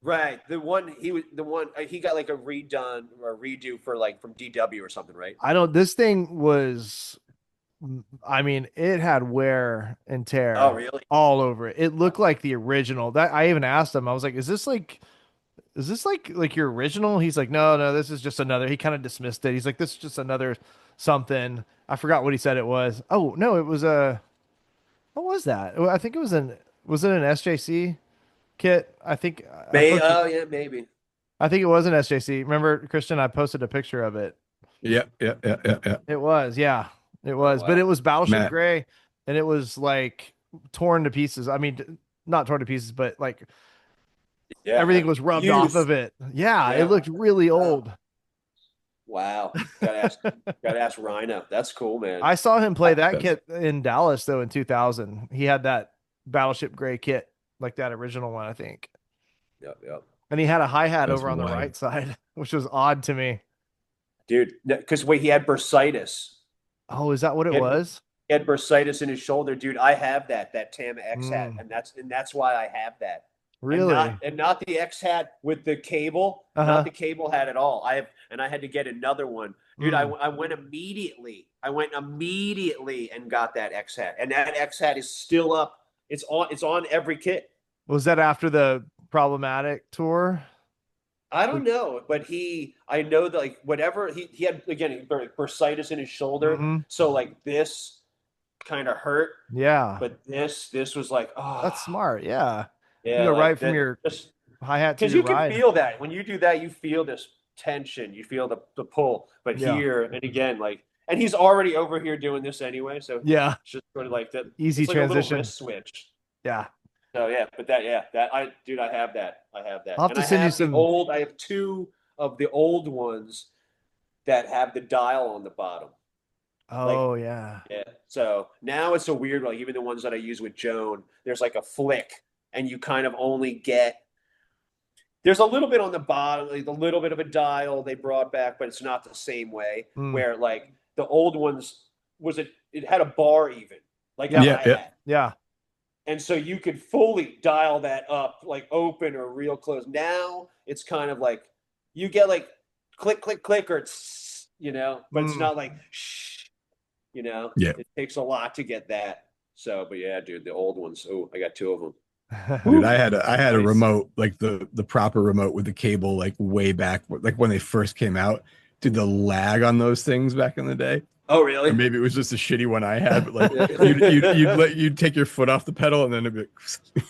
Right. The one he got like a redone or a redo for like from DW or something, right? I don't. This thing was. I mean, it had wear and Oh, tear really? all over it. It looked like the original. That I even asked him. I was like, "Is this like your original?" He's like, "No, no, this is just another." He kind of dismissed it. He's like, "This is just another something." I forgot what he said it was. Oh no, it was a. What was that? I think it was an. Was it an SJC kit? I think I May posted. oh yeah, maybe. I think it was an SJC. Remember, Christian? I posted a picture of it. Yeah, yeah, yeah, yeah, yeah. It was, yeah, it Oh was. But it wow. was Battleship Matt, Gray, and it was like torn to pieces. I mean, not torn to pieces, but like Yeah, everything was rubbed off youth. of it. Yeah, it Yeah. looked really Wow. old. Wow. Gotta ask Rhino. That's cool, man. I saw him play I, that that's kit in Dallas though in 2000. He had that Battleship Gray kit, like that original one, I think. yep, yep. And he had a hi-hat that's over on the wild. right side, which was odd to me. Dude, because wait, he had bursitis. Oh, is that what it He had, was? he had bursitis in his shoulder, dude. I have that Tama X hat, Mm, and that's why I have that. and not really? and not the X hat with the cable, not Uh-huh. the cable hat at all. I had to get another one, dude. I, Mm. I went immediately. I went immediately and got that X hat, and that X hat is still up. It's on every kit. Was that after the problematic tour? I don't know, but I know that like whatever he had again bursitis in his shoulder, Hmm. so like this kind of hurt, Yeah. but this was like That's smart. Yeah. You yeah, go right like from that your just hi-hat to because your you can ride. feel that when you do that, you feel this tension, you feel the pull. But Yeah. here and again, like and he's already over here doing this anyway. So Yeah. it's just sort of like that. Easy It's like a little transition. wrist switch. Yeah. So yeah, but that I have that. I have that. I'll have And to I send you have the some. old. I have two of the old ones that have the dial on the bottom. Like Oh yeah. yeah. So now it's a weird, like even the ones that I use with Joan, there's like a flick, and you kind of only get there's a little bit on the bottom, like a little bit of a dial they brought back, but it's not the same way. Mm. Where like the old ones it had a bar even, like Yeah. what Yeah, I yeah. had. Yeah. And so you could fully dial that up, like open or real close. Now it's kind of like you get like click, click, click, or it's, but it's Mm. not like shh, Yeah. it takes a lot to get that. So, but yeah, dude, the old ones. Oh, I got two of them. Dude, Woo, I had a nice. remote, like the proper remote with the cable, like way back, like when they first came out. Dude, the lag on those things back in the day. Oh, Or really? maybe it was just a shitty one I had, but like Yeah. you'd take your foot off the pedal and then it'd be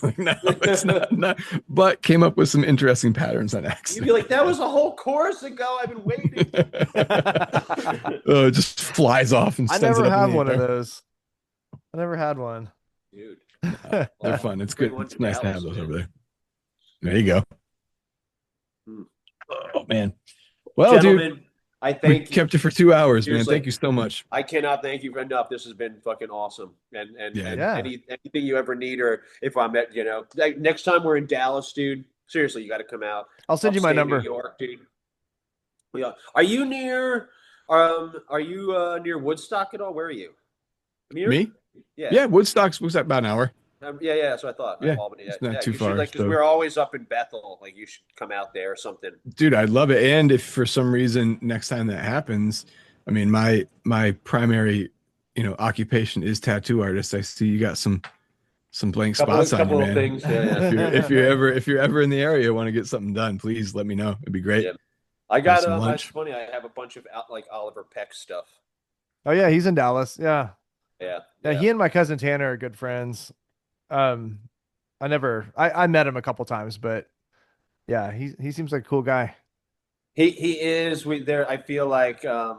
like, no, it's not. But came up with some interesting patterns on You'd be accident. like, that was a whole course ago. I've been waiting. Oh, it just flies off and I sends it never up in had the one of air. those. I never had one. Dude, They're well, fun. It's bring good. one It's to nice to have Dallas, those man. over there. There you go. Hmm. Oh man. Well, dude, Gentlemen, I we thank you. kept you for 2 hours, man. Seriously. Thank you so much. I cannot thank you enough. This has been fucking awesome. And Yeah. and Yeah. anything you ever need, or if I'm at, like next time we're in Dallas, dude. Seriously, you got to come out. I'll send you my Upstate New number. York, dude. Yeah. Are you near? Are you near Woodstock at all? Where are you? Near? Me? Yeah. Yeah, Woodstock's was about an hour. Yeah. That's what I thought. Yeah, Albany. Yeah. it's not Yeah. too You should far. because So, we're always up in Bethel. Like you should come out there or something. dude, I'd love it. And if for some reason next time that happens, I mean, my primary, occupation is tattoo artist. I see you got some blank spots on you, Couple of man. things. Yeah. If you're ever in the area, want to get something done, please let me know. It'd be great. Yeah. I Have got some That's lunch. funny. I have a bunch of like Oliver Peck stuff. Oh yeah, he's in Dallas. Yeah. Yeah. Yeah, Yeah. he and my cousin Tanner are good friends. Um, I met him a couple times, but yeah, he seems like a cool guy. He is we there I feel like I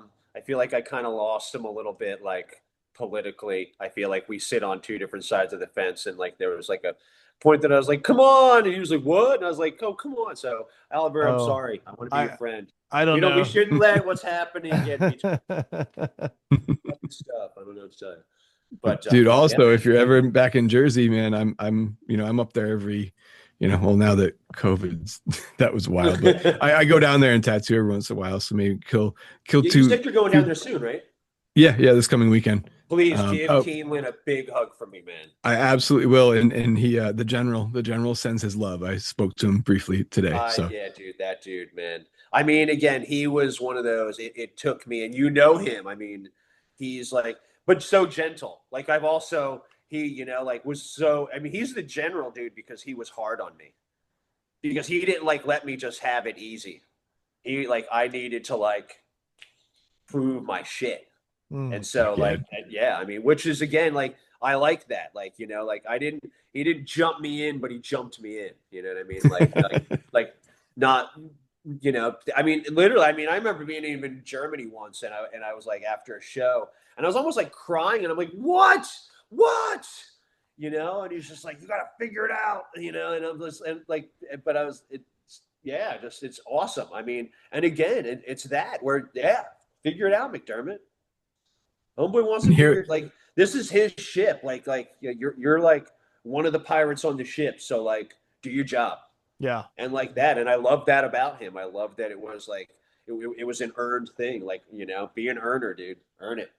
kind of lost him a little bit like politically. I feel like we sit on two different sides of the fence, and like there was like a point that I was like, "Come on." And he was like, "What?" And I was like, "Oh, come on." So, Albert, I'm Oh, sorry. I want to be your friend. I don't We know. shouldn't let what's happening get me stuff. I don't know what to tell you. But Dude, yeah, also man. if you're ever back in Jersey, man, I'm up there every, well, now that COVID's that was wild, but I go down there and tattoo every once in a while, so maybe kill You two, said you're going down there soon, right? yeah, this coming weekend. Please give Oh, Keeneland a big hug for me, man. I absolutely will. And he, the general sends his love. I spoke to him briefly today. So Yeah, dude, that dude, man. I mean, again, he was one of those. It took me, and you know him. I mean, he's like, but so gentle. Like I've also like was so. I mean, he's the general dude because he was hard on me because he didn't like let me just have it easy. He like I needed to like prove my shit. And so yeah, yeah, I mean, which is again like I like that. Like, like he didn't jump me in, but he jumped me in. You know what I mean? Like not I mean, literally, I mean, I remember being even in Germany once and I was like after a show and I was almost like crying and I'm like, what? What? And he's just like, you gotta figure it out, and I'm just and like but I was it's awesome. I mean, and again, it's that where figure it out, McDermott. Homeboy wants to and figure here, like this is his ship. Like you're like one of the pirates on the ship. So like do your job. Yeah. And like that. And I love that about him. I love that it was like it was an earned thing. Like, be an earner, dude. Earn it.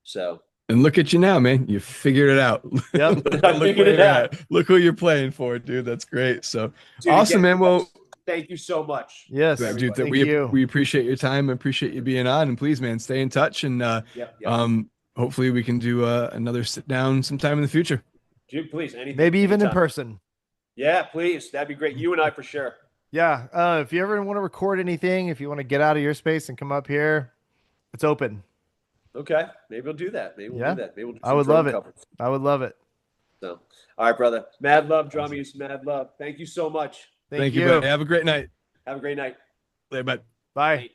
So and look at you now, man. You figured it out. Yep. I figured it out. Look who you're playing for, dude. That's great. So Dude, awesome, again, man. Well, thank you so much. Yes. dude, Thank we you. appreciate your time. Appreciate you being on. And please, man, stay in touch. And Yep. hopefully we can do another sit down sometime in the future. Dude, please, anything. Maybe even anytime. in person. Yeah, please. That'd be great. You and I for sure. Yeah. If you ever want to record anything, if you want to get out of your space and come up here, it's open. Okay. Maybe we'll do that. Maybe we'll do that. Maybe we'll do I would love it. covers. I would love it. So, all right, brother. Mad love, drummies. Mad love. Thank you so much. Thank you, you. buddy. Have a great night. Have a great night. Later, bud. Bye.